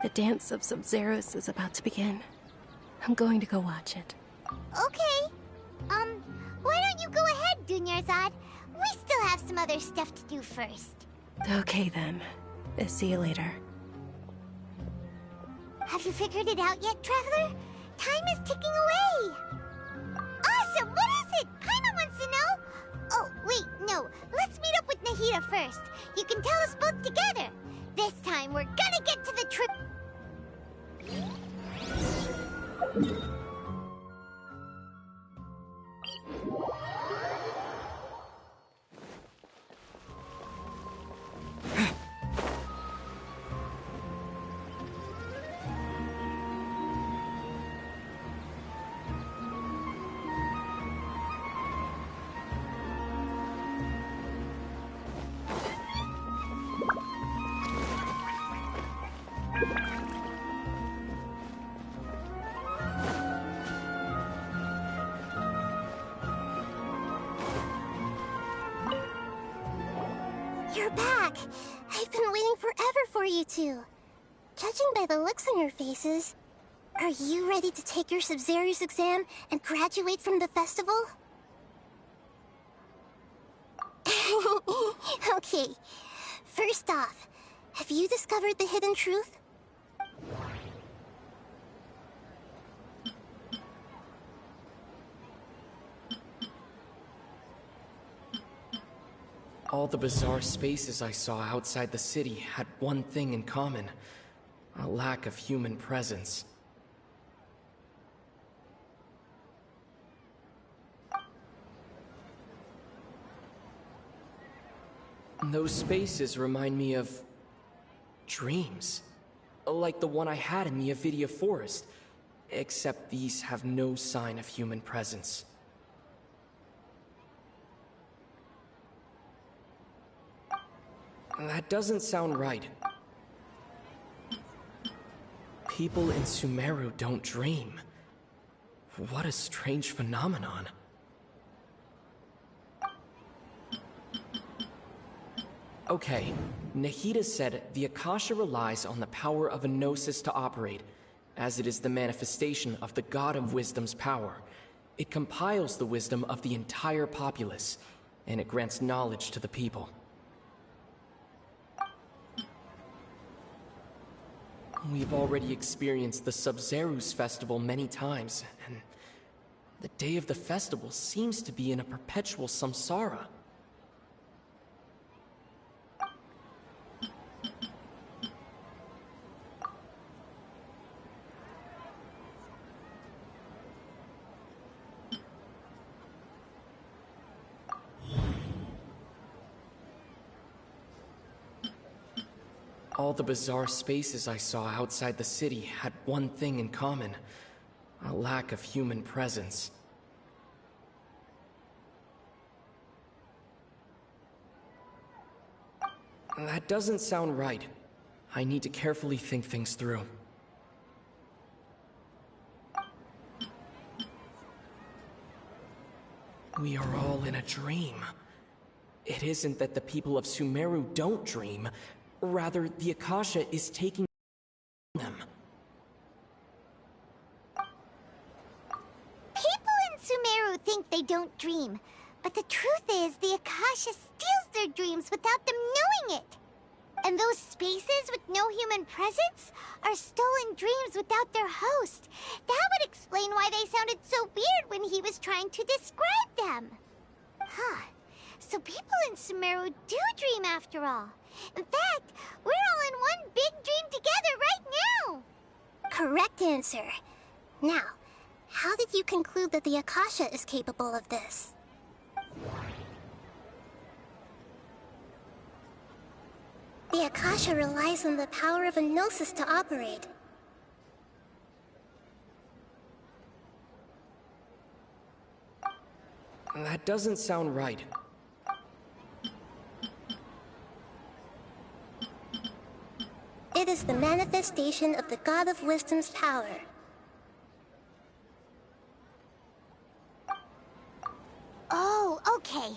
The dance of Sub-Zeros is about to begin. I'm going to go watch it. Okay. Why don't you go ahead, Dunyarzad? We still have some other stuff to do first. Okay then. See you later. Have you figured it out yet, Traveler? Time is ticking away! Awesome! What is it? Paimon wants to know! Oh, wait, no. Let's meet up with Nahida first. You can tell us both together. This time, we're gonna get to the trip. You're back! I've been waiting forever for you two. Judging by the looks on your faces, are you ready to take your Sub-Zero's exam and graduate from the festival? Okay, first off, have you discovered the hidden truth? All the bizarre spaces I saw outside the city had one thing in common: a lack of human presence. Those spaces remind me of dreams, like the one I had in the Avidia Forest, except these have no sign of human presence. That doesn't sound right. People in Sumeru don't dream. What a strange phenomenon. Okay, Nahida said the Akasha relies on the power of a gnosis to operate, as it is the manifestation of the God of Wisdom's power. It compiles the wisdom of the entire populace, and it grants knowledge to the people. We've already experienced the Sub-Zero's festival many times, and the day of the festival seems to be in a perpetual samsara. All the bizarre spaces I saw outside the city had one thing in common: a lack of human presence. That doesn't sound right. I need to carefully think things through. We are all in a dream. It isn't that the people of Sumeru don't dream. Rather, the Akasha is taking them. People in Sumeru think they don't dream, but the truth is the Akasha steals their dreams without them knowing it. And those spaces with no human presence are stolen dreams without their host. That would explain why they sounded so weird when he was trying to describe them. Huh. So people in Sumeru do dream after all. In fact, we're all in one big dream together right now! Correct answer. Now, how did you conclude that the Akasha is capable of this? The Akasha relies on the power of a gnosis to operate. That doesn't sound right. It is the manifestation of the God of Wisdom's power. Oh, okay.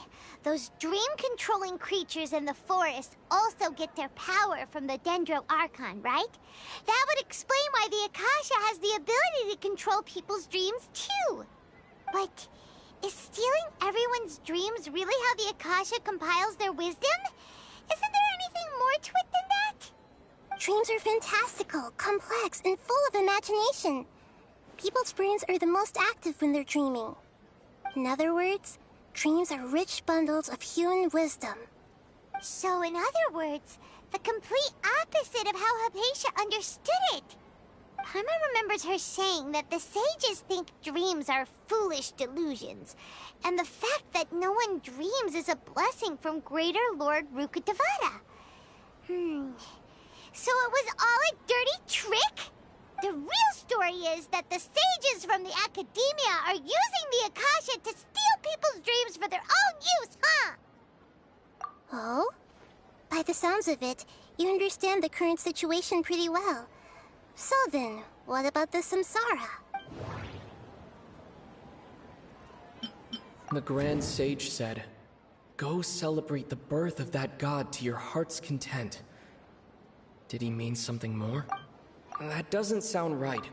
those dream-controlling creatures in the forest also get their power from the Dendro Archon, right? That would explain why the Akasha has the ability to control people's dreams, too. But is stealing everyone's dreams really how the Akasha compiles their wisdom? Isn't there anything more to it than that? Dreams are fantastical, complex, and full of imagination. People's brains are the most active when they're dreaming. In other words, dreams are rich bundles of human wisdom. So in other words, the complete opposite of how Hypatia understood it. Paimon remembers her saying that the sages think dreams are foolish delusions, and the fact that no one dreams is a blessing from Greater Lord Rukkhadevata. So it was all a dirty trick? The real story is that the sages from the Academia are using the Akasha to steal people's dreams for their own use, huh? Oh? By the sounds of it, you understand the current situation pretty well. So then, what about the Samsara? The Grand Sage said, "Go celebrate the birth of that god to your heart's content." Did he mean something more? That doesn't sound right.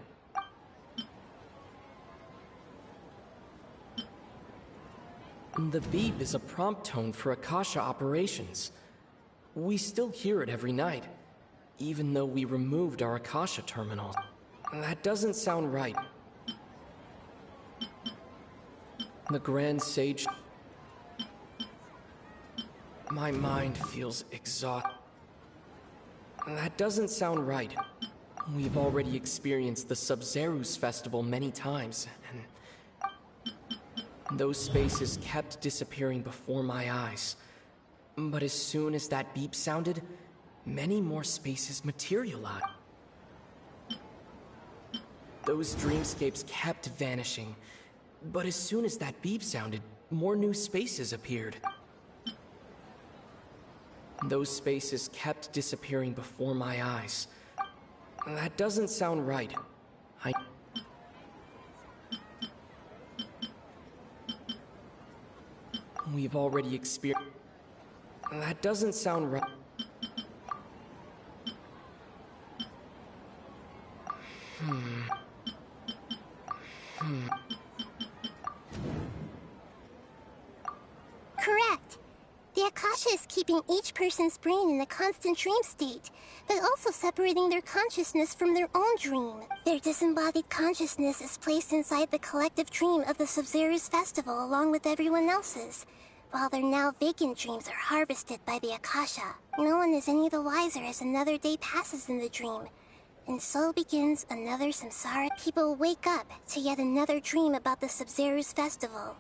The beep is a prompt tone for Akasha operations. We still hear it every night, even though we removed our Akasha terminal. That doesn't sound right. The Grand Sage... My mind feels exhausted. That doesn't sound right. We've already experienced the Sub-Zerus festival many times, and those spaces kept disappearing before my eyes. But as soon as that beep sounded, many more spaces materialized. Those dreamscapes kept vanishing, but as soon as that beep sounded, more new spaces appeared. Those spaces kept disappearing before my eyes. That doesn't sound right. We've already experienced... That doesn't sound right. Correct. The Akasha is keeping each person's brain in a constant dream state, but also separating their consciousness from their own dream. Their disembodied consciousness is placed inside the collective dream of the Sub-Zerus festival along with everyone else's, while their now vacant dreams are harvested by the Akasha. No one is any the wiser as another day passes in the dream, and so begins another samsara. People wake up to yet another dream about the Sub-Zerus festival.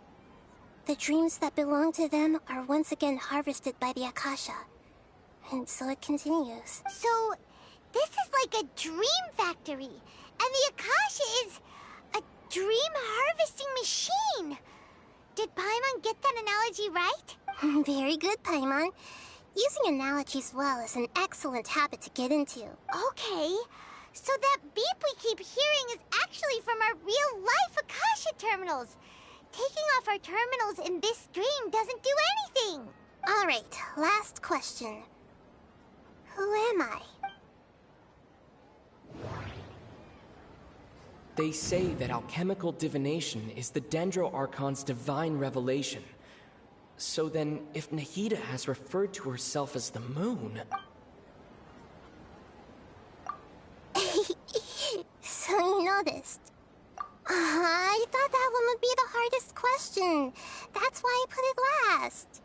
The dreams that belong to them are once again harvested by the Akasha. And so it continues. So, this is like a dream factory, and the Akasha is a dream harvesting machine. Did Paimon get that analogy right? Very good, Paimon. Using analogies well is an excellent habit to get into. Okay, so that beep we keep hearing is actually from our real-life Akasha terminals. Taking off our terminals in this dream doesn't do anything. All right, last question. Who am I? They say that alchemical divination is the Dendro Archon's divine revelation. So then, if Nahida has referred to herself as the moon... So you noticed. I thought that one would be the hardest question. That's why I put it last.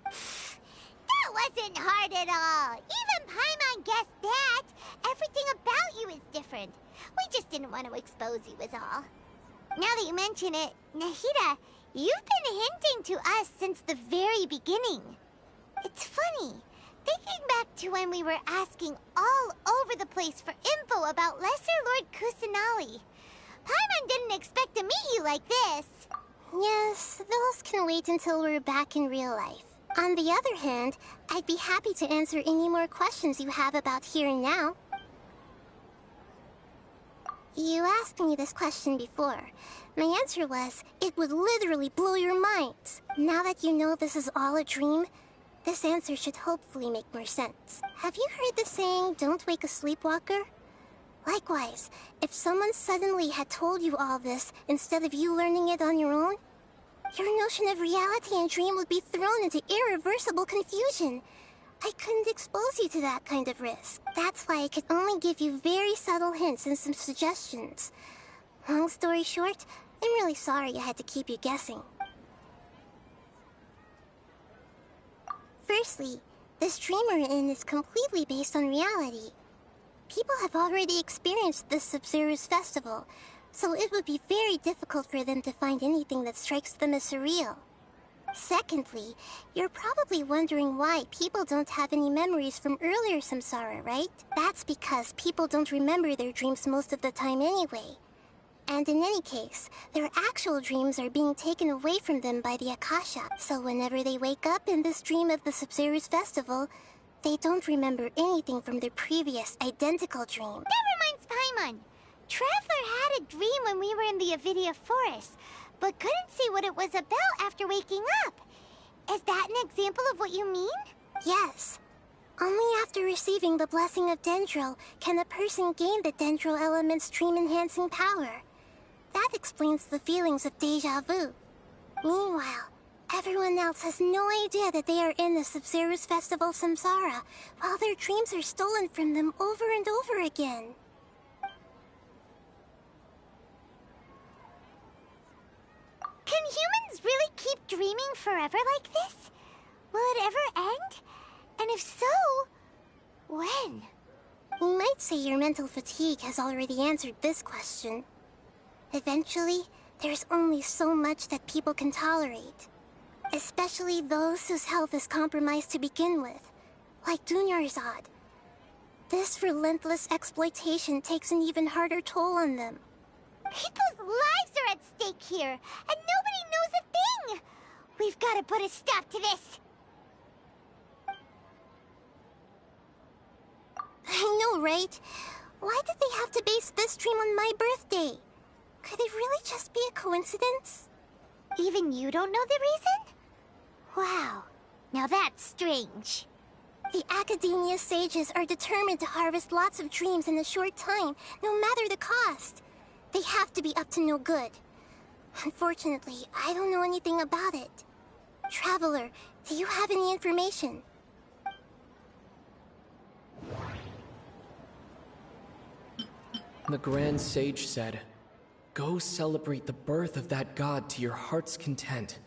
That wasn't hard at all. Even Paimon guessed that. Everything about you is different. We just didn't want to expose you is all. Now that you mention it, Nahida, you've been hinting to us since the very beginning. It's funny. Thinking back to when we were asking all over the place for info about Lesser Lord Kusanali. Paimon didn't expect to meet you like this. Yes, those can wait until we're back in real life. On the other hand, I'd be happy to answer any more questions you have about here and now. You asked me this question before. My answer was, it would literally blow your minds. Now that you know this is all a dream, this answer should hopefully make more sense. Have you heard the saying, don't wake a sleepwalker? Likewise, if someone suddenly had told you all this instead of you learning it on your own, your notion of reality and dream would be thrown into irreversible confusion. I couldn't expose you to that kind of risk. That's why I could only give you very subtle hints and some suggestions. Long story short, I'm really sorry I had to keep you guessing. Firstly, this dream we're in is completely based on reality. People have already experienced this Sumeru's festival, so it would be very difficult for them to find anything that strikes them as surreal. Secondly, you're probably wondering why people don't have any memories from earlier samsara, right? That's because people don't remember their dreams most of the time anyway. And in any case, their actual dreams are being taken away from them by the Akasha. So whenever they wake up in this dream of the Sumeru's festival, they don't remember anything from their previous identical dream. That reminds Paimon. Traveler had a dream when we were in the Avidia forest, but couldn't see what it was about after waking up. Is that an example of what you mean? Yes. Only after receiving the blessing of Dendro can a person gain the Dendro element's dream-enhancing power. That explains the feelings of deja vu. Meanwhile, everyone else has no idea that they are in the Sumeru's festival samsara, while their dreams are stolen from them over and over again. Can humans really keep dreaming forever like this? Will it ever end? And if so, when? You might say your mental fatigue has already answered this question. Eventually, there's only so much that people can tolerate. Especially those whose health is compromised to begin with, like Dunyarzad. This relentless exploitation takes an even harder toll on them. People's lives are at stake here, and nobody knows a thing! We've got to put a stop to this! I know, right? Why did they have to base this dream on my birthday? Could it really just be a coincidence? Even you don't know the reason? Wow, now that's strange. The Academia sages are determined to harvest lots of dreams in a short time, no matter the cost. They have to be up to no good. Unfortunately, I don't know anything about it. Traveler, do you have any information? The Grand Sage said, "Go celebrate the birth of that god to your heart's content."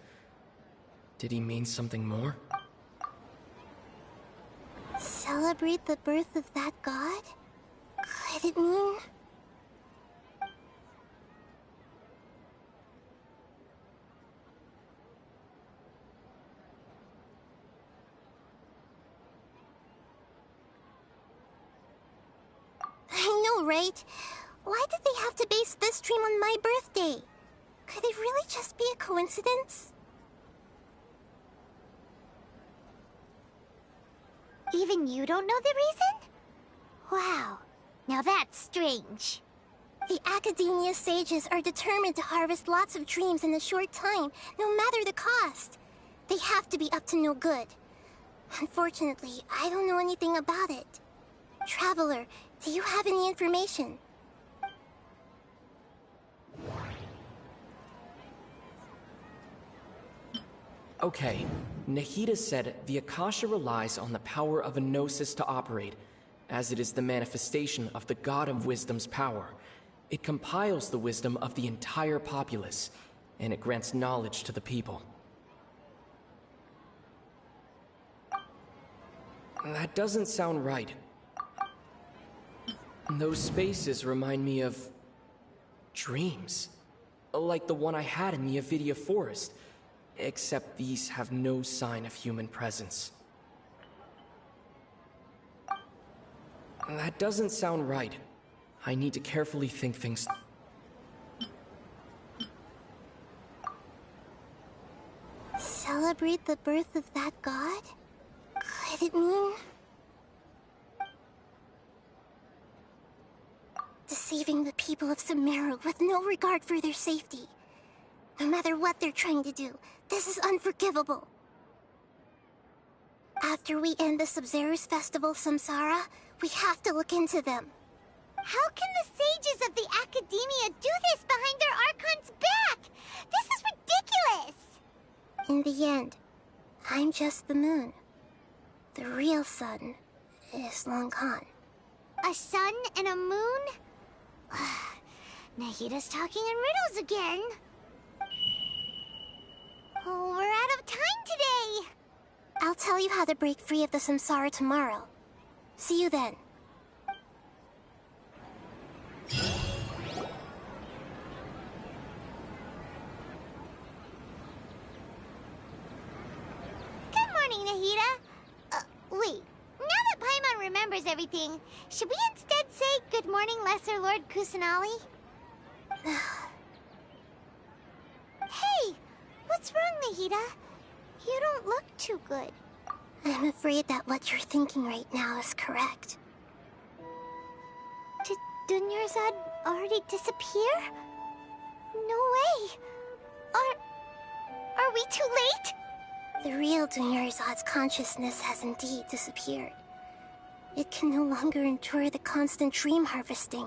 Did he mean something more? Celebrate the birth of that god? Could it mean... I know, right? Why did they have to base this dream on my birthday? Could it really just be a coincidence? Even you don't know the reason? Wow, now that's strange. The Academia sages are determined to harvest lots of dreams in a short time, no matter the cost. They have to be up to no good. Unfortunately, I don't know anything about it. Traveler, do you have any information? Okay, Nahida said the Akasha relies on the power of a gnosis to operate, as it is the manifestation of the God of Wisdom's power. It compiles the wisdom of the entire populace, and it grants knowledge to the people. That doesn't sound right. Those spaces remind me of... dreams. Like the one I had in the Avidia forest. Except these have no sign of human presence. That doesn't sound right. I need to carefully think things... Celebrate the birth of that god? Could it mean... deceiving the people? people of Sumeru with no regard for their safety. No matter what they're trying to do, this is unforgivable. After we end the Sub-Zero's festival, Samsara, we have to look into them. How can the sages of the Academia do this behind their Archon's back? This is ridiculous! In the end, I'm just the moon. The real sun is long gone. A sun and a moon? Nahida's talking in riddles again. Oh, we're out of time today! I'll tell you how to break free of the Samsara tomorrow. See you then. Good morning, Nahida. Wait. Now that Paimon remembers everything, should we instead say good morning, Lesser Lord Kusanali? Hey! What's wrong, Nahida? You don't look too good. I'm afraid that what you're thinking right now is correct. Did Dunyarzad already disappear? No way! Are we too late? The real Dunyarzad's consciousness has indeed disappeared. It can no longer endure the constant dream harvesting.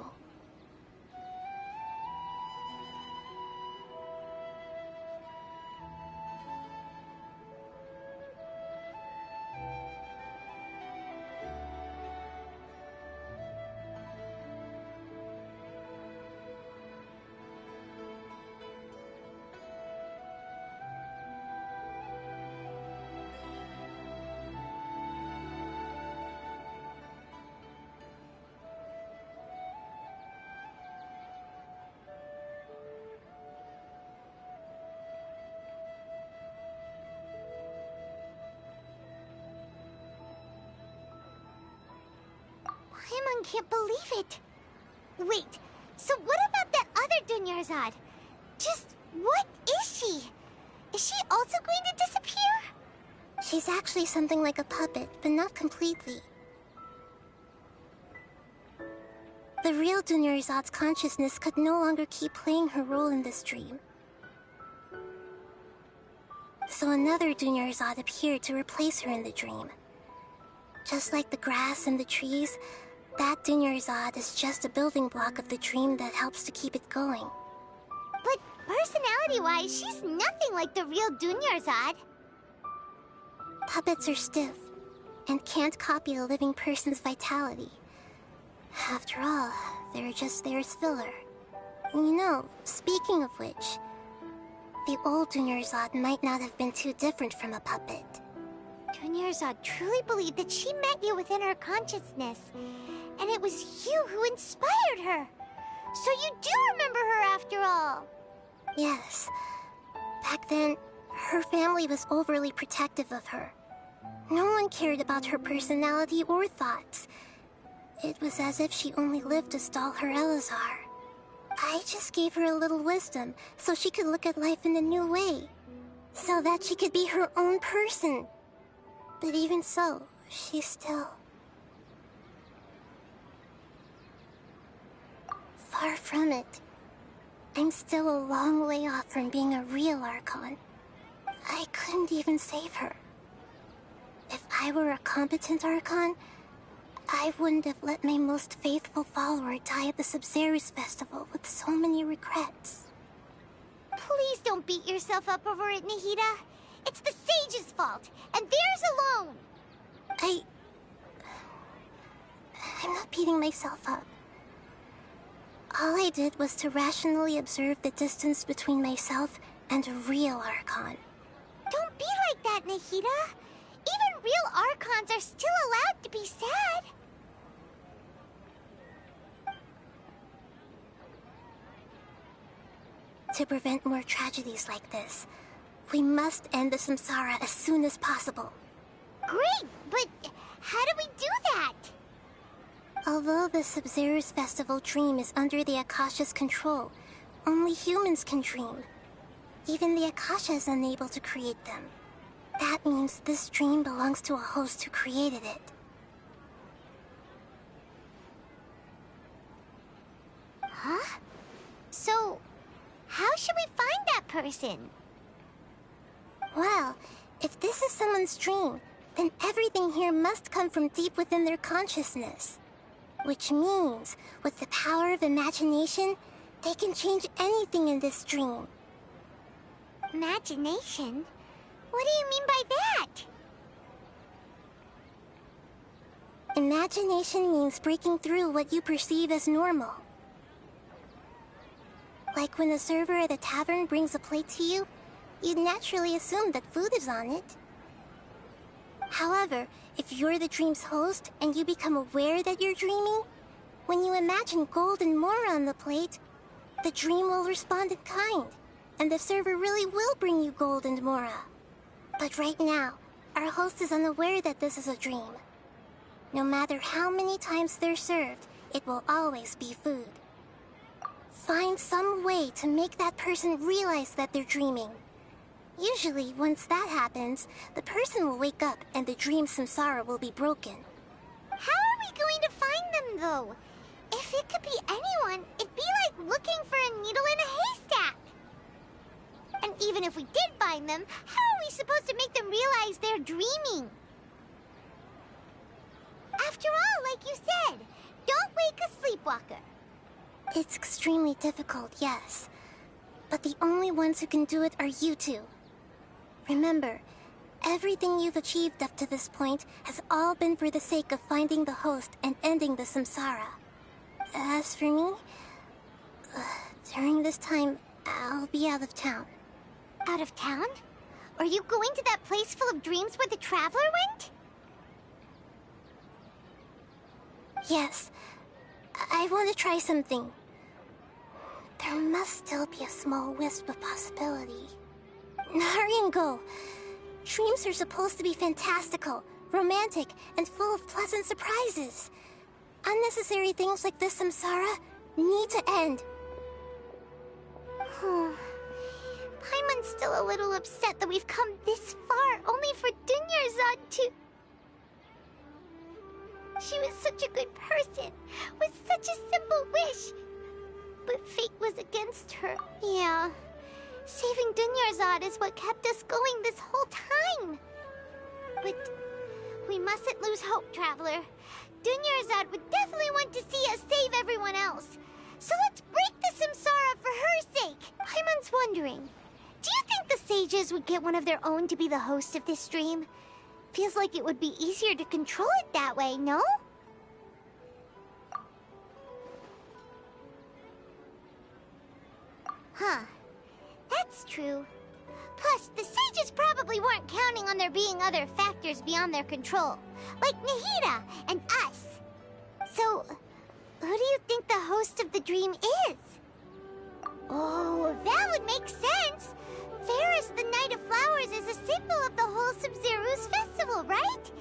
Paimon can't believe it. Wait, so what about that other Dunyarzad? Just what is she? Is she also going to disappear? She's actually something like a puppet, but not completely. The real Dunyarzad's consciousness could no longer keep playing her role in this dream. So another Dunyarzad appeared to replace her in the dream. Just like the grass and the trees, that Dunyarzad is just a building block of the dream that helps to keep it going. But personality-wise, she's nothing like the real Dunyarzad. Puppets are stiff, and can't copy a living person's vitality. After all, they're just there as filler. You know, speaking of which, the old Dunyarzad might not have been too different from a puppet. Dunyarzad truly believed that she met you within her consciousness, and it was you who inspired her. So you do remember her after all. Yes. Back then, her family was overly protective of her. No one cared about her personality or thoughts. It was as if she only lived to stall her Elazar. I just gave her a little wisdom so she could look at life in a new way. So that she could be her own person. But even so, she's still... far from it. I'm still a long way off from being a real Archon. I couldn't even save her. If I were a competent Archon, I wouldn't have let my most faithful follower die at the Sub-Zero's festival with so many regrets. Please don't beat yourself up over it, Nahida. It's the Sage's fault, and theirs alone! I'm not beating myself up. All I did was to rationally observe the distance between myself and a real Archon. Don't be like that, Nahida. Even real Archons are still allowed to be sad. To prevent more tragedies like this, we must end the Samsara as soon as possible. Great, but how do we do that? Although the Sub-Zero's festival dream is under the Akasha's control, only humans can dream. Even the Akasha is unable to create them. That means this dream belongs to a host who created it. Huh? So, how should we find that person? Well, if this is someone's dream, then everything here must come from deep within their consciousness. Which means, with the power of imagination, they can change anything in this dream. Imagination? What do you mean by that? Imagination means breaking through what you perceive as normal. Like when a server at a tavern brings a plate to you, you'd naturally assume that food is on it. However, if you're the dream's host and you become aware that you're dreaming, when you imagine gold and more on the plate, the dream will respond in kind, and the server really will bring you gold and mora. But right now, our host is unaware that this is a dream. No matter how many times they're served, it will always be food. Find some way to make that person realize that they're dreaming. Usually, once that happens, the person will wake up and the dream samsara will be broken. How are we going to find them, though? If it could be anyone, it'd be like looking for a needle in a haystack. And even if we did find them, how are we supposed to make them realize they're dreaming? After all, like you said, don't wake a sleepwalker. It's extremely difficult, yes. But the only ones who can do it are you two. Remember, everything you've achieved up to this point has all been for the sake of finding the host and ending the samsara. As for me, during this time, I'll be out of town. Out of town? Are you going to that place full of dreams where the Traveler went? Yes. I want to try something. There must still be a small wisp of possibility. Hurry and go. Dreams are supposed to be fantastical, romantic, and full of pleasant surprises. Unnecessary things like this samsara need to end. Paimon's still a little upset that we've come this far only for Dunyarzad to... She was such a good person, with such a simple wish. But fate was against her. Yeah. Saving Dunyarzad is what kept us going this whole time. But we mustn't lose hope, Traveler. Dunyarzad would definitely want to see us save everyone else. So let's break the samsara for her sake. Paimon's wondering, do you think the sages would get one of their own to be the host of this dream? Feels like it would be easier to control it that way, no? Huh. That's true. Plus, the sages probably weren't counting on there being other factors beyond their control, like Nahida and us. So, who do you think the host of the dream is? Oh, that would make sense. Ferris, the Knight of Flowers, is a symbol of the wholesome Zeru's festival, right?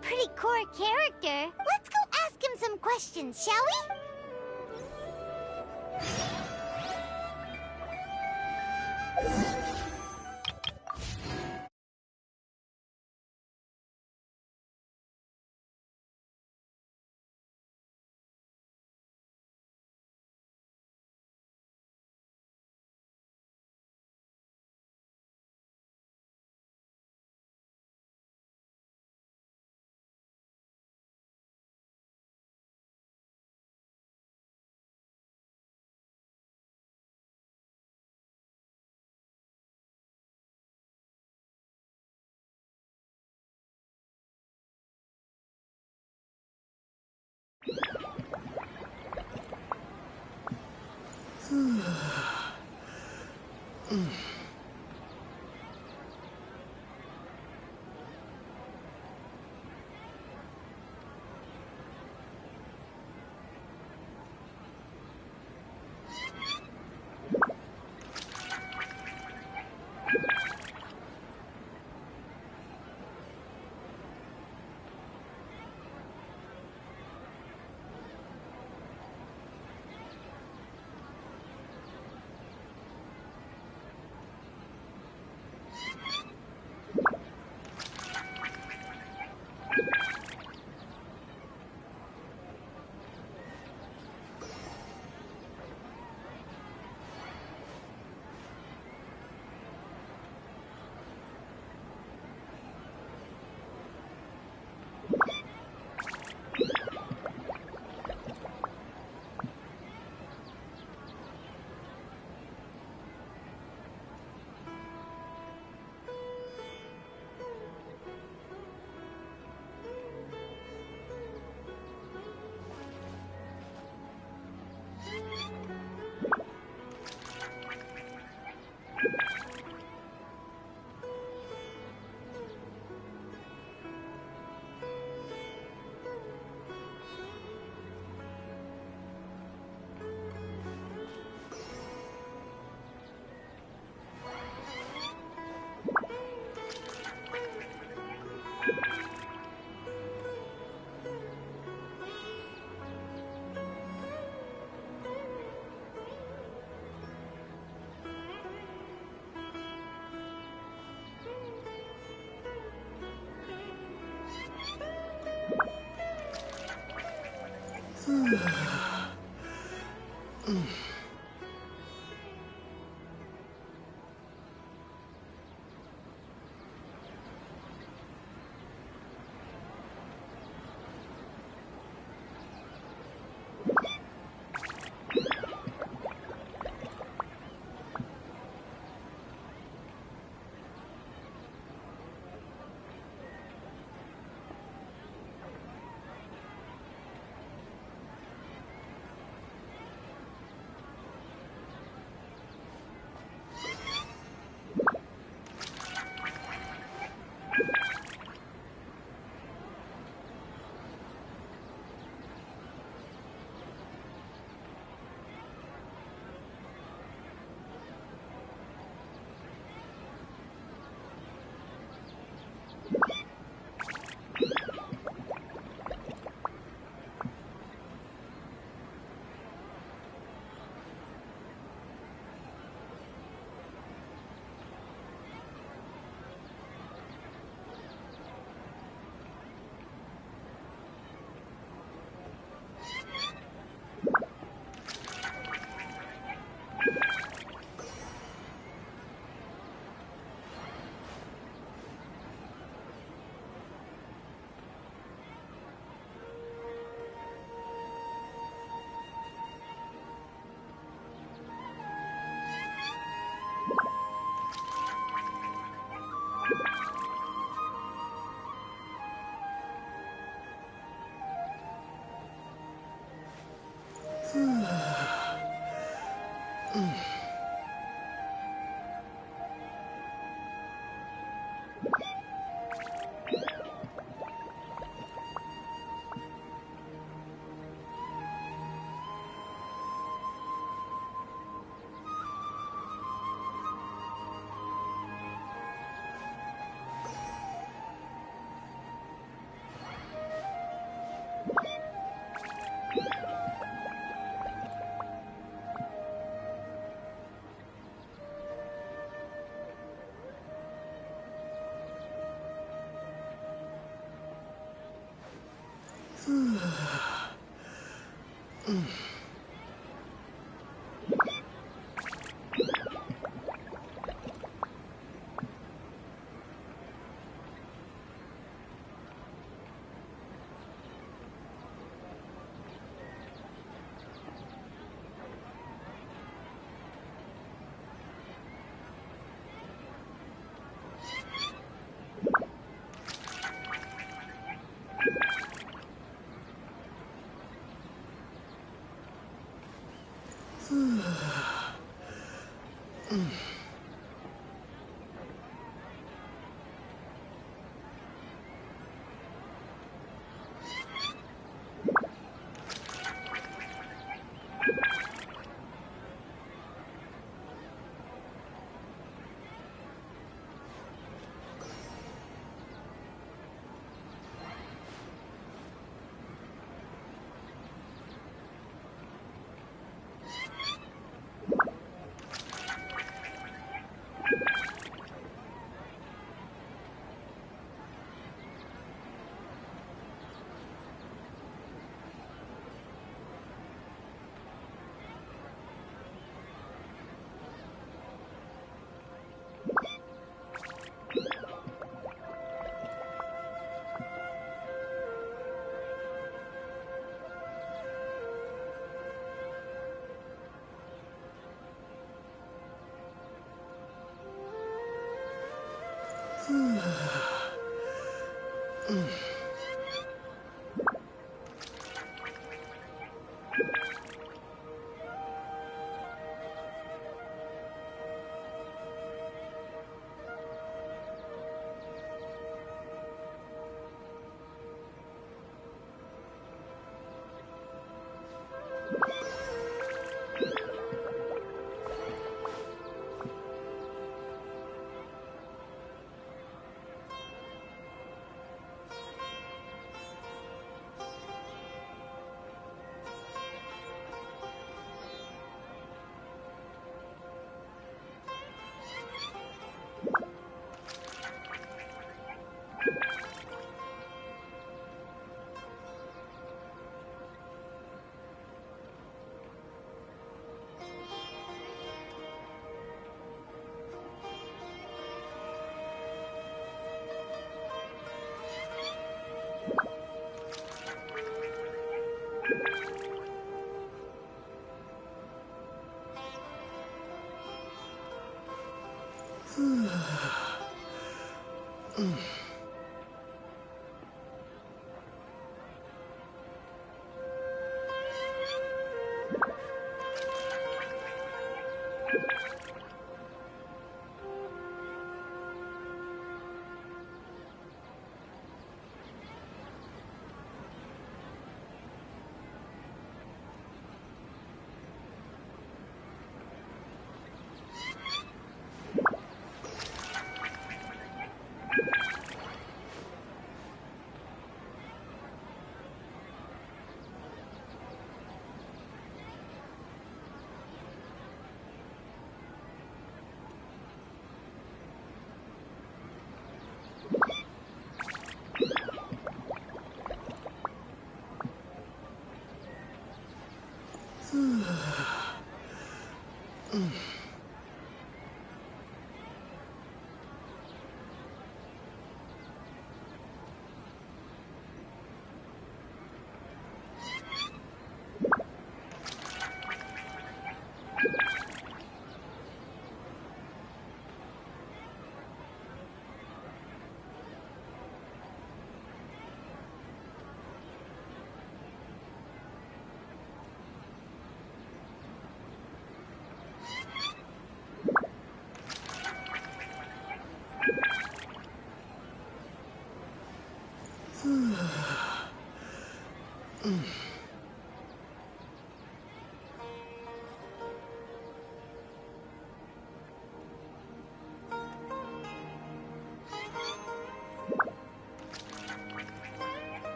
Pretty core character. Let's go ask him some questions, shall we?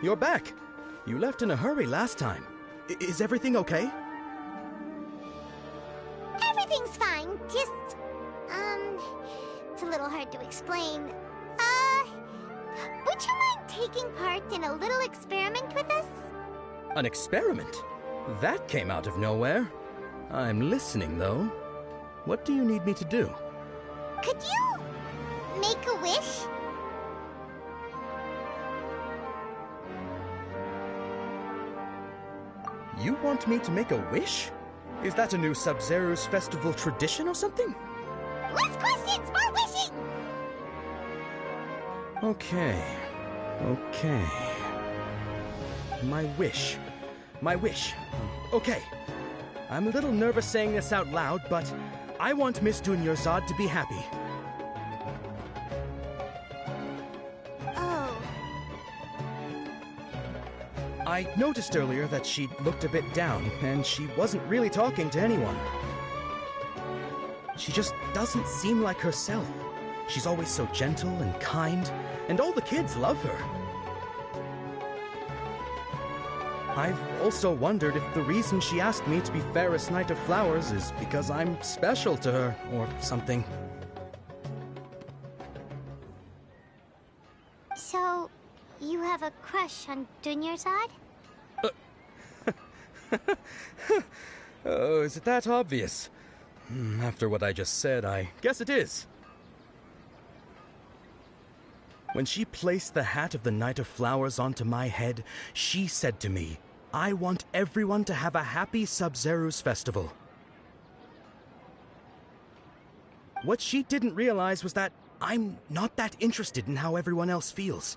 You're back. You left in a hurry last time. Is everything okay? Everything's fine, just, it's a little hard to explain. Would you mind taking part in a little experiment with us? An experiment? That came out of nowhere. I'm listening, though. What do you need me to do? Could you make a wish? You want me to make a wish? Is that a new Sub-Zero's festival tradition or something? Less questions, more wishing! Okay. My wish. Okay. I'm a little nervous saying this out loud, but I want Miss Dunyarzad to be happy. Oh. I noticed earlier that she looked a bit down, and she wasn't really talking to anyone. She just doesn't seem like herself. She's always so gentle and kind, and all the kids love her. I've also wondered if the reason she asked me to be Fairest Knight of Flowers is because I'm special to her, or something. So, you have a crush on Dunyarzad? Oh, is it that obvious? After what I just said, I guess it is. When she placed the hat of the Knight of Flowers onto my head, she said to me, I want everyone to have a happy Sub-Zero's festival. What she didn't realize was that I'm not that interested in how everyone else feels.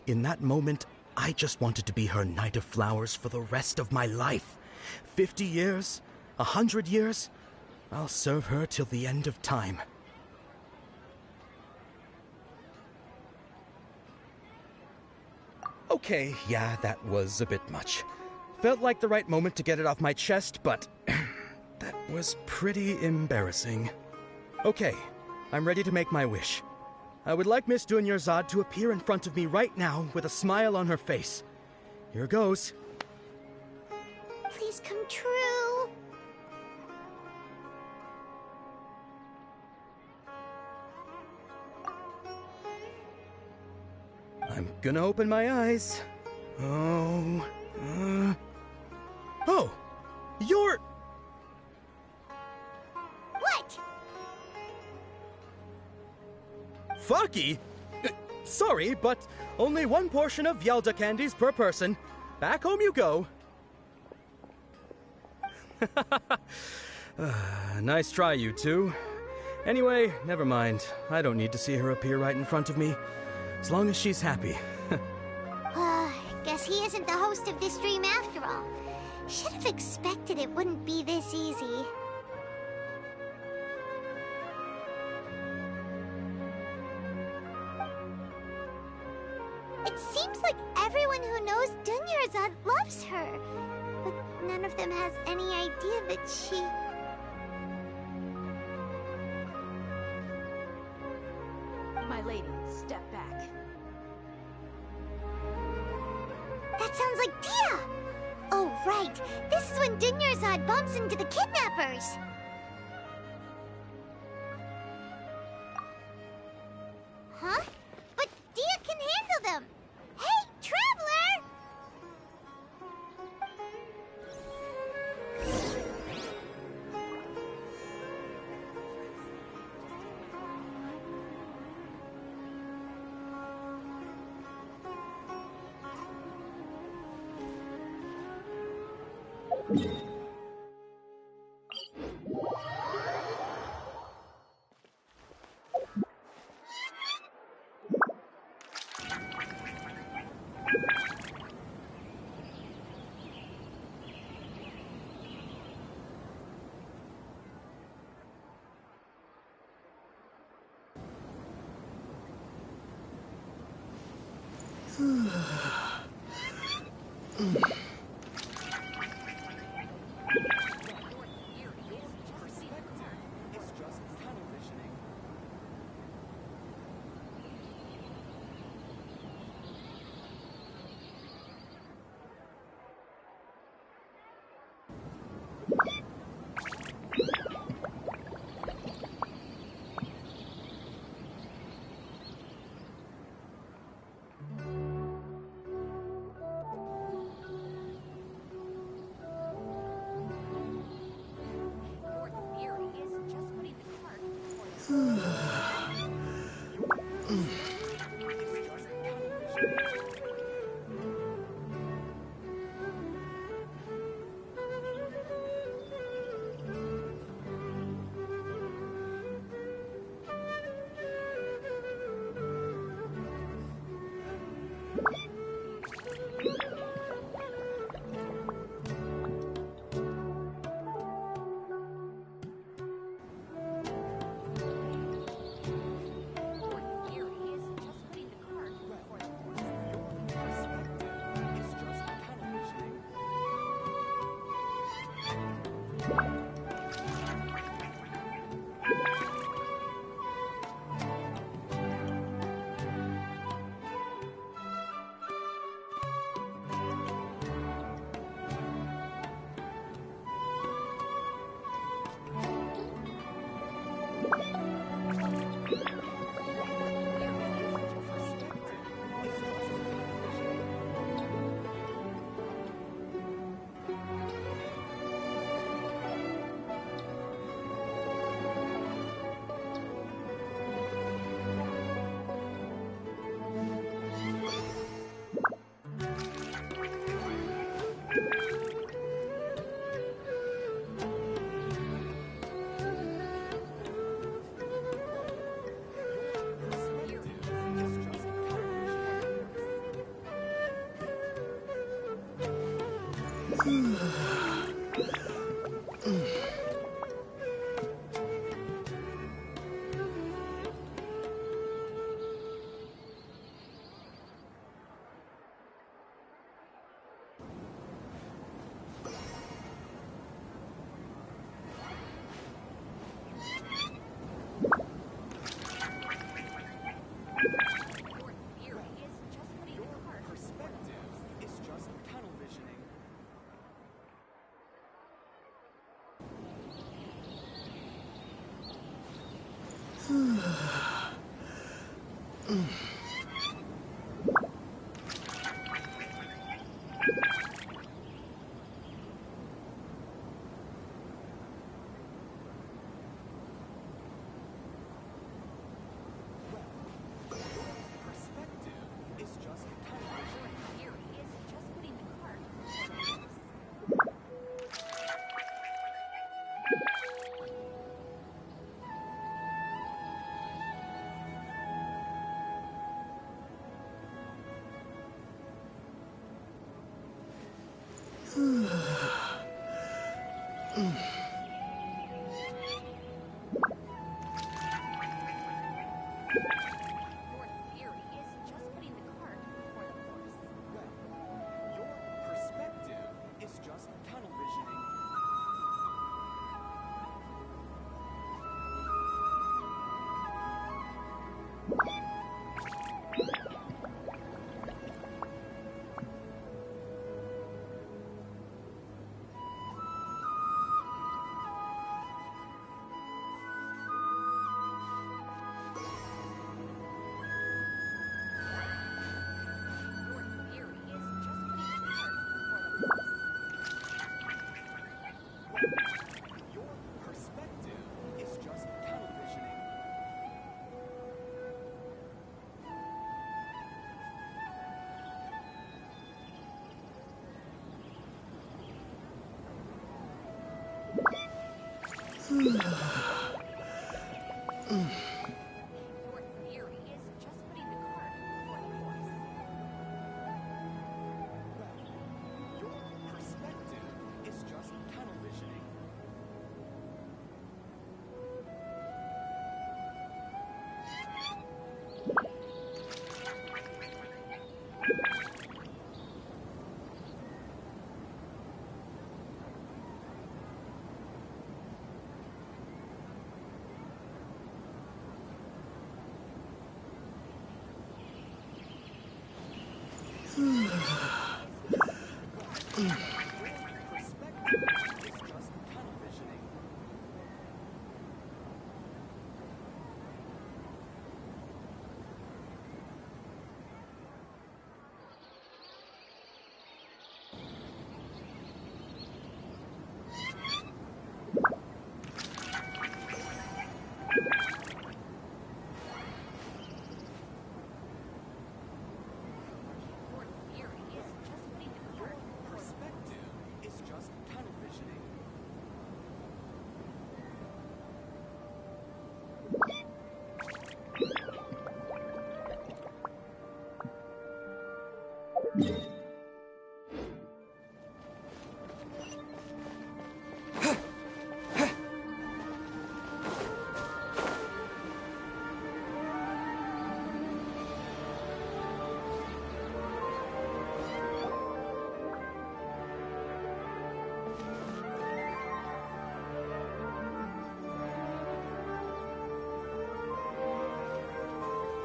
In that moment, I just wanted to be her Knight of Flowers for the rest of my life. 50 years, 100 years, I'll serve her till the end of time. Okay, yeah, that was a bit much. Felt like the right moment to get it off my chest, but that was pretty embarrassing. Okay, I'm ready to make my wish. I would like Miss Dunyarzad to appear in front of me right now with a smile on her face. Here goes. Please come true. I'm gonna open my eyes. Oh, you're... What? Fucky? Sorry, but only one portion of Yalda candies per person. Back home you go. Nice try, you two. Anyway, never mind. I don't need to see her appear right in front of me. As long as she's happy. Guess he isn't the host of this dream after all. Should have expected it wouldn't be this easy. It seems like everyone who knows Dunyarzad loves her, but none of them has any idea that she... My lady, step back. That sounds like Dia! Oh, right. This is when Dunyarzad bumps into the kidnappers. Huh? But Dia can handle them! Hey, Traveler!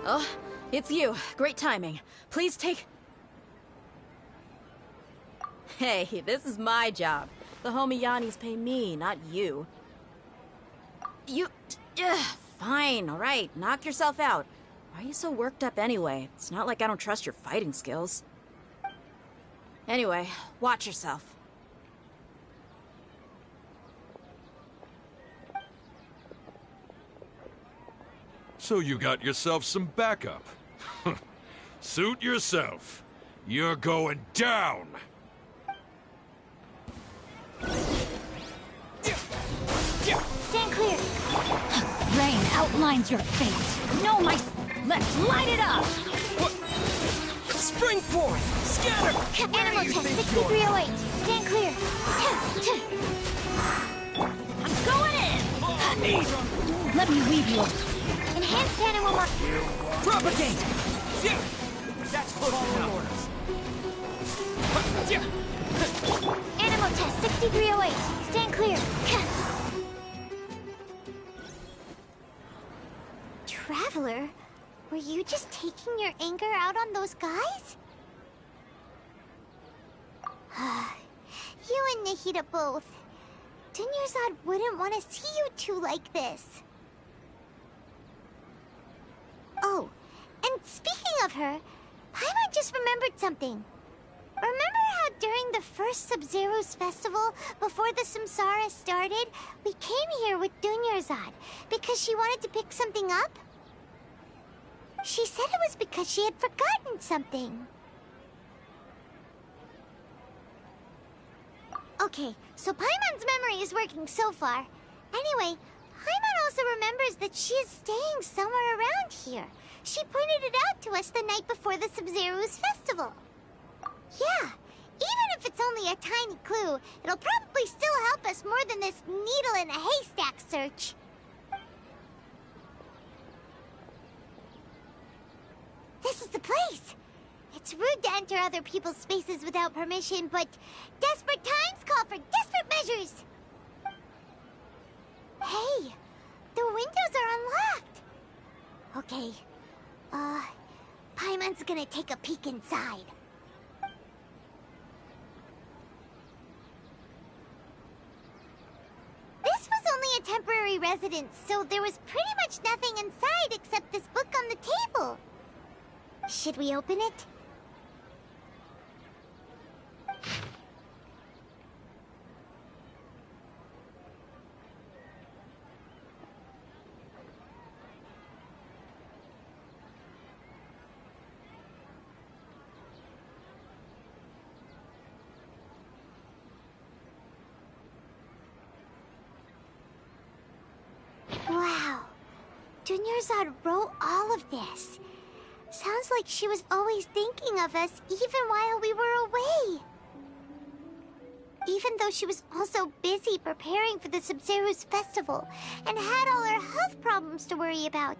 Oh, it's you. Great timing. Please take... Hey, this is my job. The homie Yanni's pay me, not you. You... Fine, alright. Knock yourself out. Why are you so worked up anyway? It's not like I don't trust your fighting skills. Anyway, watch yourself. So you got yourself some backup. Suit yourself. You're going down! Stand clear! Rain outlines your fate. No, my... Let's light it up! What? Spring forth! Scatter! Animal test 6308. Stand clear. I'm going in! Let me weave you. Enhanced cannon will mark... Propagate! That's close enough. Animal test 6308. Stand clear. Traveler, were you just taking your anger out on those guys? You and Nahida both. Dunyarzad wouldn't want to see you two like this. Oh, and speaking of her, Paimon just remembered something. Remember how during the first Sub-Zero's festival, before the Samsara started, we came here with Dunyarzad because she wanted to pick something up? She said it was because she had forgotten something. Okay, so Paimon's memory is working so far. Anyway, Paimon also remembers that she is staying somewhere around here. She pointed it out to us the night before the Sub-Zero's festival. Yeah, even if it's only a tiny clue, it'll probably still help us more than this needle in a haystack search. This is the place! It's rude to enter other people's spaces without permission, but desperate times call for desperate measures! Hey, the windows are unlocked! Okay, Paimon's gonna take a peek inside. This was only a temporary residence, so there was pretty much nothing inside except this book on the table. Should we open it? Dunyarzad wrote all of this. Sounds like she was always thinking of us even while we were away. Even though she was also busy preparing for the Sumeru's festival and had all her health problems to worry about.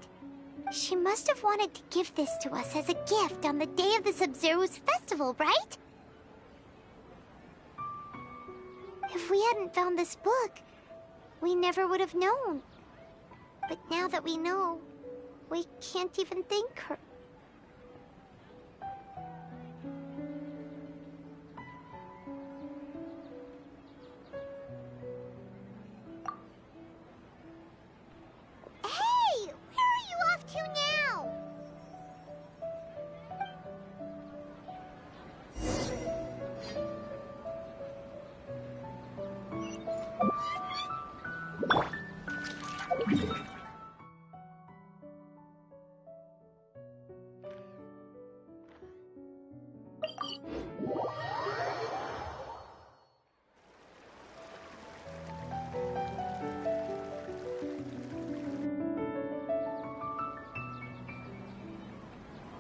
She must have wanted to give this to us as a gift on the day of the Sumeru's festival, right? If we hadn't found this book, we never would have known. But now that we know, we can't even thank her. Hey! Where are you off to now?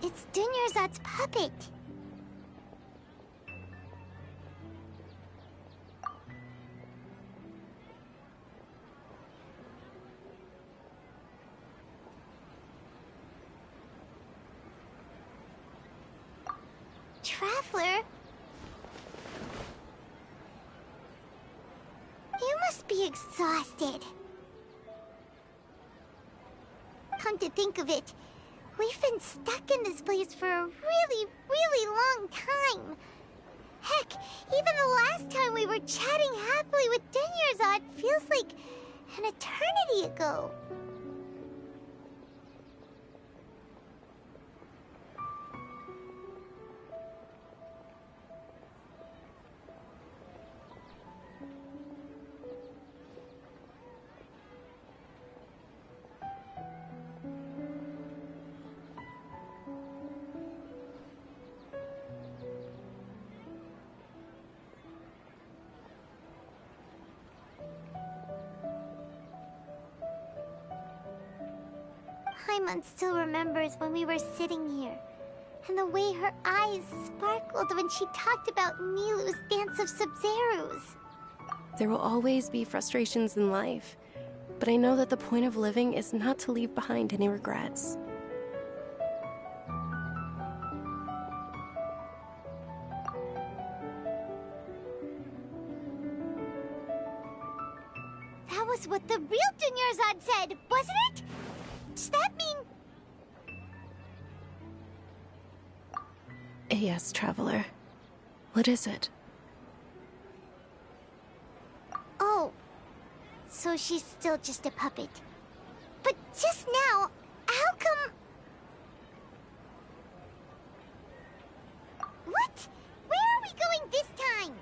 It's Dunyarzad's puppet. Traveler? You must be exhausted. Come to think of it, we've been stuck in this place for a really, really long time. Heck, even the last time we were chatting happily with Dunyarzad feels like an eternity ago. Paimon still remembers when we were sitting here, and the way her eyes sparkled when she talked about Nilu's Dance of Sub-Zerus. There will always be frustrations in life, but I know that the point of living is not to leave behind any regrets. That was what the real Dunyarzad said, wasn't it? Does that mean... Yes, Traveler. What is it? Oh, so she's still just a puppet. But just now, how come... What? Where are we going this time?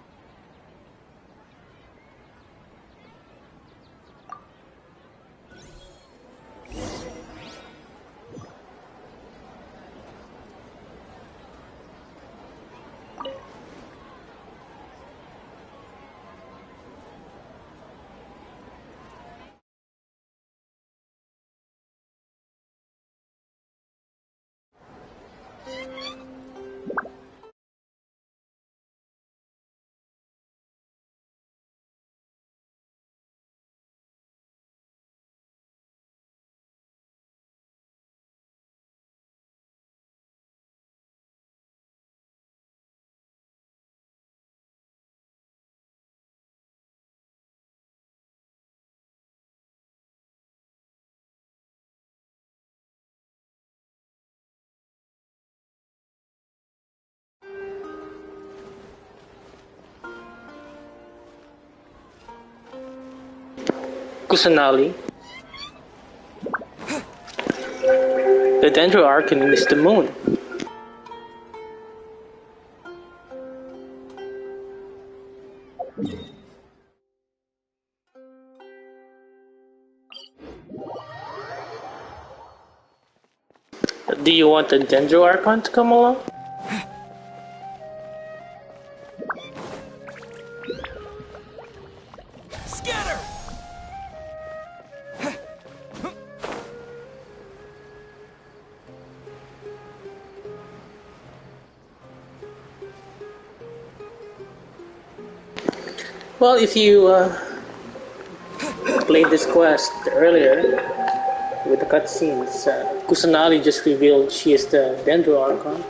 Kusanali. The Dendro Arcanine is the moon. Do you want the Dendro Archon to come along? Well, if you played this quest earlier with the cutscenes, Kusanali just revealed she is the Dendro Archon.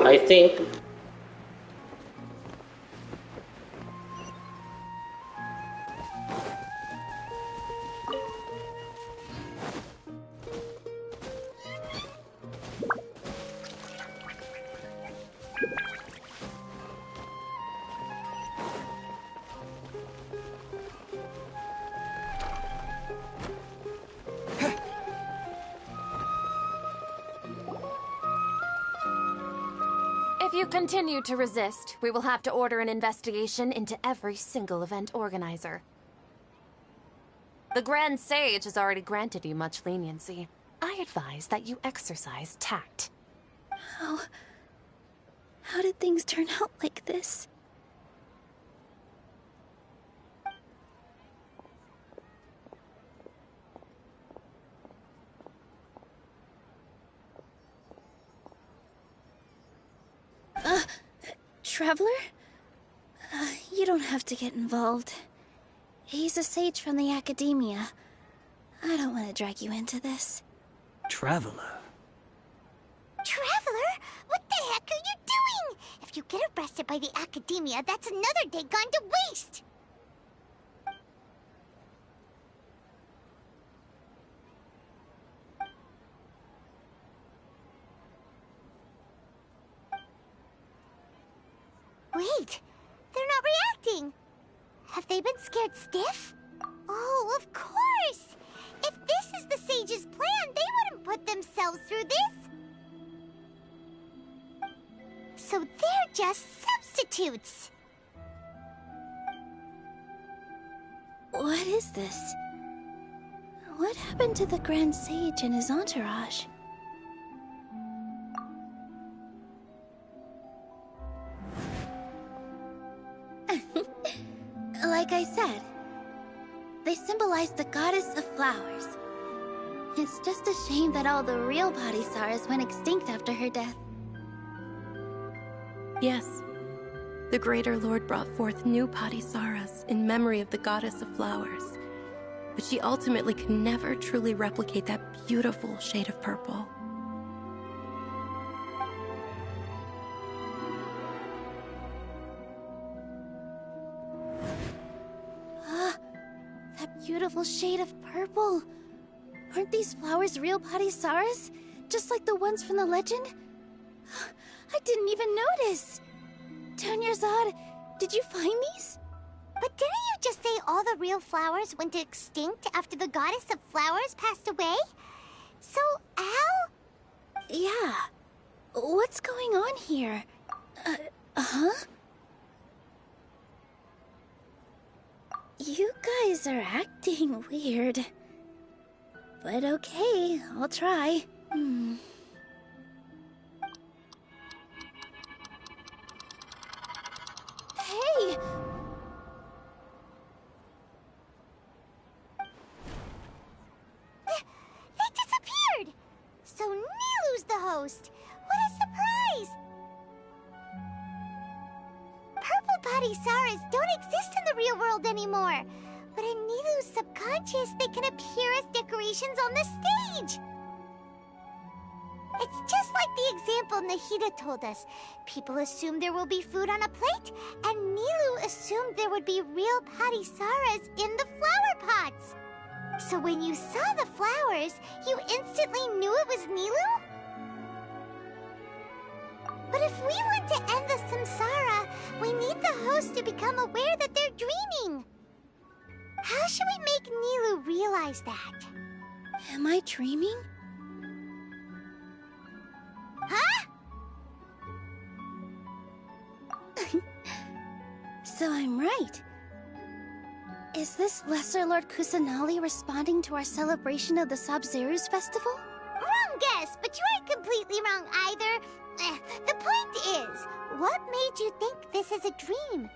I think. If you continue to resist, we will have to order an investigation into every single event organizer. The Grand Sage has already granted you much leniency. I advise that you exercise tact. How did things turn out like this? Traveler? You don't have to get involved. He's a sage from the Academia. I don't want to drag you into this. Traveler? Traveler? What the heck are you doing? If you get arrested by the Academia, that's another day gone to waste! Wait, they're not reacting. Have they been scared stiff? Oh, of course! If this is the Sage's plan, they wouldn't put themselves through this. So they're just substitutes. What is this? What happened to the Grand Sage and his entourage? Like I said, they symbolize the goddess of flowers. It's just a shame that all the real Padisaras went extinct after her death. Yes. The Greater Lord brought forth new Padisaras in memory of the goddess of flowers. But she ultimately could never truly replicate that beautiful shade of purple. That beautiful shade of purple. Aren't these flowers real Padisaras? Just like the ones from the legend? I didn't even notice. Dunyarzad, did you find these? But didn't you just say all the real flowers went extinct after the goddess of flowers passed away? So, Al? Yeah. What's going on here? Huh? You guys are acting weird. But okay, I'll try. Hey! They disappeared! So Nilu's the host! What a surprise! Purple Padisaras don't exist in the real world anymore. But in Nilu's subconscious, they can appear as decorations on the stage. It's just like the example Nahida told us. People assume there will be food on a plate, and Nilu assumed there would be real Padisaras in the flower pots. So when you saw the flowers, you instantly knew it was Nilu? But if we want to end the samsara, we need the host to become aware that they're dreaming. How should we make Nilu realize that? Am I dreaming? Huh? So I'm right. Is this Lesser Lord Kusanali responding to our celebration of the Sabzeruz festival? Wrong guess, but you aren't completely wrong either. The point is, what made you think this is a dream?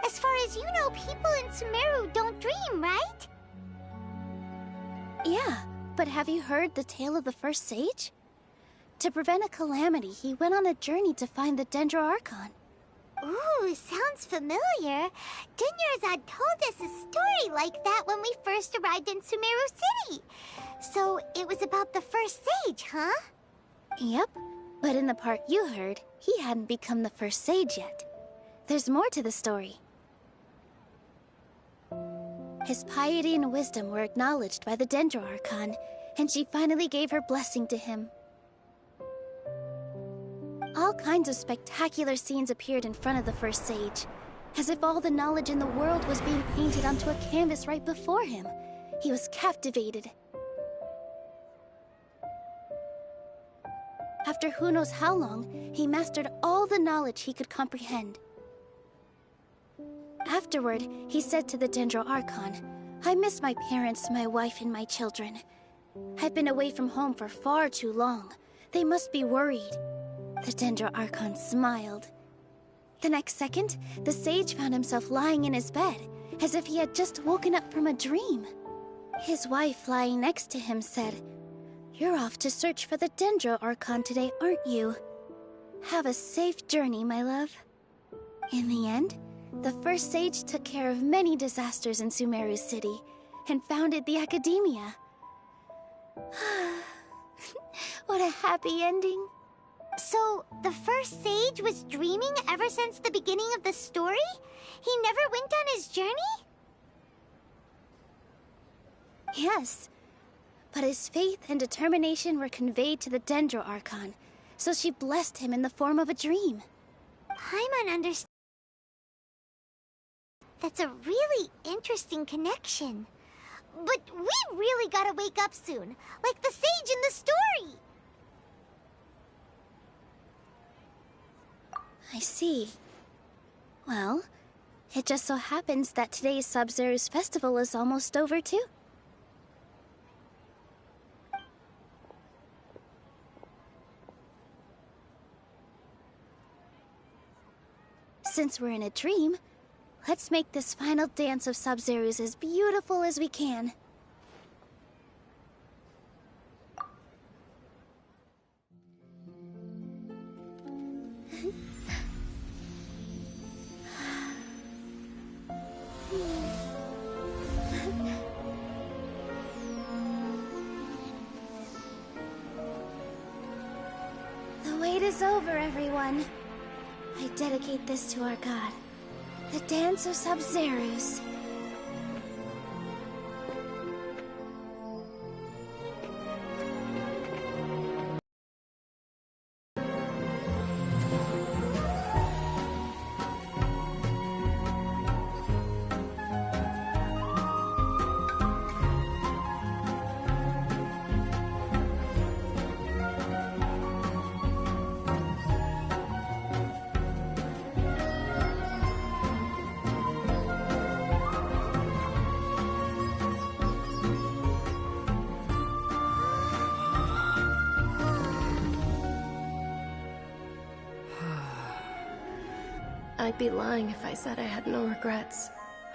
As far as you know, people in Sumeru don't dream, right? Yeah, but have you heard the tale of the first sage? To prevent a calamity, he went on a journey to find the Dendro Archon. Ooh, sounds familiar. Dunyarzad told us a story like that when we first arrived in Sumeru City. So it was about the first sage, huh? Yep, but in the part you heard, he hadn't become the first sage yet. There's more to the story. His piety and wisdom were acknowledged by the Dendro Archon, and she finally gave her blessing to him. All kinds of spectacular scenes appeared in front of the first sage, as if all the knowledge in the world was being painted onto a canvas right before him. He was captivated. After who knows how long, he mastered all the knowledge he could comprehend. Afterward, he said to the Dendro Archon, "I miss my parents, my wife, and my children. I've been away from home for far too long. They must be worried." The Dendro Archon smiled. The next second, the sage found himself lying in his bed, as if he had just woken up from a dream. His wife, lying next to him, said, "You're off to search for the Dendro Archon today, aren't you? Have a safe journey, my love." In the end, the first sage took care of many disasters in Sumeru City, and founded the Academia. What a happy ending. So, the first sage was dreaming ever since the beginning of the story? He never went on his journey? Yes, but his faith and determination were conveyed to the Dendro Archon, so she blessed him in the form of a dream. Paimon understands. That's a really interesting connection. But we really gotta wake up soon, like the sage in the story! I see. Well, it just so happens that today's Sub-Zero's festival is almost over, too. Since we're in a dream, let's make this final dance of Sub-Zero's as beautiful as we can. The wait is over, everyone. I dedicate this to our god, the Dance of Sub-Zeros. I'd be lying if I said I had no regrets.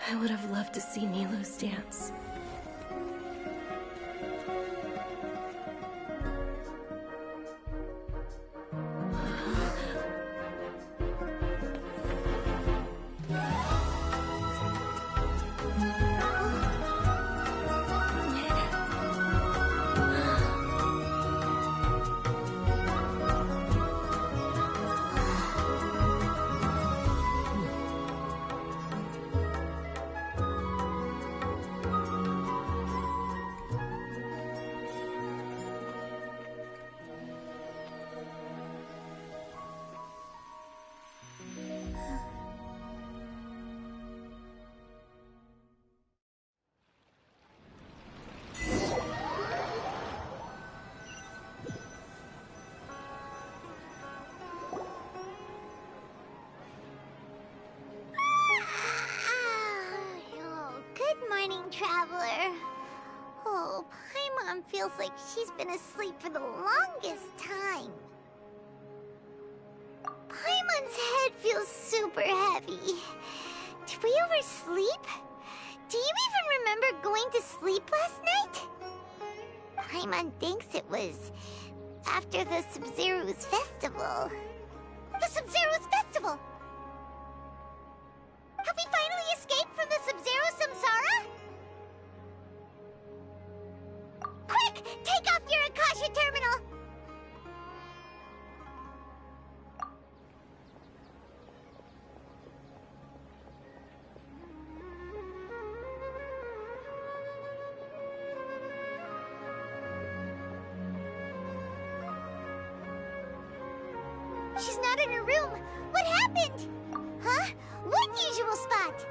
I would have loved to see Nilou's dance. Traveler. Oh, Paimon feels like she's been asleep for the longest time. Paimon's head feels super heavy. Did we oversleep? Do you even remember going to sleep last night? Paimon thinks it was after the Sub-Zero's festival. The Sub-Zero's festival! Take off your Akasha terminal! She's not in her room. What happened? Huh? What usual spot?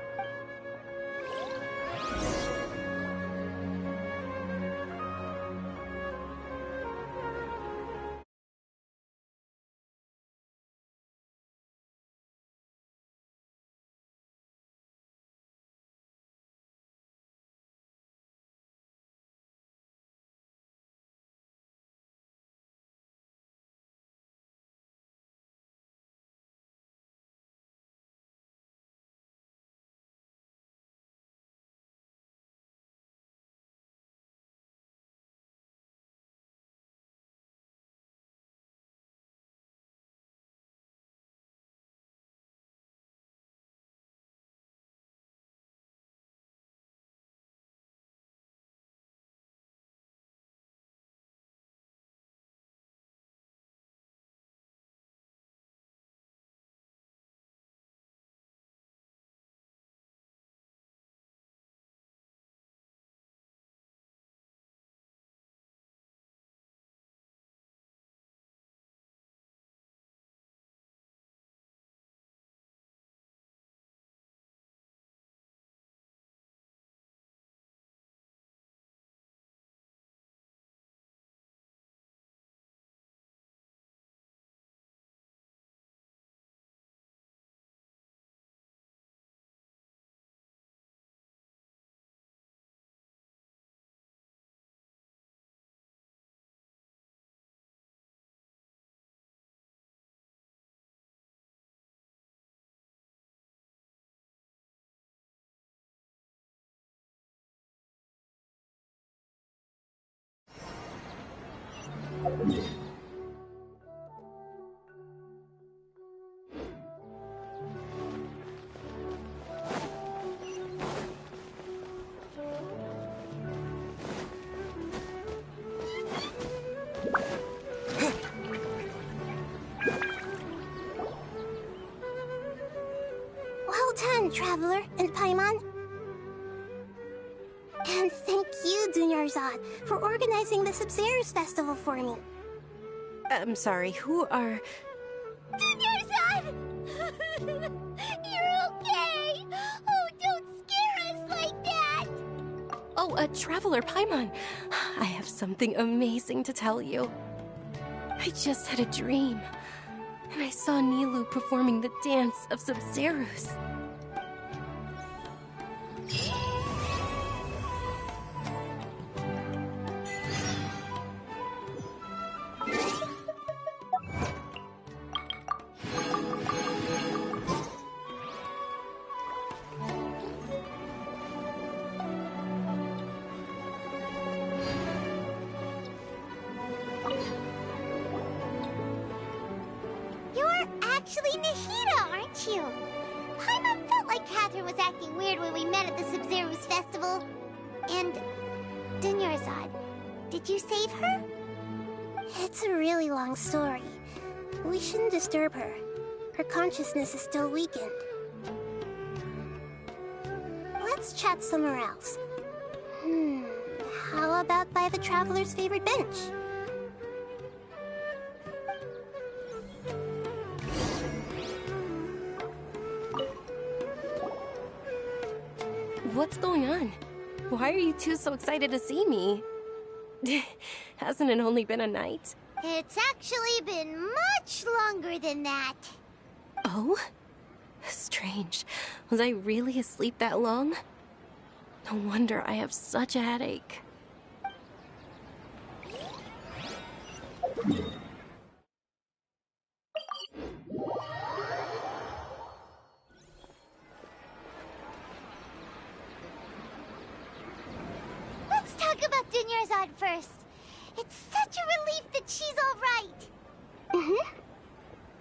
Well done, Traveler and Paimon. And thank you, Dunyarzad, for organizing the Sumeru's festival for me. I'm sorry, who are... Dunyarzad! You're okay! Oh, don't scare us like that! Oh, Traveler Paimon. I have something amazing to tell you. I just had a dream, and I saw Nilou performing the dance of Sumeru's. You're actually Nahida, aren't you? Paimon felt like Catherine was acting weird when we met at the Sumeru's festival. And... Dunyarzad, did you save her? It's a really long story. We shouldn't disturb her. Her consciousness is still weakened. Let's chat somewhere else. How about by the Traveler's favorite bench? What's going on? Why are you two so excited to see me? Hasn't it only been a night? It's actually been much longer than that. Oh? Strange. Was I really asleep that long? No wonder I have such a headache. Let's talk about Dunyarzad first. It's such a relief that she's all right.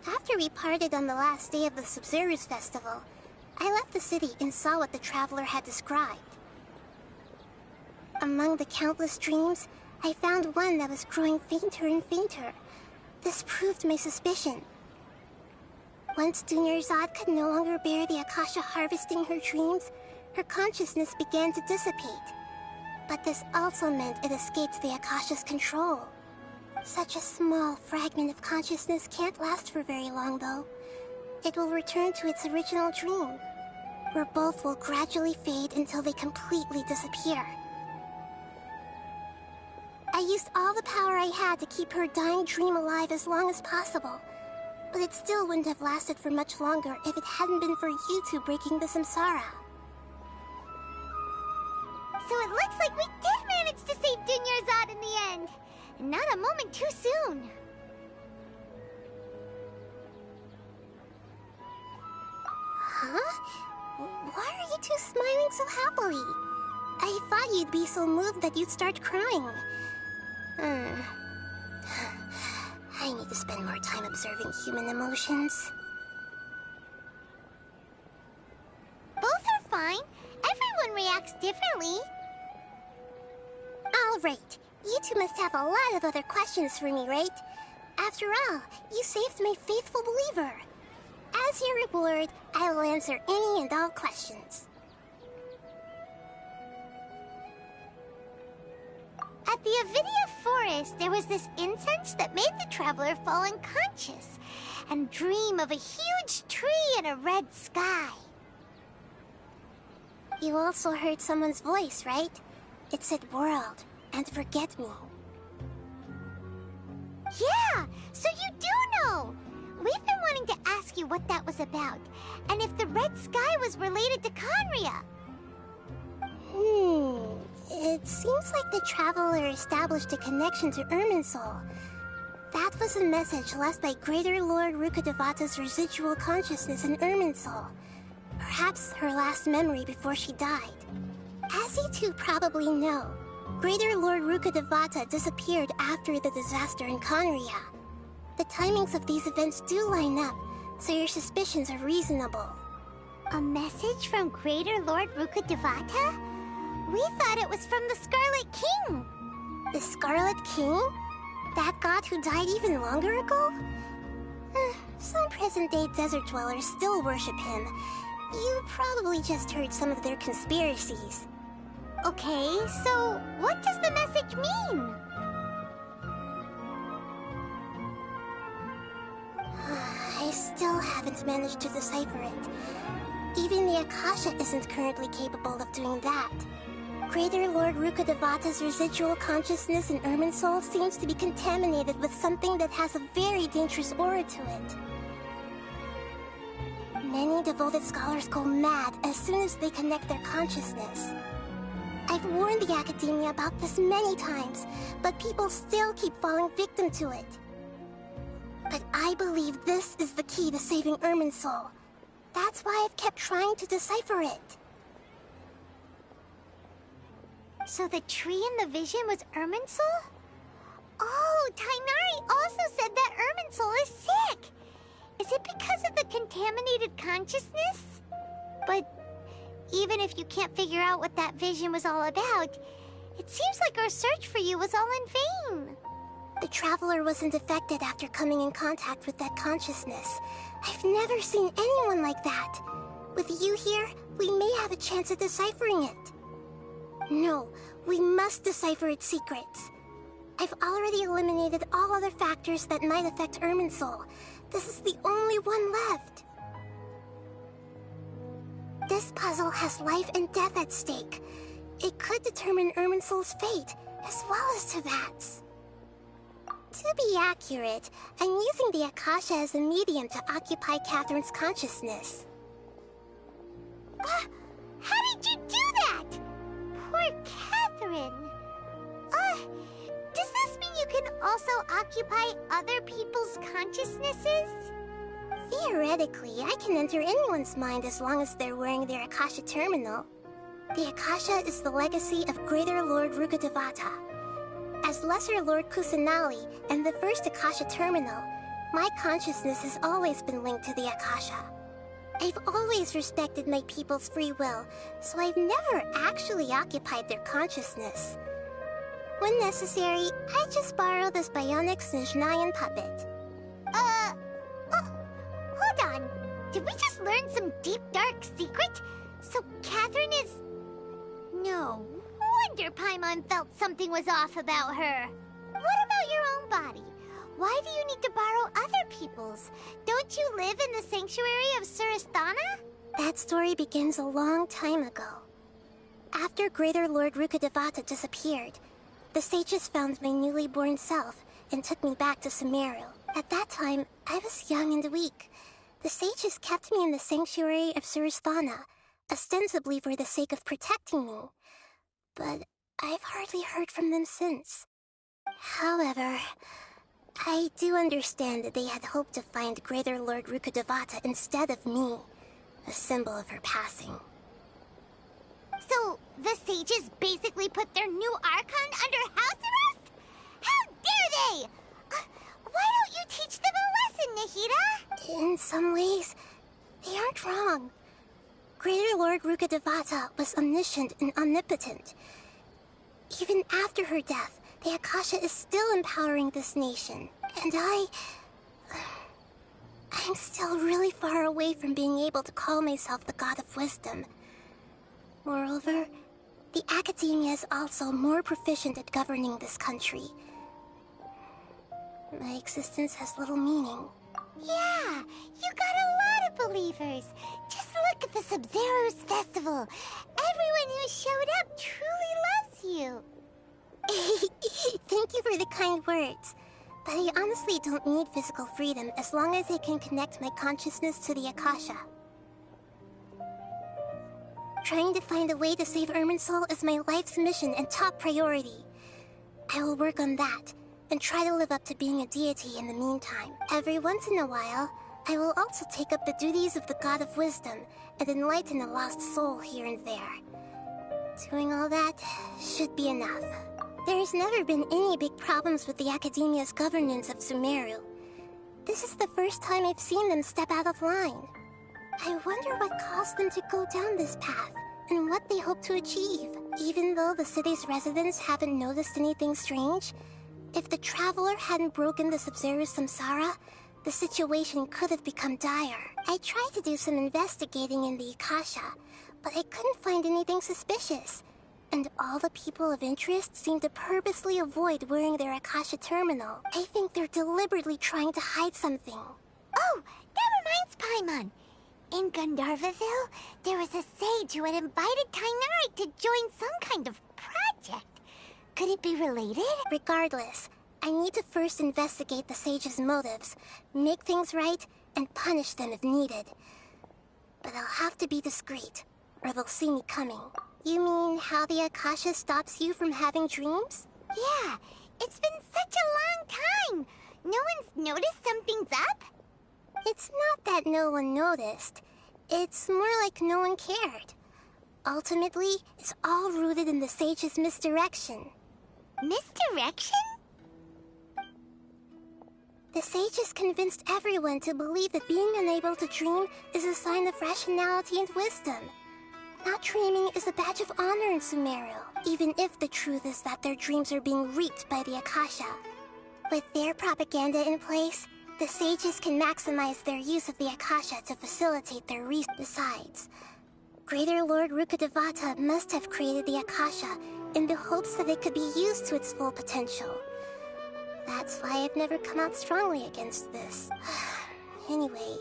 After we parted on the last day of the Sumeru's festival, I left the city and saw what the Traveler had described. Among the countless dreams, I found one that was growing fainter and fainter. This proved my suspicion. Once Dunyarzad could no longer bear the Akasha harvesting her dreams, her consciousness began to dissipate. But this also meant it escaped the Akasha's control. Such a small fragment of consciousness can't last for very long, though. It will return to its original dream, where both will gradually fade until they completely disappear. I used all the power I had to keep her dying dream alive as long as possible, but it still wouldn't have lasted for much longer if it hadn't been for you two breaking the samsara. So it looks like we did manage to save Dunyarzad in the end. And not a moment too soon. Huh? Why are you two smiling so happily? I thought you'd be so moved that you'd start crying. I need to spend more time observing human emotions. Both are fine. Everyone reacts differently. All right. You two must have a lot of other questions for me, right? After all, you saved my faithful believer. As your reward, I will answer any and all questions. At the Avidia forest, there was this incense that made the traveler fall unconscious and dream of a huge tree and a red sky. You also heard someone's voice, right? It said world and forget me. Yeah, so you do know! We've been wanting to ask you what that was about, and if the red sky was related to Conria. It seems like the traveler established a connection to Irminsul. That was a message left by Greater Lord Rukkhadevata's residual consciousness in Irminsul. Perhaps her last memory before she died. As you two probably know, Greater Lord Rukkhadevata disappeared after the disaster in Conria. The timings of these events do line up, so your suspicions are reasonable. A message from Greater Lord Rukkhadevata? We thought it was from the Scarlet King. The Scarlet King? That god who died even longer ago? Some present-day desert dwellers still worship him. You probably just heard some of their conspiracies. Okay, so what does the message mean? I still haven't managed to decipher it. Even the Akasha isn't currently capable of doing that. Greater Lord Rukkhadevata's residual consciousness in Irminsul seems to be contaminated with something that has a very dangerous aura to it. Many devoted scholars go mad as soon as they connect their consciousness. I've warned the Academia about this many times, but people still keep falling victim to it. But I believe this is the key to saving Irminsul. That's why I've kept trying to decipher it. So the tree in the vision was Irminsul? Oh, Tainari also said that Irminsul is sick! Is it because of the contaminated consciousness? But even if you can't figure out what that vision was all about, it seems like our search for you was all in vain. The Traveler wasn't affected after coming in contact with that consciousness. I've never seen anyone like that. With you here, we may have a chance at deciphering it. No, we must decipher its secrets. I've already eliminated all other factors that might affect Irminsul. This is the only one left. This puzzle has life and death at stake. It could determine Irminsul's fate, as well as Tevat's. To be accurate, I'm using the Akasha as a medium to occupy Catherine's consciousness. How did you do that? Poor Catherine. Does this mean you can also occupy other people's consciousnesses? Theoretically, I can enter anyone's mind as long as they're wearing their Akasha terminal. The Akasha is the legacy of Greater Lord Rukkhadevata. As Lesser Lord Kusanali and the first Akasha terminal, my consciousness has always been linked to the Akasha. I've always respected my people's free will, so I've never actually occupied their consciousness. When necessary, I just borrow this bionic Snezhnayan puppet. Oh, hold on. Did we just learn some deep, dark secret? So Catherine is... No wonder Paimon felt something was off about her. What about your own body? Why do you need to borrow other people's? Don't you live in the sanctuary of Surasthana? That story begins a long time ago. After Greater Lord Rukkhadevata disappeared, the sages found my newly born self and took me back to Sumeru. At that time, I was young and weak. The sages kept me in the sanctuary of Surasthana, ostensibly for the sake of protecting me. But I've hardly heard from them since. However, I do understand that they had hoped to find Greater Lord Rukkhadevata instead of me, a symbol of her passing. So, the sages basically put their new Archon under house arrest? How dare they! Why don't you teach them a lesson, Nahida? In some ways, they aren't wrong. Greater Lord Rukkhadevata was omniscient and omnipotent. Even after her death, the Akasha is still empowering this nation. And I'm still really far away from being able to call myself the God of Wisdom. Moreover, the Academia is also more proficient at governing this country. My existence has little meaning. Yeah, you got a lot of believers. Just look at the Sub-Zero's festival. Everyone who showed up truly loves you. Thank you for the kind words. But I honestly don't need physical freedom as long as I can connect my consciousness to the Akasha. Trying to find a way to save Irminsul is my life's mission and top priority. I will work on that, and try to live up to being a deity in the meantime. Every once in a while, I will also take up the duties of the God of Wisdom and enlighten a lost soul here and there. Doing all that should be enough. There's never been any big problems with the Academia's governance of Sumeru. This is the first time I've seen them step out of line. I wonder what caused them to go down this path, and what they hope to achieve. Even though the city's residents haven't noticed anything strange, if the Traveler hadn't broken the Sub-Zero's samsara, the situation could have become dire. I tried to do some investigating in the Akasha, but I couldn't find anything suspicious. And all the people of interest seem to purposely avoid wearing their Akasha terminal. I think they're deliberately trying to hide something. Oh, that reminds Paimon. In Gandharvaville, there was a sage who had invited Tainari to join some kind of project. Could it be related? Regardless, I need to first investigate the sage's motives, make things right, and punish them if needed. But I'll have to be discreet, or they'll see me coming. You mean how the Akasha stops you from having dreams? Yeah, it's been such a long time. No one's noticed something's up? It's not that no one noticed. It's more like no one cared. Ultimately, it's all rooted in the sage's misdirection. Misdirection? The sages convinced everyone to believe that being unable to dream is a sign of rationality and wisdom. Not dreaming is a badge of honor in Sumeru, even if the truth is that their dreams are being reaped by the Akasha. With their propaganda in place, the sages can maximize their use of the Akasha to facilitate their reason. Besides, Greater Lord Rukkhadevata must have created the Akasha in the hopes that it could be used to its full potential. That's why I've never come out strongly against this. Anyway,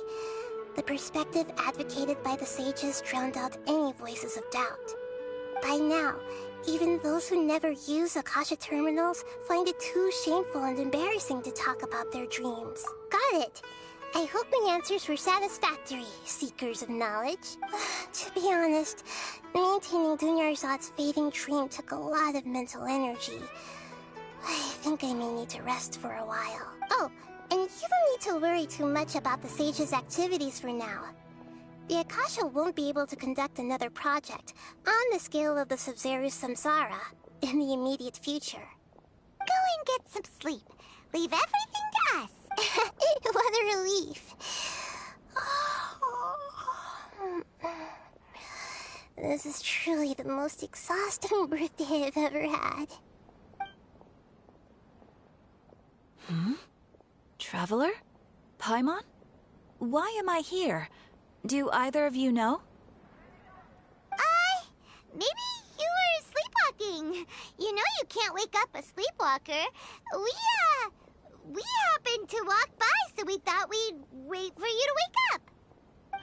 the perspective advocated by the sages drowned out any voices of doubt. By now, even those who never use Akasha terminals find it too shameful and embarrassing to talk about their dreams. Got it. I hope my answers were satisfactory, seekers of knowledge. To be honest, maintaining Dunyarzad's fading dream took a lot of mental energy. I think I may need to rest for a while. Oh, and you don't need to worry too much about the sage's activities for now. The Akasha won't be able to conduct another project on the scale of the Sub-Zero's samsara in the immediate future. Go and get some sleep. Leave everything to us. What a relief. This is truly the most exhausting birthday I've ever had. Traveler? Paimon? Why am I here? Do either of you know? Maybe you were sleepwalking. You know you can't wake up a sleepwalker. We happened to walk by, so we thought we'd wait for you to wake up.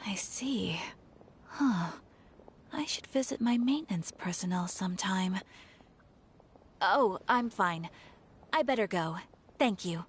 I see. Huh. I should visit my maintenance personnel sometime. Oh, I'm fine. I better go. Thank you.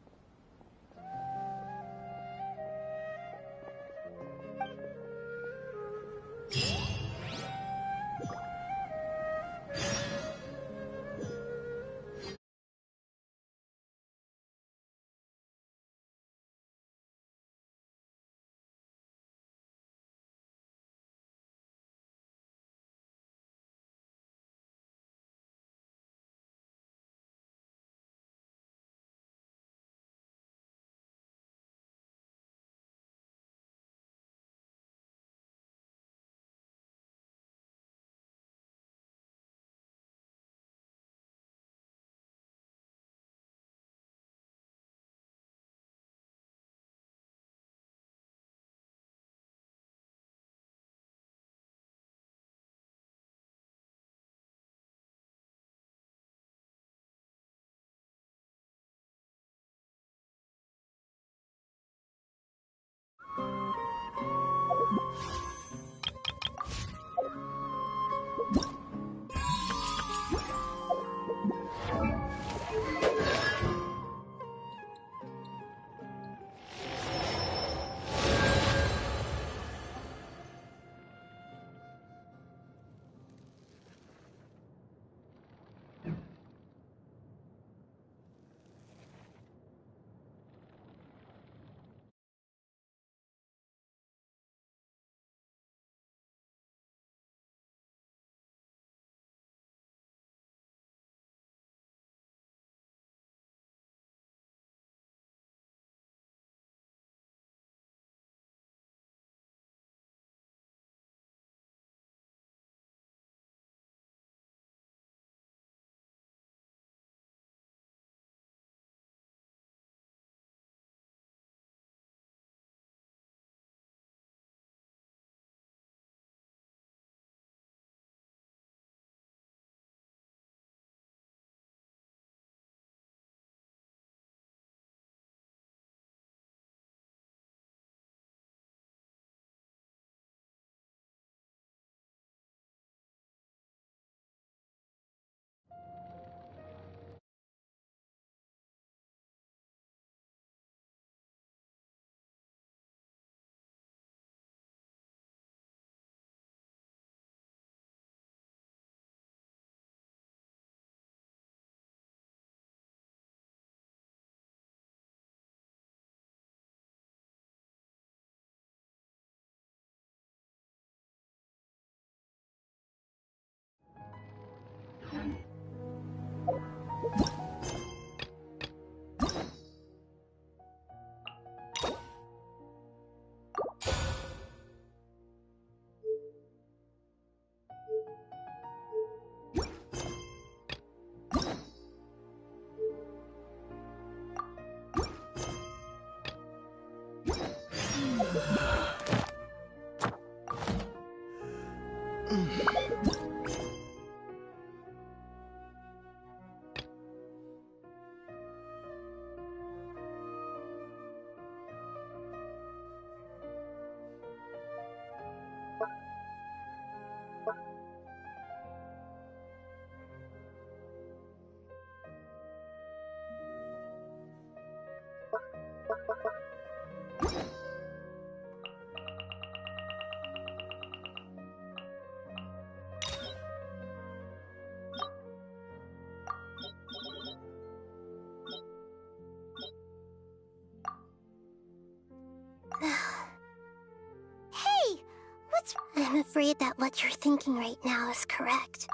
Hey, what's... I'm afraid that what you're thinking right now is correct.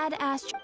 Dad asked...